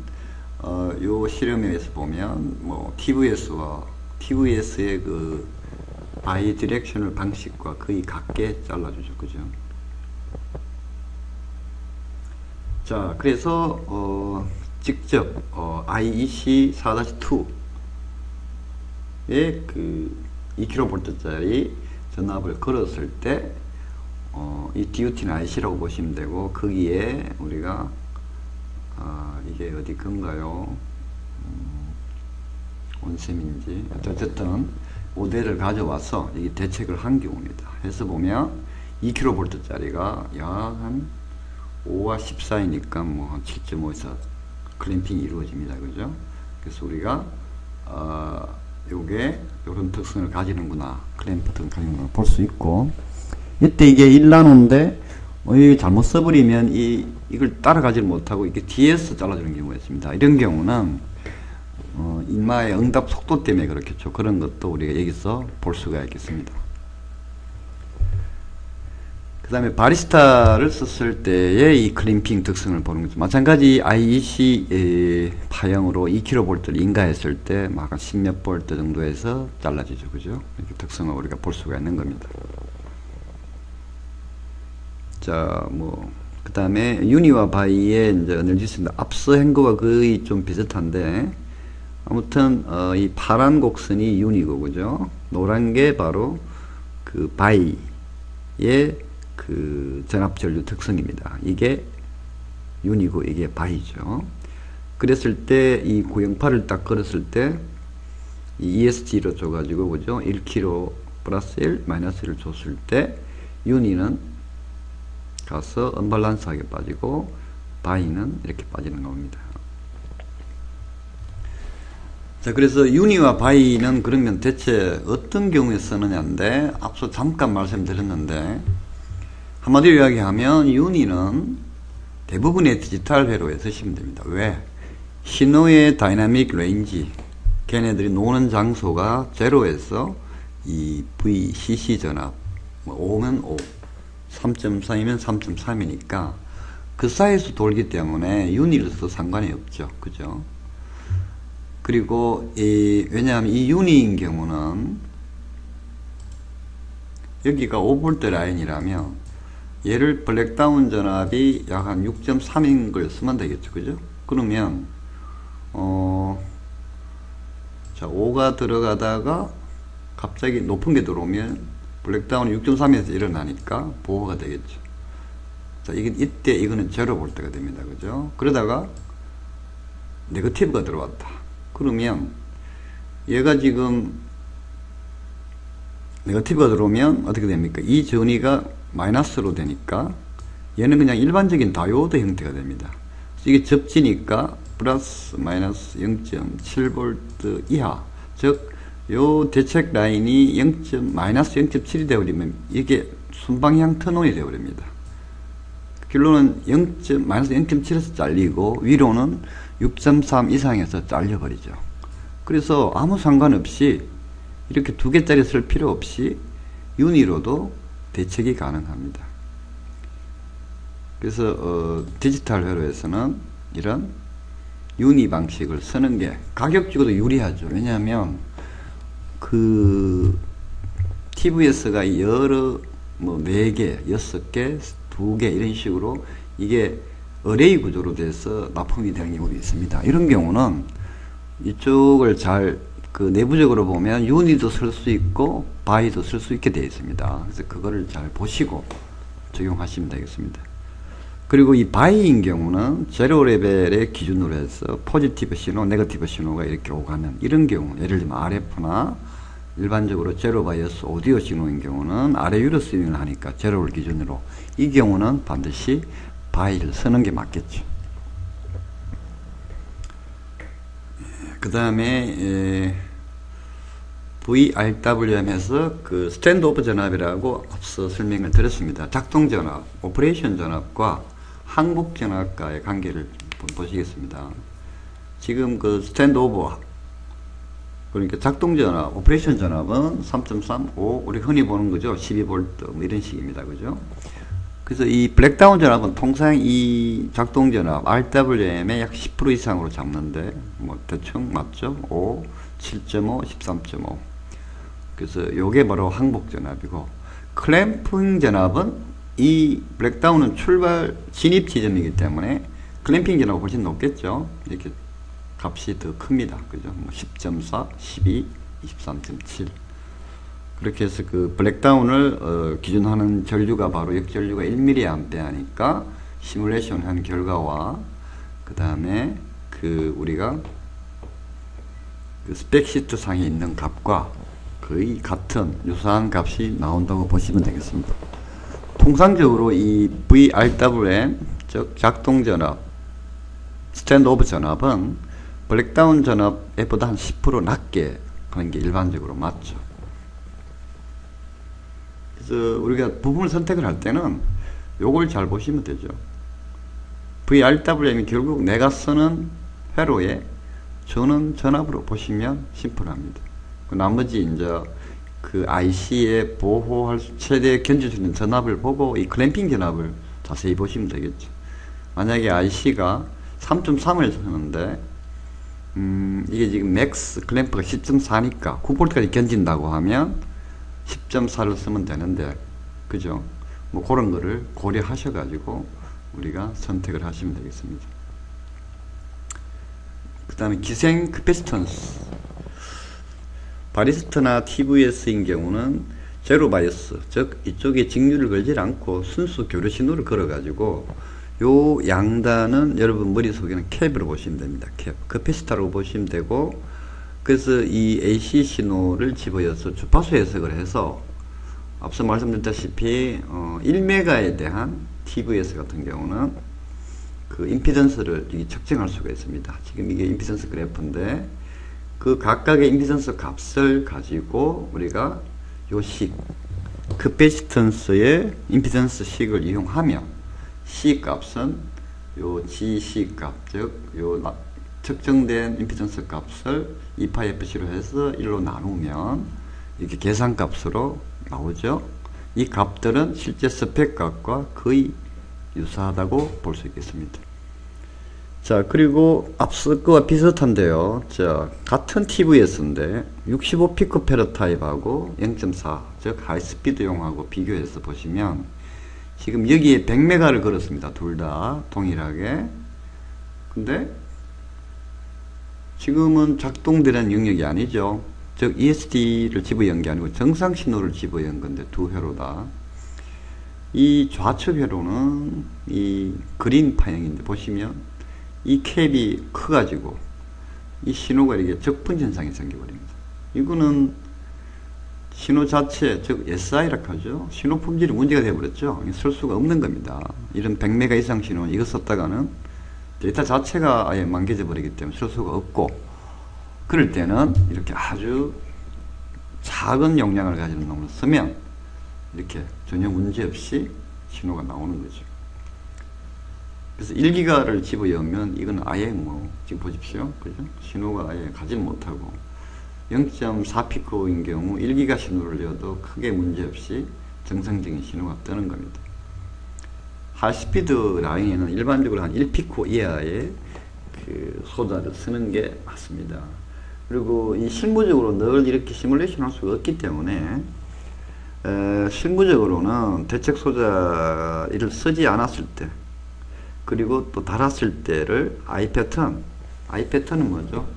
요 실험에 의해서 보면 뭐 TVS의 그 바이 디렉셔널 방식과 거의 같게 잘라주죠. 그죠? 자, 그래서 직접 IEC 4-2의 그 2kV짜리 전압을 걸었을 때 이 DUT는 IC라고 보시면 되고, 거기에 우리가 이게 어디 건가요? 온셈인지 어쨌든 모델을 가져와서 이 대책을 한 경우입니다. 해서 보면 2kV짜리가 약 한 5와 14이니까 뭐 한 7.5에서 클램핑이 이루어집니다. 그죠? 그래서 우리가 요게 요런 특성을 가지는구나, 클램프 특성을 가지는구나 볼 수 있고, 이때 이게 1나노인데 이게 잘못 써버리면 이걸 따라가지 못하고 이게 뒤에서 잘라주는 경우가 있습니다. 이런 경우는 인마의 응답 속도 때문에 그렇겠죠. 그런 것도 우리가 여기서 볼 수가 있겠습니다. 그 다음에 바리스타를 썼을 때의 이 클램핑 특성을 보는 거죠. 마찬가지 IEC 파형으로 2kV를 인가했을 때 막 한 10몇 볼트 정도에서 잘라지죠. 그죠? 이렇게 특성을 우리가 볼 수가 있는 겁니다. 자, 뭐, 그 다음에 유니와 바이의 이제 에너지스인데 앞서 한 거와 거의 좀 비슷한데, 아무튼 이 파란 곡선이 유니고, 그죠? 노란 게 바로 그 바이의 그 전압 전류 특성입니다. 이게 윤이고 이게 바이죠. 그랬을 때 이 구형파를 딱 걸었을 때 이 ESG로 줘가지고 그죠? 1kg 플러스 1 마이너스 1을 줬을 때 윤이는 가서 언밸런스하게 빠지고 바이는 이렇게 빠지는 겁니다. 자, 그래서 윤이와 바이는 그러면 대체 어떤 경우에 쓰느냐인데 앞서 잠깐 말씀드렸는데 한마디로 이야기하면 윤이는 대부분의 디지털 회로에 쓰시면 됩니다. 왜? 신호의 다이나믹 레인지, 걔네들이 노는 장소가 제로에서 이 VCC 전압, 5면 5, 3.4이면 3.3이니까 그 사이에서 돌기 때문에 윤희를 써도 상관이 없죠. 그죠? 그리고 왜냐하면 이 윤희인 경우는 여기가 5V 라인이라면 얘를 블랙다운 전압이 약 한 6.3인 걸 쓰면 되겠죠. 그죠? 그러면 자, 5가 들어가다가 갑자기 높은 게 들어오면 블랙다운이 6.3에서 일어나니까 보호가 되겠죠. 자, 이때 이거는 제로 볼트가 됩니다. 그죠? 그러다가 네거티브가 들어왔다. 그러면 얘가 지금 네거티브가 들어오면 어떻게 됩니까? 이 전위가 마이너스로 되니까 얘는 그냥 일반적인 다이오드 형태가 됩니다. 이게 접지니까 플러스 마이너스 0.7V 이하, 즉 요 대책 라인이 마이너스 0.7이 되어버리면 이게 순방향 턴온이 되어버립니다. 결론은 마이너스 0.7에서 잘리고 위로는 6.3 이상에서 잘려버리죠. 그래서 아무 상관없이 이렇게 두 개짜리 쓸 필요 없이 윤희로도 대책이 가능합니다. 그래서 디지털 회로에서는 이런 윤희 방식을 쓰는 게 가격적으로 유리하죠. 왜냐하면 그 TVS가 여러 뭐 4개, 6개, 2개 이런 식으로 이게 어레이 구조로 돼서 납품이 되는 경우도 있습니다. 이런 경우는 이쪽을 잘 그 내부적으로 보면 윤희도 쓸 수 있고 바이도 쓸 수 있게 되어 있습니다. 그래서 그거를 잘 보시고 적용하시면 되겠습니다. 그리고 이 바이인 경우는 제로 레벨의 기준으로 해서 포지티브 신호, 네거티브 신호가 이렇게 오가면 이런 경우, 예를 들면 RF나 일반적으로 제로 바이어스 오디오 신호인 경우는 아래 위로 스윙을 하니까 제로를 기준으로 이 경우는 반드시 바이를 쓰는 게 맞겠죠. 그 다음에 VRWM에서 그 스탠드 오프 전압이라고 앞서 설명을 드렸습니다. 작동 전압, 오퍼레이션 전압과 항복 전압과의 관계를 보시겠습니다. 지금 그 스탠드 오브, 그러니까 작동 전압, 오퍼레이션 전압은 3.35, 우리 흔히 보는 거죠. 12V 뭐 이런 식입니다. 그죠? 그래서 이 블랙다운 전압은 통상 이 작동 전압 RWM의 약 10% 이상으로 잡는데 뭐 대충 맞죠? 5, 7.5, 13.5. 그래서 요게 바로 항복 전압이고, 클램핑 전압은 이 블랙다운은 출발 진입 지점이기 때문에 클램핑 전압이 훨씬 높겠죠. 이렇게 값이 더 큽니다. 그죠? 뭐 10.4, 12, 23.7. 그렇게 해서 그 블랙다운을 기준하는 전류가 바로 역전류가 1mA니까 시뮬레이션 한 결과와 그 다음에 그 우리가 그 스펙시트 상에 있는 값과 거의 같은 유사한 값이 나온다고 보시면 되겠습니다. 통상적으로 이 VRWM, 즉 작동 전압, 스탠드 오브 전압은 블랙다운 전압보다 한 10% 낮게 하는 게 일반적으로 맞죠. 그래서 우리가 부분을 선택을 할 때는 요걸 잘 보시면 되죠. VRWM이 결국 내가 쓰는 회로에 저는 전압으로 보시면 심플합니다. 나머지 이제 그 IC에 보호할 최대 견줄 수 있는 전압을 보고 이 클램핑 전압을 자세히 보시면 되겠죠. 만약에 IC가 3.3을 쓰는데 이게 지금 맥스 클램프가 10.4니까 9V까지 견진다고 하면 10.4를 쓰면 되는데, 그죠? 뭐 그런 거를 고려하셔 가지고 우리가 선택을 하시면 되겠습니다. 그 다음에 기생 캐패시턴스, 바리스타나 TVS인 경우는 제로 바이어스, 즉 이쪽에 직류를 걸지 않고 순수 교류 신호를 걸어 가지고 요 양단은 여러분 머릿속에는 캡으로 보시면 됩니다. 캡, 커패시터라고 보시면 되고, 그래서 이 AC 신호를 집어여서 주파수 해석을 해서 앞서 말씀드렸다시피 1메가에 대한 TVS 같은 경우는 그 임피던스를 측정할 수가 있습니다. 지금 이게 임피던스 그래프인데 그 각각의 임피던스 값을 가지고 우리가 요 식, 커패시턴스의 임피던스 식을 이용하며 C 값은 요 GC 값, 즉 요 측정된 임피던스 값을 2파이FC로 해서 1로 나누면 이렇게 계산 값으로 나오죠. 이 값들은 실제 스펙 값과 거의 유사하다고 볼 수 있겠습니다. 자, 그리고 앞서 거와 비슷한데요. 자, 같은 TVS인데 65 피코페르타입하고 0.4, 즉 하이스피드용하고 비교해서 보시면 지금 여기에 100메가를 걸었습니다. 둘 다 동일하게. 근데 지금은 작동되는 영역이 아니죠. 즉 ESD를 집어연 게 아니고 정상 신호를 집어연 건데 두 회로다. 이 좌측 회로는 이 그린 파형인데 보시면 이 캡이 커가지고 이 신호가 이렇게 적분 현상이 생겨버립니다. 이거는 신호 자체, 즉 SI라고 하죠. 신호 품질이 문제가 되어버렸죠. 쓸 수가 없는 겁니다. 이런 100메가 이상 신호 이거 썼다가는 데이터 자체가 아예 망개져 버리기 때문에 쓸 수가 없고, 그럴 때는 이렇게 아주 작은 용량을 가지는 놈을 쓰면 이렇게 전혀 문제없이 신호가 나오는 거죠. 그래서 1기가를 집어넣으면 이건 아예 뭐 지금 보십시오. 그죠? 신호가 아예 가지 못하고 0.4피코인 경우 1기가 신호를 넣어도 크게 문제없이 정상적인 신호가 뜨는 겁니다. 하이스피드 라인에는 일반적으로 한 1피코 이하의 그 소자를 쓰는 게 맞습니다. 그리고 이 실무적으로 늘 이렇게 시뮬레이션 할 수가 없기 때문에 실무적으로는 대책 소자를 쓰지 않았을 때, 그리고 또 달았을 때를 I 패턴은 뭐죠?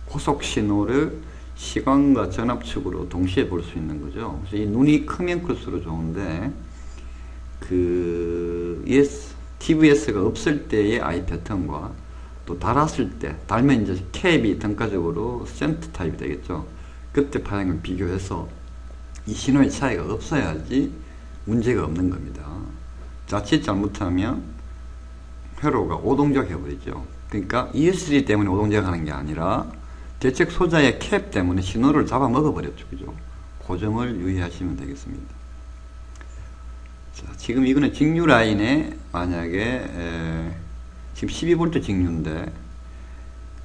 고속 신호를 시간과 전압축으로 동시에 볼 수 있는 거죠. 그래서 이 눈이 크면 클수록 좋은데 그 TVS가 없을 때의 I 패턴과 또 달았을 때, 달면 이제 캡이 등가적으로 센트 타입이 되겠죠. 그때 파형을 비교해서 이 신호의 차이가 없어야지 문제가 없는 겁니다. 자칫 잘못하면 회로가 오동작 해버리죠. 그러니까 ESD 때문에 오동작 하는 게 아니라 대책 소자의 캡 때문에 신호를 잡아먹어 버렸죠. 그죠? 그 점을 유의하시면 되겠습니다. 자, 지금 이거는 직류 라인에 만약에 지금 12V 직류인데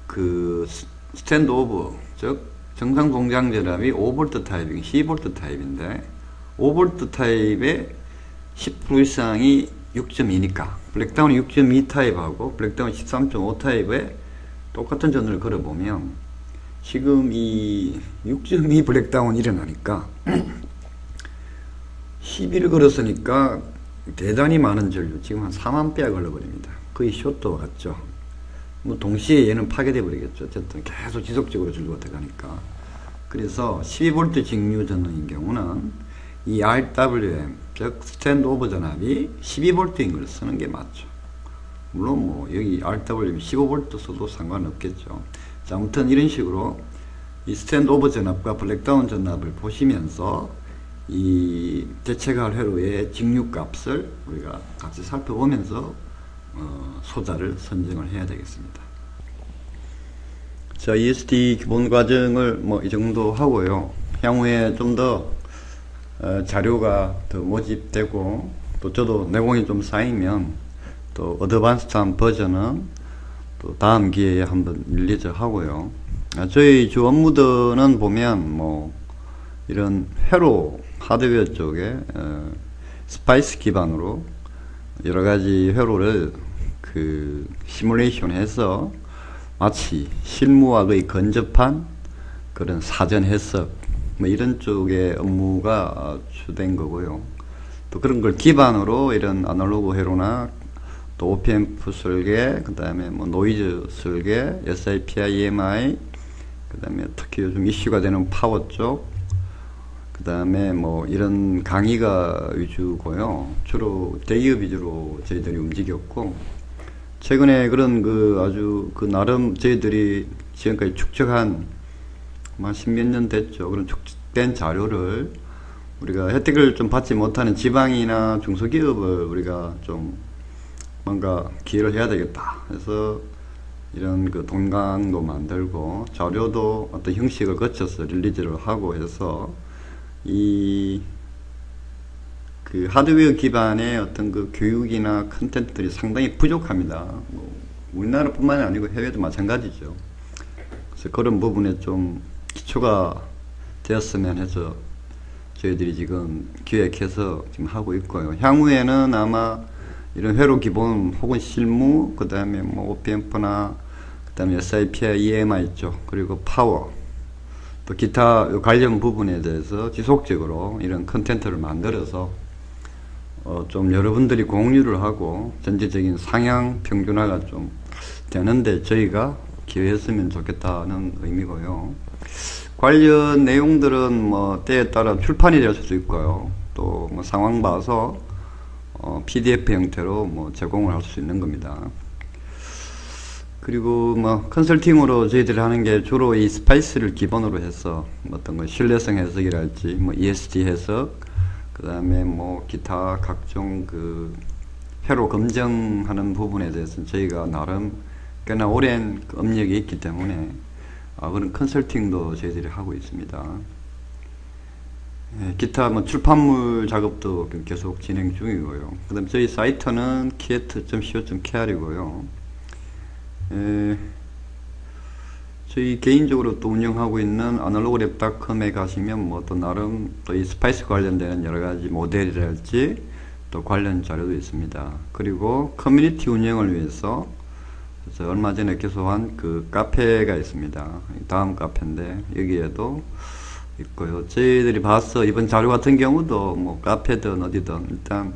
그 스탠드 오브, 즉 정상 동작 전압이 5V 타입이 12V 타입인데 5V 타입의 10% 이상이 6.2니까 블랙다운이 6.2 타입하고 블랙다운 13.5 타입에 똑같은 전원을 걸어보면 지금 이 6.2 블랙다운이 일어나니까 12를 걸었으니까 대단히 많은 전류, 지금 한 4만배가 걸려버립니다. 거의 숏도 같죠. 뭐 동시에 얘는 파괴돼 버리겠죠. 어쨌든 계속 지속적으로 전류가 들어가니까. 그래서 12V 직류 전원인 경우는 이 RWM, 즉 스탠드 오버 전압이 12V인 걸 쓰는 게 맞죠. 물론 뭐 여기 RWM 15V 써도 상관없겠죠. 자, 아무튼 이런 식으로 이 스탠드 오버 전압과 블랙다운 전압을 보시면서 이 대체갈 회로의 직류 값을 우리가 같이 살펴보면서 소자를 선정을 해야 되겠습니다. 자, ESD 기본 과정을 뭐 이 정도 하고요. 향후에 좀 더 자료가 더 모집되고 또 저도 내공이 좀 쌓이면 또 어드밴스드한 버전은 또 다음 기회에 한번 릴리즈 하고요. 저희 주 업무들은 보면 뭐 이런 회로 하드웨어 쪽에 스파이스 기반으로 여러 가지 회로를 그 시뮬레이션 해서 마치 실무와 거의 근접한 그런 사전 해석 뭐 이런 쪽의 업무가 주된 거고요. 또 그런 걸 기반으로 이런 아날로그 회로나 또 OPMP 설계, 그 다음에 뭐 노이즈 설계, SIPI, EMI, 그 다음에 특히 요즘 이슈가 되는 파워 쪽, 그 다음에 뭐 이런 강의가 위주고요. 주로 대기업 위주로 저희들이 움직였고, 최근에 그런 그 아주 그 나름 저희들이 지금까지 축적한 한 십몇 년 됐죠. 그런 축적된 자료를 우리가 혜택을 좀 받지 못하는 지방이나 중소기업을 우리가 좀 뭔가 기여를 해야 되겠다. 그래서 이런 그 동강도 만들고 자료도 어떤 형식을 거쳐서 릴리즈를 하고 해서 이 그 하드웨어 기반의 어떤 그 교육이나 컨텐츠들이 상당히 부족합니다. 뭐 우리나라뿐만이 아니고 해외도 마찬가지죠. 그래서 그런 부분에 좀 기초가 되었으면 해서 저희들이 지금 기획해서 지금 하고 있고요. 향후에는 아마 이런 회로 기본 혹은 실무, 그 다음에 뭐 OPMP나 그 다음에 SIPI, EMI 있죠. 그리고 파워, 또 기타 관련 부분에 대해서 지속적으로 이런 컨텐츠를 만들어서 좀 여러분들이 공유를 하고 전체적인 상향 평준화가 좀 되는데 저희가 기여했으면 좋겠다는 의미고요. 관련 내용들은 뭐 때에 따라 출판이 될 수도 있고요. 또 뭐 상황 봐서 PDF 형태로 뭐 제공을 할 수 있는 겁니다. 그리고 뭐 컨설팅으로 저희들이 하는 게 주로 이 스파이스를 기본으로 해서 어떤 거 신뢰성 해석이랄지 뭐 ESG 해석, 그 다음에 뭐 기타 각종 그 회로 검증하는 부분에 대해서는 저희가 나름 꽤나 오랜 그 업력이 있기 때문에 그런 컨설팅도 저희들이 하고 있습니다. 기타 뭐 출판물 작업도 계속 진행 중이고요. 그 다음 저희 사이트는 kiet.co.kr이고요. 저희 개인적으로 또 운영하고 있는 analog랩.com에 가시면 뭐 또 나름 또 이 스파이스 관련되는 여러가지 모델이랄지 또 관련 자료도 있습니다. 그리고 커뮤니티 운영을 위해서 그래서 얼마 전에 개소한 그 카페가 있습니다. 다음 카페인데 여기에도 있고요. 저희들이 봐서 이번 자료 같은 경우도 뭐 카페든 어디든 일단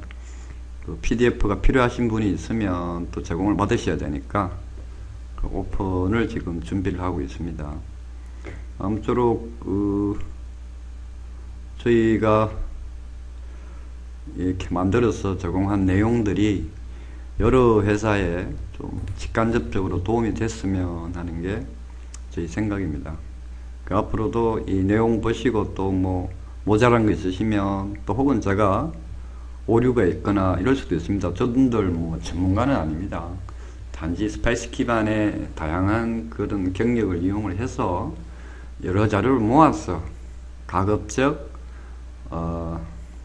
그 PDF가 필요하신 분이 있으면 또 제공을 받으셔야 되니까 그 오픈을 지금 준비를 하고 있습니다. 아무쪼록 저희가 이렇게 만들어서 제공한 내용들이 여러 회사에 좀 직간접적으로 도움이 됐으면 하는 게 저희 생각입니다. 그 앞으로도 이 내용 보시고 또 뭐 모자란 거 있으시면 또 혹은 제가 오류가 있거나 이럴 수도 있습니다. 저분들 뭐 전문가는 아닙니다. 단지 스파이스 기반의 다양한 그런 경력을 이용을 해서 여러 자료를 모아서 가급적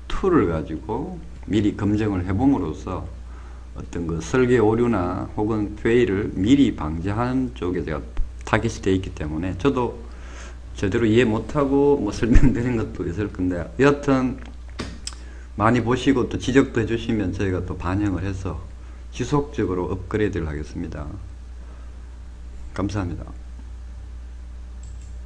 툴을 가지고 미리 검증을 해봄으로써 어떤 그 설계 오류나 혹은 페일을 미리 방지하는 쪽에 제가 타깃이 되어 있기 때문에 저도 제대로 이해 못하고 뭐 설명드리는 것도 있을 건데 여하튼 많이 보시고 또 지적도 해주시면 저희가 또 반영을 해서 지속적으로 업그레이드를 하겠습니다. 감사합니다.